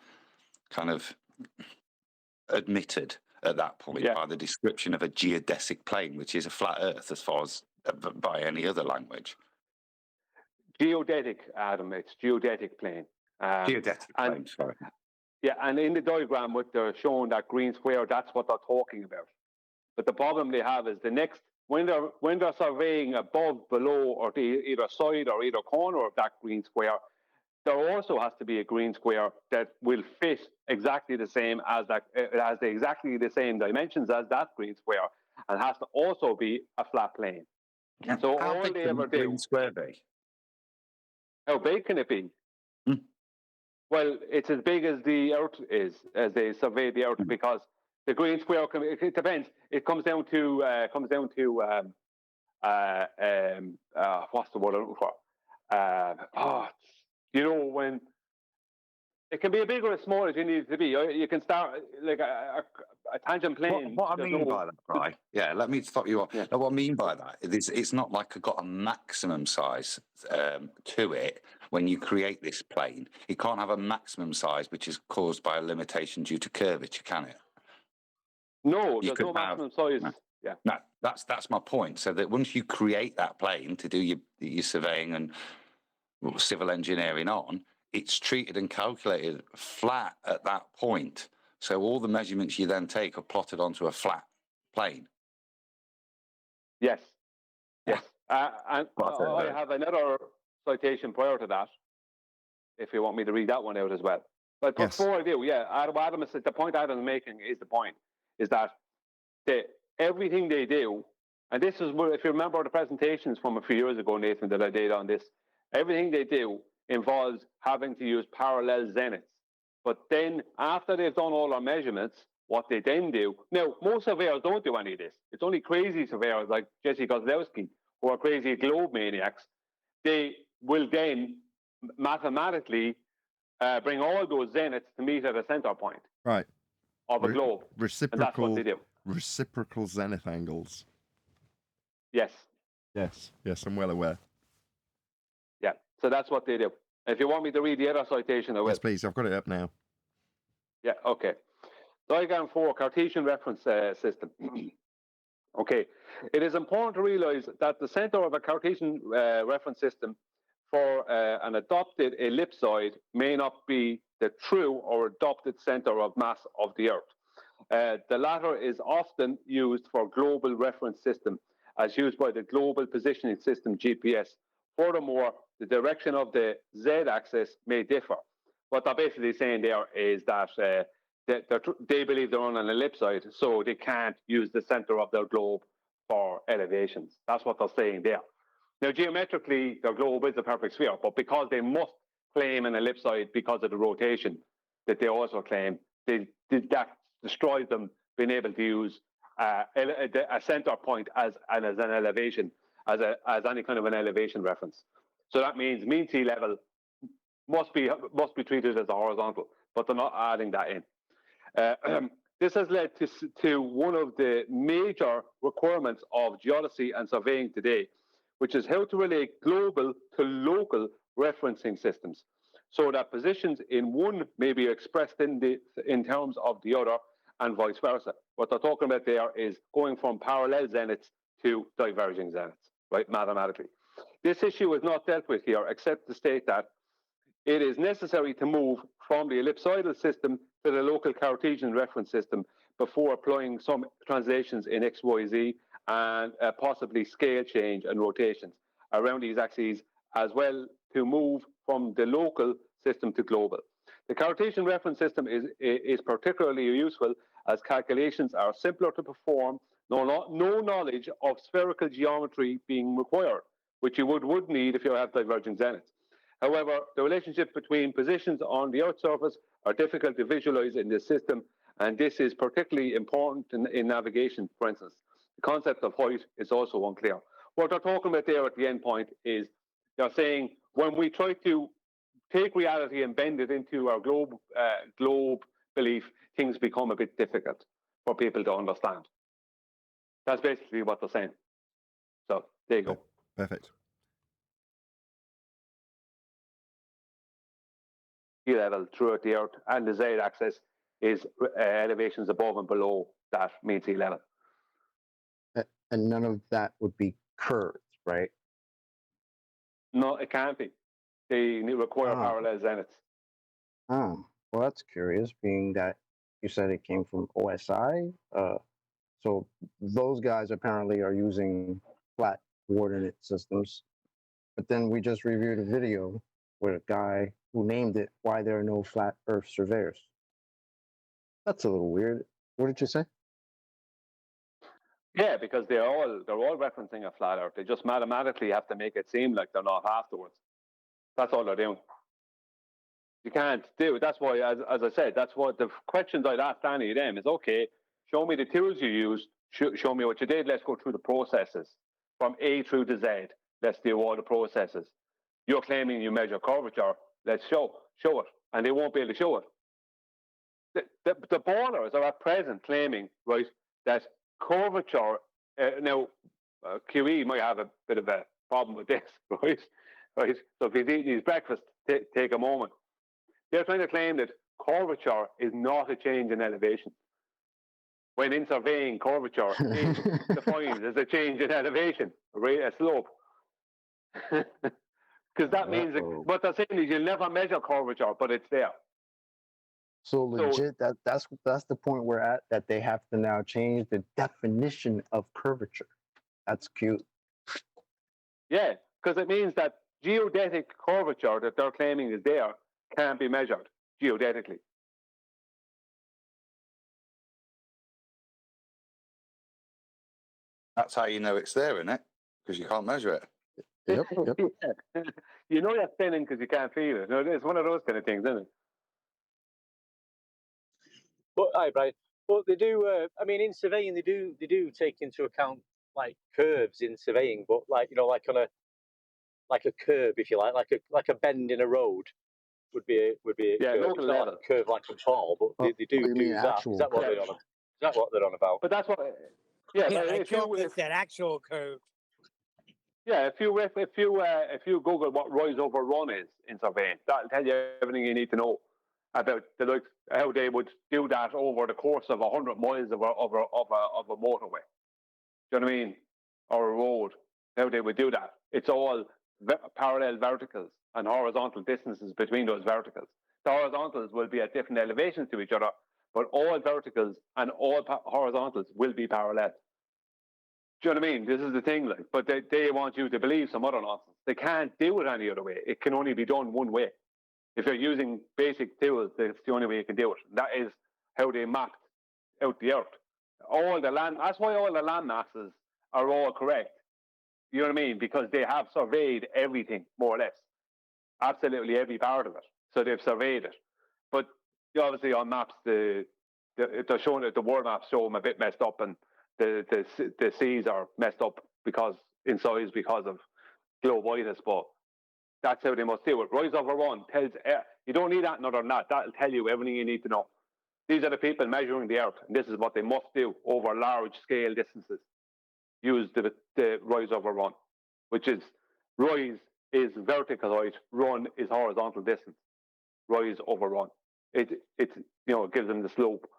kind of admitted at that point by the description of a geodesic plane, which is a flat Earth as far as by any other language. Geodetic, Adam. It's geodetic plane. Geodetic plane, sorry. Yeah, and in the diagram, what they're showing that green square, that's what they're talking about. But the problem they have is when they're surveying above, below, or to either side or either corner of that green square, there also has to be a green square that will fit exactly the same as that. It has exactly the same dimensions as that green square, and has to also be a flat plane. Yeah. So how all big they can ever the green do. square be? How big can it be? Well, it's as big as the Earth is, as they survey the Earth, because the green square it depends. It comes down to what's the word I'm looking for? When it can be as big or as small as you need it to be. You can start like a tangent plane. What I mean by that, right? Yeah, let me stop you off. Yeah. What I mean by that is it's not like I've got a maximum size to it when you create this plane. It can't have a maximum size which is caused by a limitation due to curvature, can it? No, there's no maximum size. No. Yeah. No, that's my point. So that once you create that plane to do your surveying and civil engineering on, it's treated and calculated flat at that point. So all the measurements you then take are plotted onto a flat plane. Yes. Yes. And I have another citation prior to that, if you want me to read that one out as well. But before I do, Adam, the point Adam's making is that everything they do, and this is if you remember the presentations from a few years ago, Nathan, that I did on this, everything they do involves having to use parallel zeniths. But then after they've done all our measurements, what they then do, now most surveyors don't do any of this. It's only crazy surveyors like Jesse Kozlowski, who are crazy globe maniacs. They will then mathematically bring all those zeniths to meet at a center point of a globe. And that's what they do. Reciprocal zenith angles. Yes. Yes, I'm well aware. Yeah, so that's what they do. If you want me to read the other citation, I will. Yes, please. I've got it up now. Yeah, okay. Diagram 4, Cartesian reference system. Okay. It is important to realize that the center of a Cartesian reference system for an adopted ellipsoid may not be the true or adopted center of mass of the Earth. The latter is often used for global reference system, as used by the Global Positioning System, GPS. Furthermore, the direction of the z-axis may differ. What they're basically saying there is that they believe they're on an ellipsoid, so they can't use the center of their globe for elevations. That's what they're saying there. Now, geometrically, their globe is a perfect sphere, but because they must claim an ellipsoid because of the rotation that they also claim, that destroys them being able to use a center point as an elevation, as any kind of an elevation reference. So that means mean sea level must be treated as a horizontal, but they're not adding that in. This has led to one of the major requirements of geodesy and surveying today, which is how to relate global to local referencing systems, so that positions in one may be expressed in terms of the other, and vice versa. What they're talking about there is going from parallel zeniths to diverging zeniths, right, mathematically. This issue is not dealt with here, except to state that it is necessary to move from the ellipsoidal system to the local Cartesian reference system before applying some translations in X, Y, Z, and possibly scale change and rotations around these axes, as well to move from the local system to global. The Cartesian reference system is particularly useful as calculations are simpler to perform, no knowledge of spherical geometry being required, which you would need if you have diverging zeniths. However, the relationships between positions on the Earth's surface are difficult to visualize in this system, and this is particularly important in navigation, for instance. The concept of height is also unclear. What they're talking about there at the end point is they're saying when we try to take reality and bend it into our globe belief, things become a bit difficult for people to understand. That's basically what they're saying. So there you go. Perfect. Sea level throughout the Earth, and the Z-axis is elevations above and below that mean sea level. And none of that would be curved, right? No, it can't be. They require Ah. parallel zeniths. Oh, well, that's curious, being that you said it came from OSI. So those guys apparently are using flat coordinate systems. But then we just reviewed a video with a guy who named it "Why There Are No Flat Earth Surveyors." That's a little weird. What did you say? Yeah, because they're all referencing a flat Earth. They just mathematically have to make it seem like they're not afterwards. That's all they're doing. You can't do it. That's why, as I said, that's what the questions I'd ask any of them is, okay, show me the tools you used, show me what you did, let's go through the processes. From A through to Z, let's do all the processes. You're claiming you measure curvature, let's show it. And they won't be able to show it. The ballers are at present claiming, right, that curvature, now QE might have a bit of a problem with this, right? So if he's eating his breakfast, take a moment. They're trying to claim that curvature is not a change in elevation. When in surveying, curvature is defined as a change in elevation, a slope. Because that means that what they're saying is you'll never measure curvature, but it's there. So legit, that's the point we're at, that they have to now change the definition of curvature. That's cute. Yeah, because it means that geodetic curvature that they're claiming is there can't be measured geodetically. That's how you know it's there, isn't it? Because you can't measure it. Yep. Yeah. You know you're spinning because you can't feel it. No, it's one of those kind of things, isn't it? But hi, Brian. But they do. I mean, in surveying, they do take into account like curves in surveying, but like like on a curve, if you like a bend in a road would be a local level curve like a ball, but they do that. Is that what they're on? Is that what they're on about? But that's what. Yeah, like it's that actual curve. Yeah, if you Google what rise over run is in surveying, that'll tell you everything you need to know about how they would do that over the course of 100 miles of a motorway. Do you know what I mean? Or a road. How they would do that. It's all parallel verticals and horizontal distances between those verticals. The horizontals will be at different elevations to each other, but all verticals and all horizontals will be parallel. Do you know what I mean? This is the thing, like, but they want you to believe some other nonsense. They can't do it any other way. It can only be done one way. If you're using basic tools, that's the only way you can do it. And that is how they mapped out the Earth. That's why all the land masses are all correct. You know what I mean? Because they have surveyed everything, more or less. Absolutely every part of it. So they've surveyed it. But obviously on maps, they're showing that the world maps show them a bit messed up, and the seas are messed up in size because of globitis, but that's how they must do it. Rise over run tells you don't need that other than that. That'll tell you everything you need to know. These are the people measuring the Earth, and this is what they must do over large scale distances. Use the rise over run, which is rise is vertical height, run is horizontal distance. Rise over run. It gives them the slope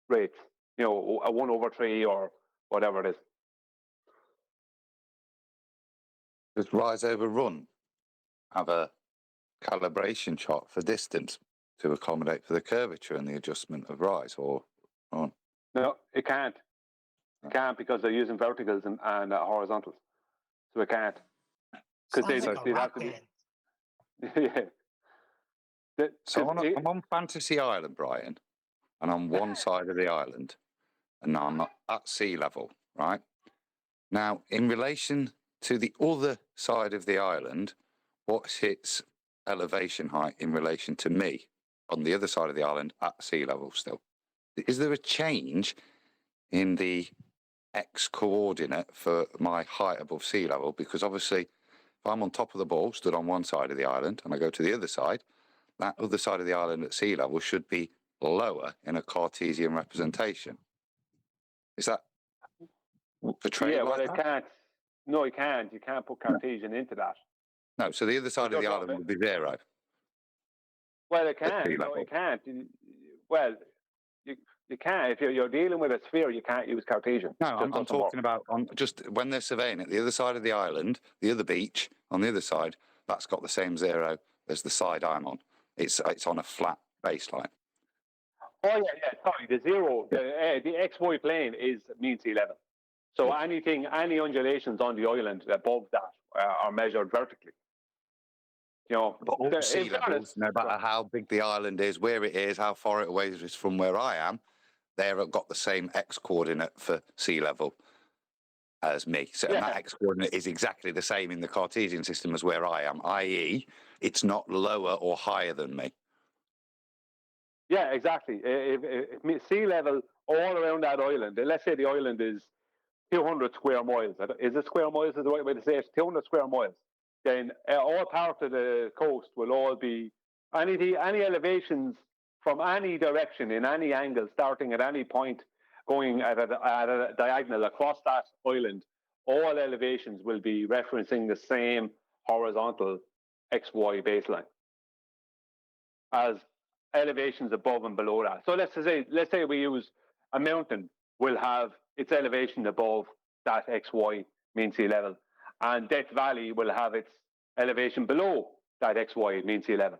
rates. A 1/3 or whatever it is. Does rise over run have a calibration chart for distance to accommodate for the curvature and the adjustment of rise, or on? No, it can't. It can't because they're using verticals and horizontals, so it can't. Because they'd have to be. Yeah. So I'm on Fantasy Island, Brian, and on one side of the island, and I'm at sea level, right? Now, in relation to the other side of the island, what's its elevation height in relation to me on the other side of the island at sea level still? Is there a change in the X coordinate for my height above sea level? Because obviously, if I'm on top of the ball, stood on one side of the island, and I go to the other side, that other side of the island at sea level should be lower in a Cartesian representation. Is that portrayed Yeah, well, like it that? can't. No, you can't. You can't put Cartesian into that. No, so the other side of the island would be zero. Well, it can. No, it can't. Well, you can't. If you're dealing with a sphere, you can't use Cartesian. No, I'm talking about on just when they're surveying it, the other side of the island, the other beach on the other side, that's got the same zero as the side I'm on. It's on a flat baseline. Oh yeah. Sorry, the zero, the XY plane is mean sea level. So any undulations on the island above that are measured vertically. You know, but all sea levels, no matter how big the island is, where it is, how far it away is from where I am, they've got the same x coordinate for sea level as me. So and that x coordinate is exactly the same in the Cartesian system as where I am, i.e., it's not lower or higher than me. Yeah, exactly. If sea level all around that island, let's say the island is 200 square miles. Is it square miles is the right way to say it? 200 square miles. Then all parts of the coast will all be any elevations from any direction in any angle, starting at any point, going at a diagonal across that island. All elevations will be referencing the same horizontal XY baseline as elevations above and below that. So let's say we use a mountain will have its elevation above that XY mean sea level, and Death Valley will have its elevation below that XY mean sea level.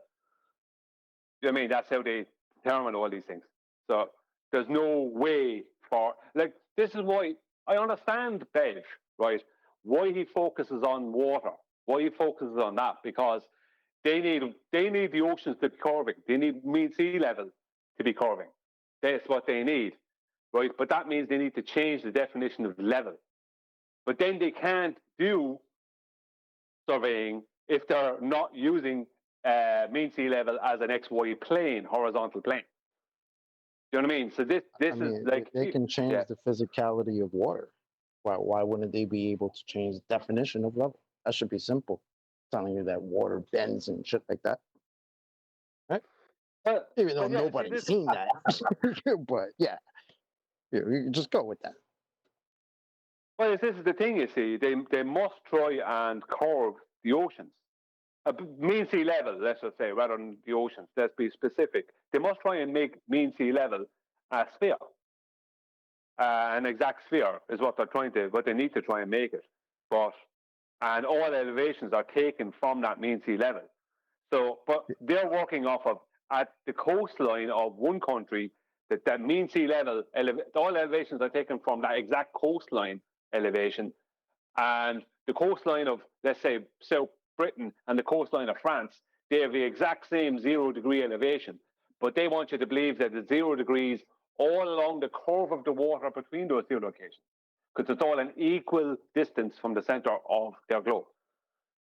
You know what I mean? That's how they determine all these things. So there's no way for, like, this is why I understand Bev, right? Why he focuses on water, why he focuses on that, because they need the oceans to be curving. They need mean sea level to be curving. That's what they need, right? But that means they need to change the definition of level. But then they can't do surveying if they're not using mean sea level as an XY plane, horizontal plane. Do you know what I mean? So this is like they can change the physicality of water. Why wouldn't they be able to change the definition of level? That should be simple. Telling you that water bends and shit like that. Right? Even though nobody's seen that. But yeah, you just go with that. Well, this is the thing, you see. They must try and curve the oceans. Mean sea level, let's just say, rather than the oceans. Let's be specific. They must try and make mean sea level a sphere. An exact sphere is what they need to try and make it. And all elevations are taken from that mean sea level. So, but they're working off of, at the coastline of one country, that mean sea level, all elevations are taken from that exact coastline elevation. And the coastline of, let's say, South Britain and the coastline of France, they have the exact same 0 degree elevation. But they want you to believe that it's 0 degrees all along the curve of the water between those two locations, because it's all an equal distance from the center of their globe.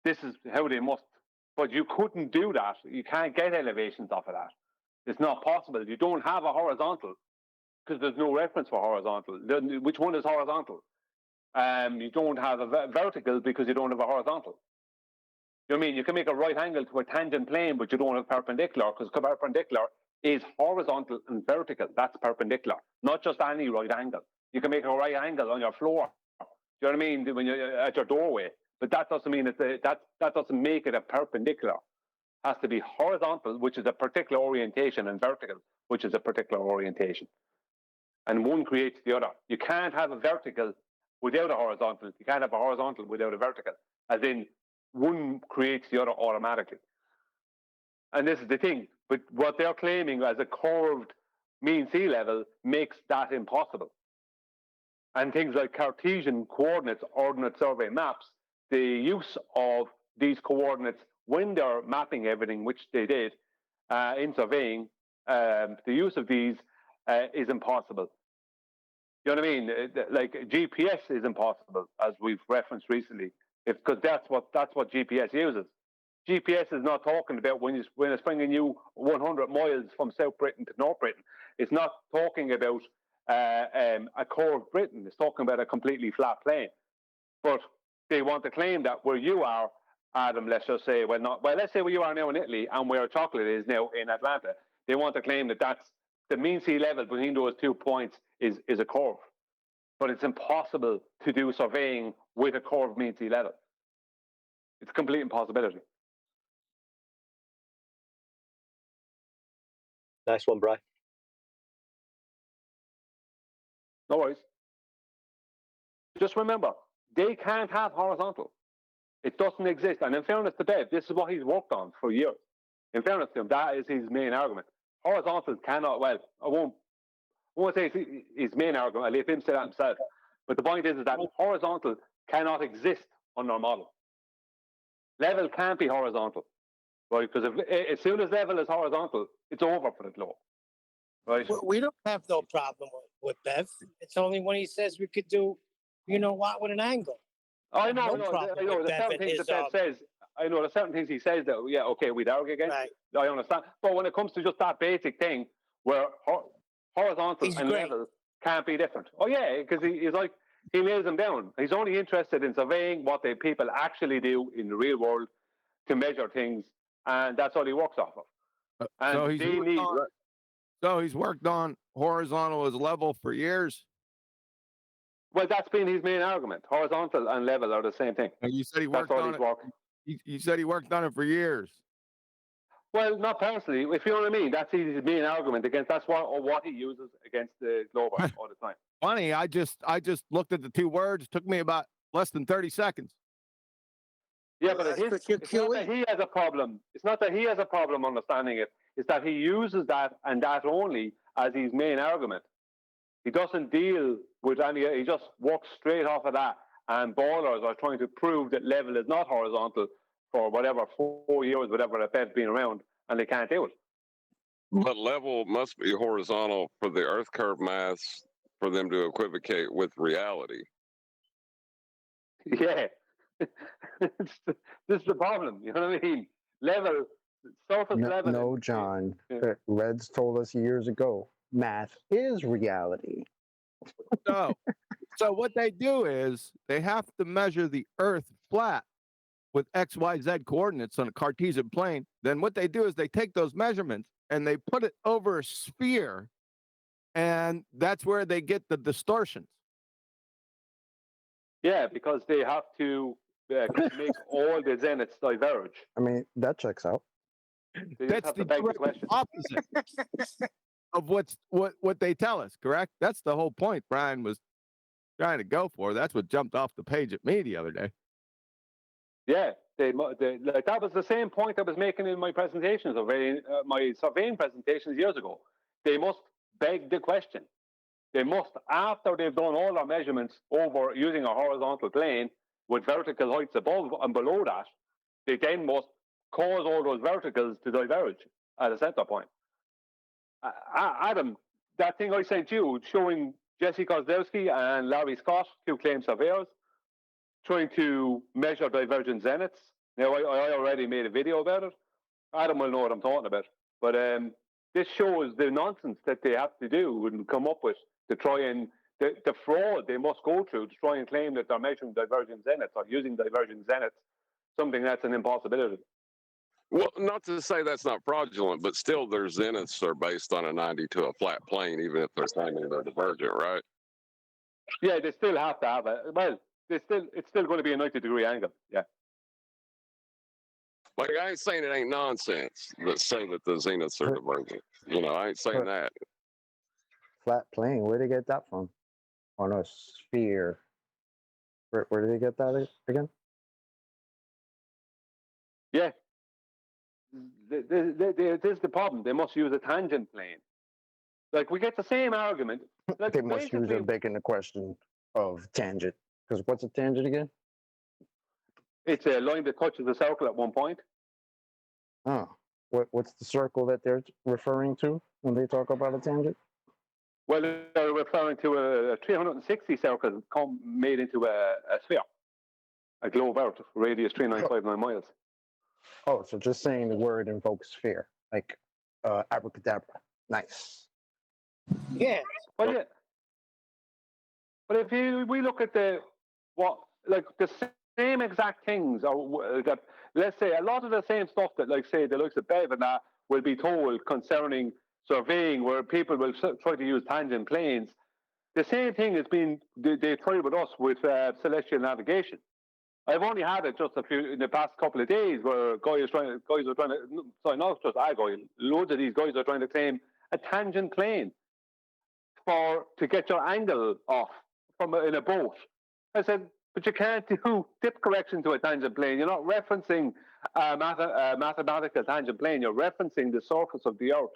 This is how they must, but you couldn't do that. You can't get elevations off of that. It's not possible. You don't have a horizontal because there's no reference for horizontal. Which one is horizontal? You don't have a vertical because you don't have a horizontal. You know what I mean? You can make a right angle to a tangent plane, but you don't have perpendicular, because perpendicular is horizontal and vertical. That's perpendicular, not just any right angle. You can make a right angle on your floor. Do you know what I mean? When you're at your doorway, but that doesn't mean that doesn't make it a perpendicular. It has to be horizontal, which is a particular orientation, and vertical, which is a particular orientation. And one creates the other. You can't have a vertical without a horizontal. You can't have a horizontal without a vertical. As in, one creates the other automatically. And this is the thing. But what they're claiming as a curved mean sea level makes that impossible. And things like Cartesian coordinates, ordinate survey maps, the use of these coordinates when they're mapping everything, which they did in surveying, the use of these is impossible. You know what I mean? Like GPS is impossible, as we've referenced recently, because that's what GPS uses. GPS is not talking about when it's bringing you 100 miles from South Britain to North Britain. It's not talking about a curved Britain. It's talking about a completely flat plane. But they want to claim that where you are Adam, let's just say, let's say where you are now in Italy and where chocolate is now in Atlanta. They want to claim that that's the mean sea level between those 2 points is a curve. But it's impossible to do surveying with a curved mean sea level. It's a complete impossibility. Nice one, Bri. No worries. Just remember, they can't have horizontal. It doesn't exist. And in fairness to Bev, this is what he's worked on for years. In fairness to him, that is his main argument. Horizontal cannot, well, I won't say it's his main argument. I'll leave him say that himself. But the point is that horizontal cannot exist on our model. Level can't be horizontal, right? Because as soon as level is horizontal, it's over for the globe, right? We don't have no problem with Bev. It's only when he says we could do, you know what, with an angle. I know, problem I know. with There's certain and things his, that Bev says. I know there's certain things he says that, yeah, okay, we'd argue against. Right. I understand. But when it comes to just that basic thing where horizontal He's and great. level can't be different. Oh, yeah, because he's like, he nails them down. He's only interested in surveying what the people actually do in the real world to measure things, and that's all he works off of. And so he's worked on horizontal as level for years. Well, that's been his main argument. Horizontal and level are the same thing. And you said he worked on it. You said he worked on it for years. Well, not personally. If you know what I mean, that's his main argument against. That's what he uses against the globe all the time. Funny, I just looked at the two words. It took me about less than 30 seconds. Yeah, but it's not that he has a problem. It's not that he has a problem understanding it. It's that he uses that and that only as his main argument. He doesn't deal with any. He just walks straight off of that. And ballers are trying to prove that level is not horizontal for whatever 4 years, whatever that Bev's been around, and they can't do it. But level must be horizontal for the Earth curve mass for them to equivocate with reality. Yeah. This is the problem. You know what I mean? Level, surface level. No, John. Reds told us years ago, math is reality. So what they do is they have to measure the Earth flat with X, Y, Z coordinates on a Cartesian plane. Then what they do is they take those measurements and they put it over a sphere, and that's where they get the distortions. Yeah, because they have to make all the zeniths diverge. I mean, that checks out. That's the direct opposite of what they tell us, correct? That's the whole point Brian was trying to go for. That's what jumped off the page at me the other day. Yeah, like that was the same point I was making in my presentations, my surveying presentations years ago. They must beg the question. They must, after they've done all their measurements over using a horizontal plane with vertical heights above and below that, they then must cause all those verticals to diverge at a center point. Adam, that thing I sent you showing Jesse Kozlowski and Larry Scott, two claim surveyors, trying to measure divergent zeniths. Now, I already made a video about it. Adam will know what I'm talking about. But this shows the nonsense that they have to do and come up with to try and the fraud they must go through to try and claim that they're measuring divergent zeniths or using divergent zeniths, something that's an impossibility. Well, not to say that's not fraudulent, but still their zeniths are based on a 90 to a flat plane, even if they're claiming they're divergent, right? Yeah, they still have to have it. Well, it's still going to be a 90-degree angle, yeah. Like, I ain't saying it ain't nonsense that say that the zeniths are divergent. You know, I ain't saying that. Flat plane, where did they get that from? On a sphere. Where did they get that again? Yeah. This is the problem. They must use a tangent plane. Like, we get the same argument. Like, They must use it begging the question of tangent. Because what's a tangent again? It's a line that touches the circle at one point. Oh, what's the circle that they're referring to when they talk about a tangent? Well, they're referring to a 360 circle made into a sphere, a globe Earth, radius 3959 miles. Oh, so just saying the word invokes sphere, like abracadabra. Nice. Yeah. Well, yeah. But if we look at the same exact things, or that, let's say, a lot of the same stuff that, like, say, the likes of Bev and that will be told concerning surveying, where people will try to use tangent planes. The same thing has been they tried with us with celestial navigation. I've only had it just in the past couple of days, where guys are trying to, sorry, not just a guy, loads of these guys are trying to claim a tangent plane to get your angle off in a boat. I said, but you can't do dip correction to a tangent plane. You're not referencing a mathematical tangent plane. You're referencing the surface of the Earth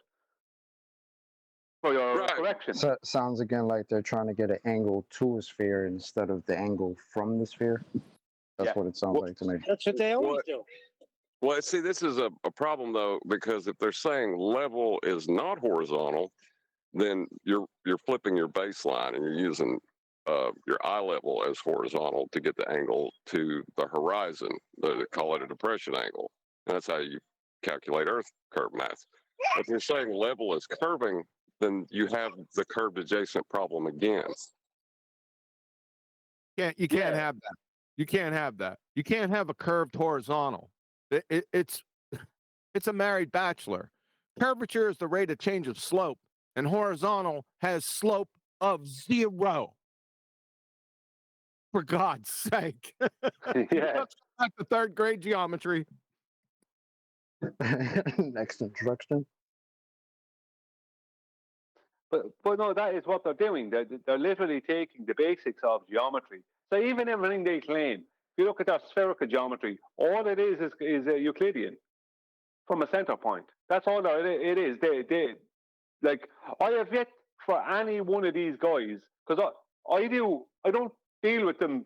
for your correction. So it sounds again like they're trying to get an angle to a sphere instead of the angle from the sphere. That's what it sounds like to me. That's what they always do. Well, see, this is a problem, though, because if they're saying level is not horizontal, then you're flipping your baseline and you're using your eye level as horizontal to get the angle to the horizon. They call it a depression angle. And that's how you calculate Earth curve math. If you're saying level is curving, then you have the curved adjacent problem again. You can't have that. You can't have that. You can't have a curved horizontal. It's a married bachelor. Curvature is the rate of change of slope, and horizontal has slope of 0. For God's sake. Let's go back to 3rd grade geometry. Next introduction. But no, that is what they're doing. They're literally taking the basics of geometry. So even everything they claim, if you look at their spherical geometry, all it is Euclidean from a center point. That's all it is. They like, I have yet for any one of these guys, because I don't deal with them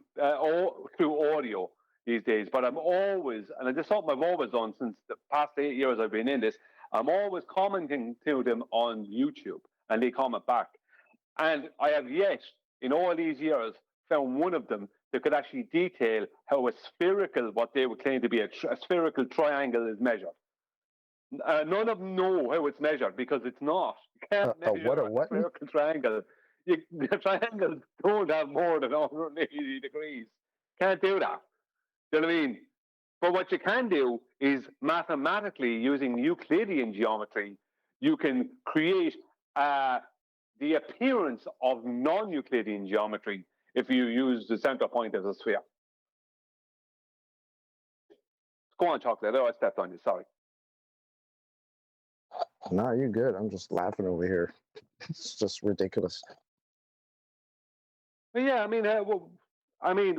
through audio these days, but I'm always, and this is something I've always done since the past 8 years I've been in this, I'm always commenting to them on YouTube, and they comment back. And I have yet, in all these years, found one of them that could actually detail how a spherical, what they would claim to be a spherical triangle is measured. None of them know how it's measured, because it's not. You can't measure a spherical triangle. The triangles don't have more than 180 degrees. Can't do that. You know what I mean? But what you can do is mathematically, using Euclidean geometry, you can create the appearance of non-Euclidean geometry if you use the center point as a sphere. Go on, Chocolate. Oh, I stepped on you. Sorry. No, you're good. I'm just laughing over here. It's just ridiculous. But yeah, I mean,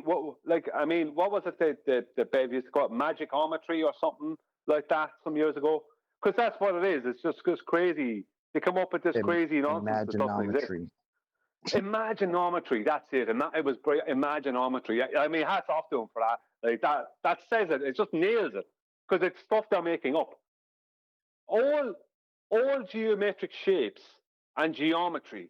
what was it that Bev used to call it, magicometry or something like that some years ago? Because that's what it is. It's just crazy. They come up with this crazy nonsense that doesn't exist. Imaginometry, that's it. It was great. Imaginometry. I mean, hats off to them for that. Like that says it. It just nails it, because it's stuff they're making up. All geometric shapes and geometry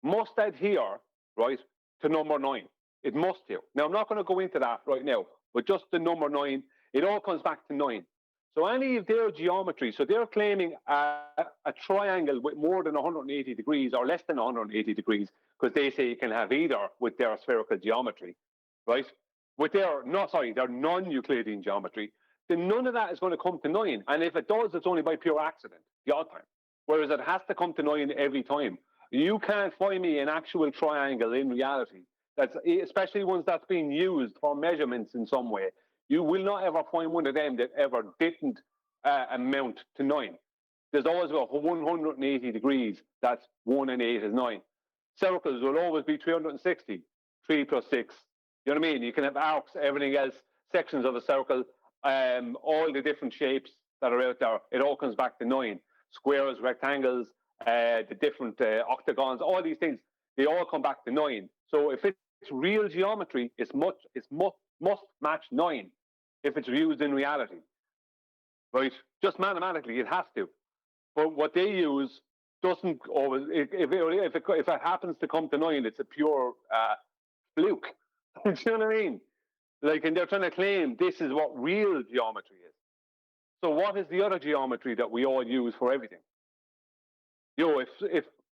must adhere, right, to number 9. It must do. Now, I'm not going to go into that right now, but just the number 9, it all comes back to 9. So any of their geometry, so they're claiming a triangle with more than 180 degrees or less than 180 degrees, because they say you can have either with their spherical geometry, right? With their non-Euclidean geometry, then none of that is going to come to 9. And if it does, it's only by pure accident, the odd time. Whereas it has to come to 9 every time. You can't find me an actual triangle in reality, especially ones that's being used for measurements in some way. You will not ever find one of them that ever didn't amount to 9. There's always about 180 degrees. That's 1 and 8 is 9. Circles will always be 360. 3 plus 6. You know what I mean? You can have arcs, everything else, sections of a circle, all the different shapes that are out there. It all comes back to 9. Squares, rectangles, the different octagons, all these things, they all come back to 9. So if it's real geometry, it must match 9 if it's used in reality, right? Just mathematically, it has to. But what they use doesn't always. If it happens to come to 9, it's a pure fluke. Do you know what I mean? Like, and they're trying to claim this is what real geometry is. So what is the other geometry that we all use for everything? You know,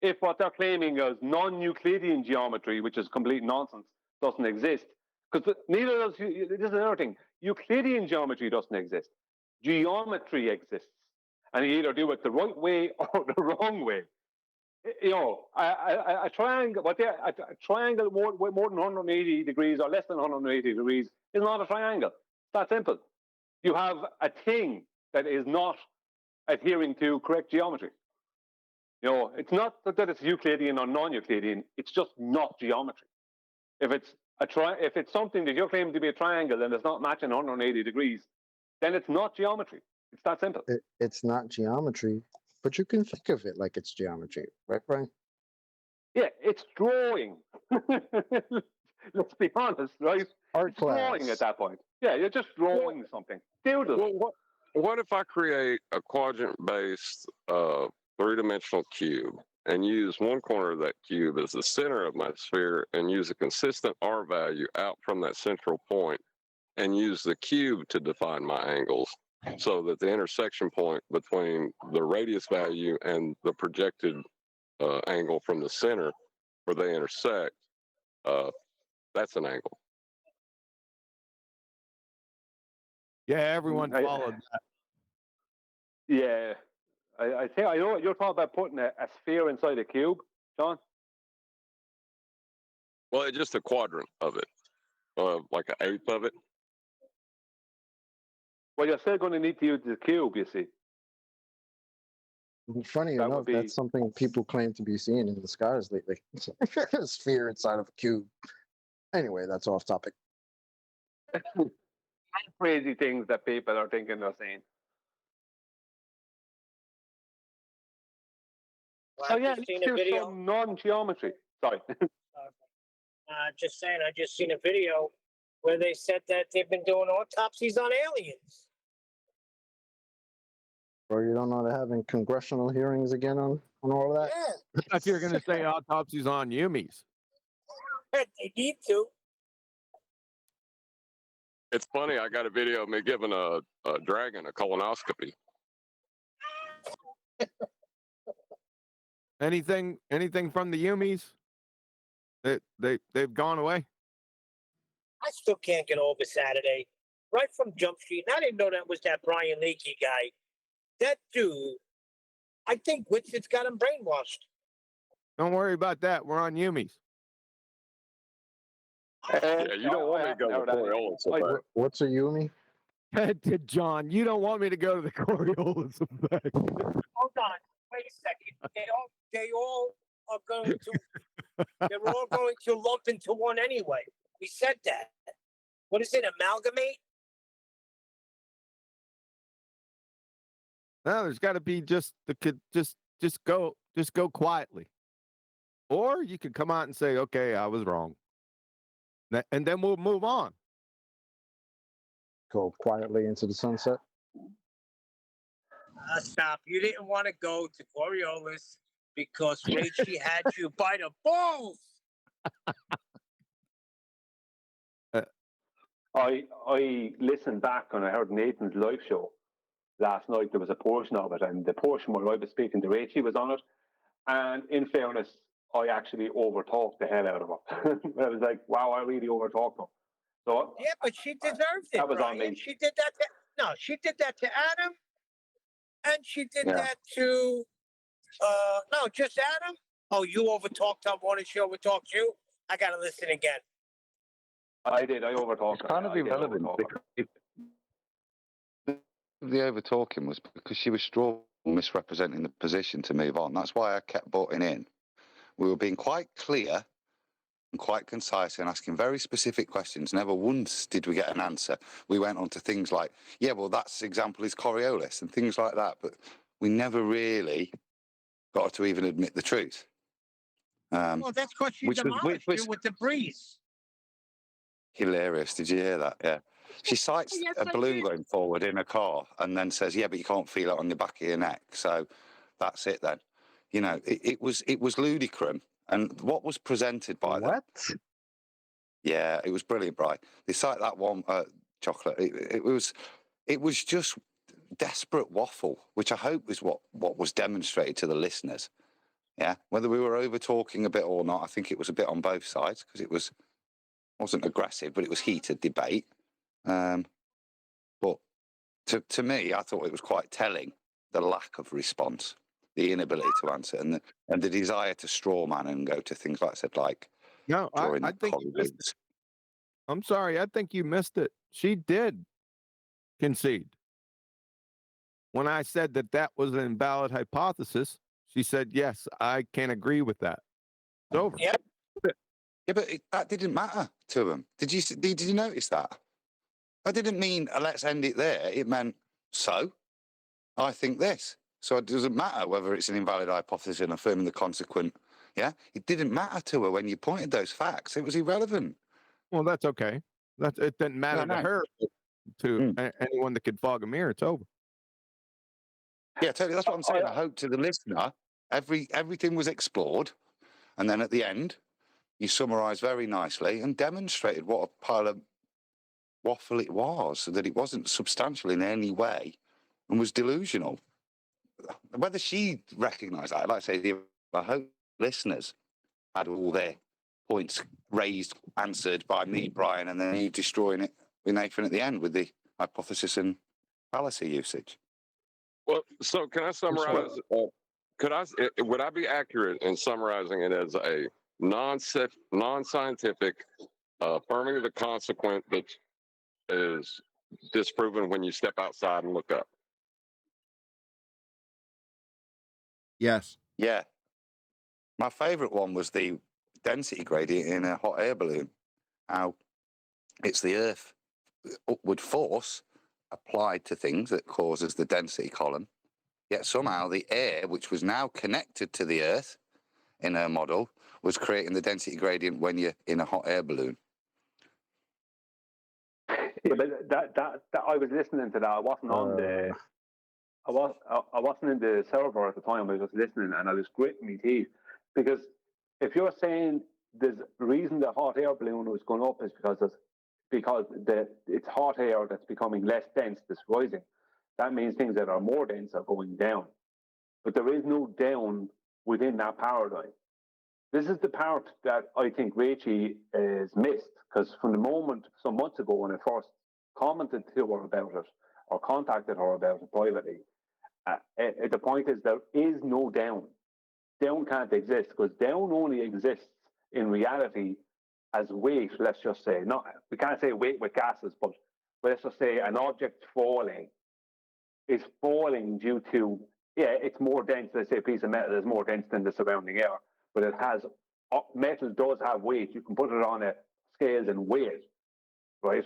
if what they're claiming as non-Euclidean geometry, which is complete nonsense, doesn't exist, Because neither does, this is another thing, Euclidean geometry doesn't exist. Geometry exists. And you either do it the right way or the wrong way. You know, a triangle, a triangle more than 180 degrees or less than 180 degrees is not a triangle. It's that simple. You have a thing that is not adhering to correct geometry. You know, it's not that it's Euclidean or non-Euclidean. It's just not geometry. If it's something that you're claiming to be a triangle and it's not matching 180 degrees, then it's not geometry. It's that simple. It's not geometry, but you can think of it like it's geometry, right, Brian? Yeah, it's drawing. Let's be honest, right? Art class. Drawing at that point. Yeah, you're just drawing something. Doodle. Well, what if I create a quadrant-based three-dimensional cube and use one corner of that cube as the center of my sphere and use a consistent R value out from that central point and use the cube to define my angles so that the intersection point between the radius value and the projected angle from the center where they intersect, that's an angle. Yeah, everyone followed that. Yeah. I think I know what you're talking about, putting a sphere inside a cube, John. Well, it's just a quadrant of it, like an eighth of it. Well, you're still going to need to use the cube, you see. Funny enough, that's something people claim to be seeing in the skies lately. A sphere inside of a cube. Anyway, that's off topic. Crazy things that people are thinking they're seeing. Well, Oh yeah, I've just seen a there's video. some non-geometry. Sorry. Just saying, I just seen a video where they said that they've been doing autopsies on aliens. Or you don't know they're having congressional hearings again on all of that? Yeah. I thought you were going to say autopsies on Yumis. They need to. It's funny, I got a video of me giving a dragon a colonoscopy. Anything from the Yumis? They've gone away. I still can't get over Saturday. Right from Jump Street. And I didn't know that was that Brian Leakey guy. That dude, I think Winston's got him brainwashed. Don't worry about that. We're on Yumis. Yeah, you don't want me to go to Coriolis so bad. What's a Yumi? John, you don't want me to go to the Coriolis effect. Hold on. Wait a second. They all are going to they're all going to lump into one anyway. We said that. What is it? Amalgamate? No, there's got to be just go quietly, or you could come out and say, "Okay, I was wrong," and then we'll move on. Go quietly into the sunset. Stop! You didn't want to go to Coriolis because Rachie had you by the balls. I listened back and I heard Nathan's live show last night. There was a portion of it, and the portion where I was speaking to Rachie was on it. And in fairness, I actually overtalked the hell out of her. I was like, wow, I really overtalked her. So yeah, but she deserved it. That was Brian. on me. She did that. She did that to Adam, and she did that to no, just Adam. Oh, you overtalked her more than she overtalked you. I gotta listen again. I did. I overtalked her. It's kind of irrelevant. The overtalking was because she was strong misrepresenting the position to move on. That's why I kept butting in. We were being quite clear and quite concise and asking very specific questions. Never once did we get an answer. We went on to things like, yeah, well, that's example is Coriolis and things like that. But we never really got her to even admit the truth. Well, that's because she demolished you with the breeze. Hilarious. Did you hear that? Yeah. She cites a balloon going forward in a car and then says, yeah, but you can't feel it on the back of your neck. So that's it then. You know, it was ludicrous. And what was presented by them. What? Yeah, it was brilliant, Brian. They cite that one, chocolate. It was just desperate waffle, which I hope is what was demonstrated to the listeners. Yeah. Whether we were over talking a bit or not, I think it was a bit on both sides because it was wasn't aggressive, but it was heated debate. But to me, I thought it was quite telling, the lack of response, the inability to answer, and the desire to straw man and go to things like I said, like No, drawing I the think you missed it. correlates. I'm sorry, I think you missed it. She did concede. When I said that was an invalid hypothesis, she said, yes, I can agree with that. It's over. Yep. Yeah, but that didn't matter to him. Did you notice that? I didn't mean let's end it there. It meant, so I think this. So it doesn't matter whether it's an invalid hypothesis and affirming the consequent. Yeah, it didn't matter to her when you pointed those facts. It was irrelevant. Well, that's okay. It didn't matter to her. To anyone that could fog a mirror, it's over. Yeah, totally. That's what I'm saying. I hope to the listener, everything was explored, and then at the end, you summarised very nicely and demonstrated what a pile of waffle it was, so that it wasn't substantial in any way and was delusional. Whether she recognised that, like I say, I hope listeners had all their points raised, answered by me, Brian, and then you destroying it with Nathan at the end with the hypothesis and fallacy usage. Well, so can I summarize? Would I be accurate in summarizing it as a non-scientific affirming the consequent that is disproven when you step outside and look up? Yes. Yeah. My favourite one was the density gradient in a hot air balloon. How it's the Earth upward force applied to things that causes the density column. Yet somehow the air, which was now connected to the Earth in her model, was creating the density gradient when you're in a hot air balloon. Yeah, but that I was listening to that. I wasn't on the. I wasn't in the server at the time. I was just listening, and I was gritting my teeth because if you're saying there's reason the hot air balloon was going up is because it's hot air that's becoming less dense that's rising. That means things that are more dense are going down. But there is no down within that paradigm. This is the part that I think Rachie is missed, because from the moment some months ago when I first commented to her about it or contacted her about it privately, the point is there is no down. Down can't exist because down only exists in reality as weight, let's just say. We can't say weight with gases, but let's just say an object falling is falling due to, it's more dense. Let's say a piece of metal is more dense than the surrounding air, but metal does have weight. You can put it on a scales and weigh it, right?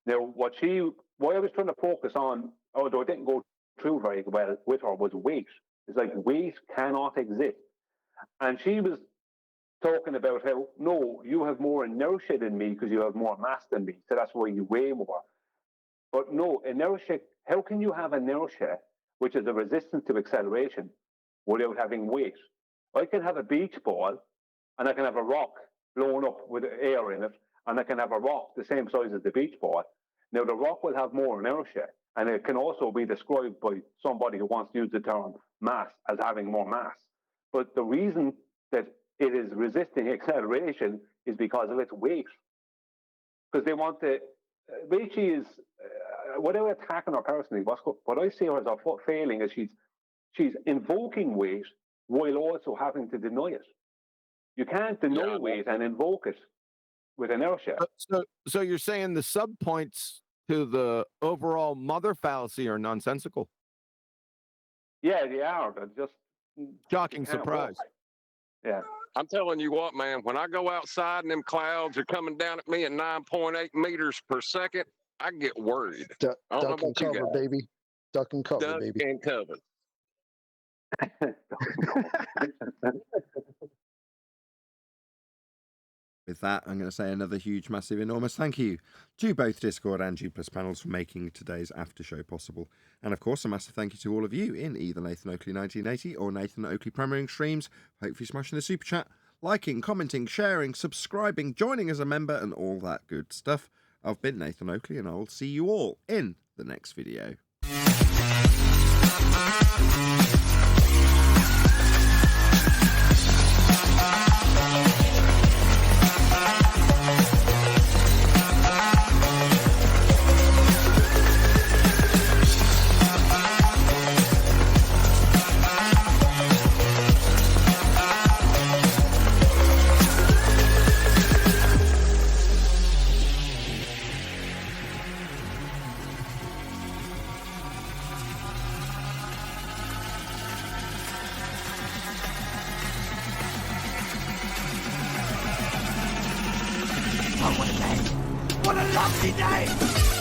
Now, what I was trying to focus on, although it didn't go through very well with her, was weight. It's like weight cannot exist. And she was talking about how, no, you have more inertia than me because you have more mass than me, so that's why you weigh more. But no, inertia, how can you have inertia, which is a resistance to acceleration, without having weight? I can have a beach ball, and I can have a rock blown up with air in it, and I can have a rock the same size as the beach ball. Now, the rock will have more inertia, and it can also be described by somebody who wants to use the term mass as having more mass. But the reason that it is resisting acceleration is because of its weight. Because they want to... Rachie is... without attacking her personally, what I see her as her failing is she's invoking weight while also having to deny it. You can't deny weight and invoke it with inertia. So you're saying the subpoints to the overall mother fallacy are nonsensical? Yeah, they are. They're just shocking surprise. Yeah. I'm telling you what, man, when I go outside and them clouds are coming down at me at 9.8 meters per second, I get worried. Duck and cover, baby. Duck and cover, Duck baby. and cover. With that, I'm going to say another huge, massive, enormous thank you to both Discord and G+ panels for making today's after show possible. And of course, a massive thank you to all of you in either Nathan Oakley 1980 or Nathan Oakley premiering streams. Hopefully smashing the super chat, liking, commenting, sharing, subscribing, joining as a member, and all that good stuff. I've been Nathan Oakley, and I'll see you all in the next video. What a lovely day!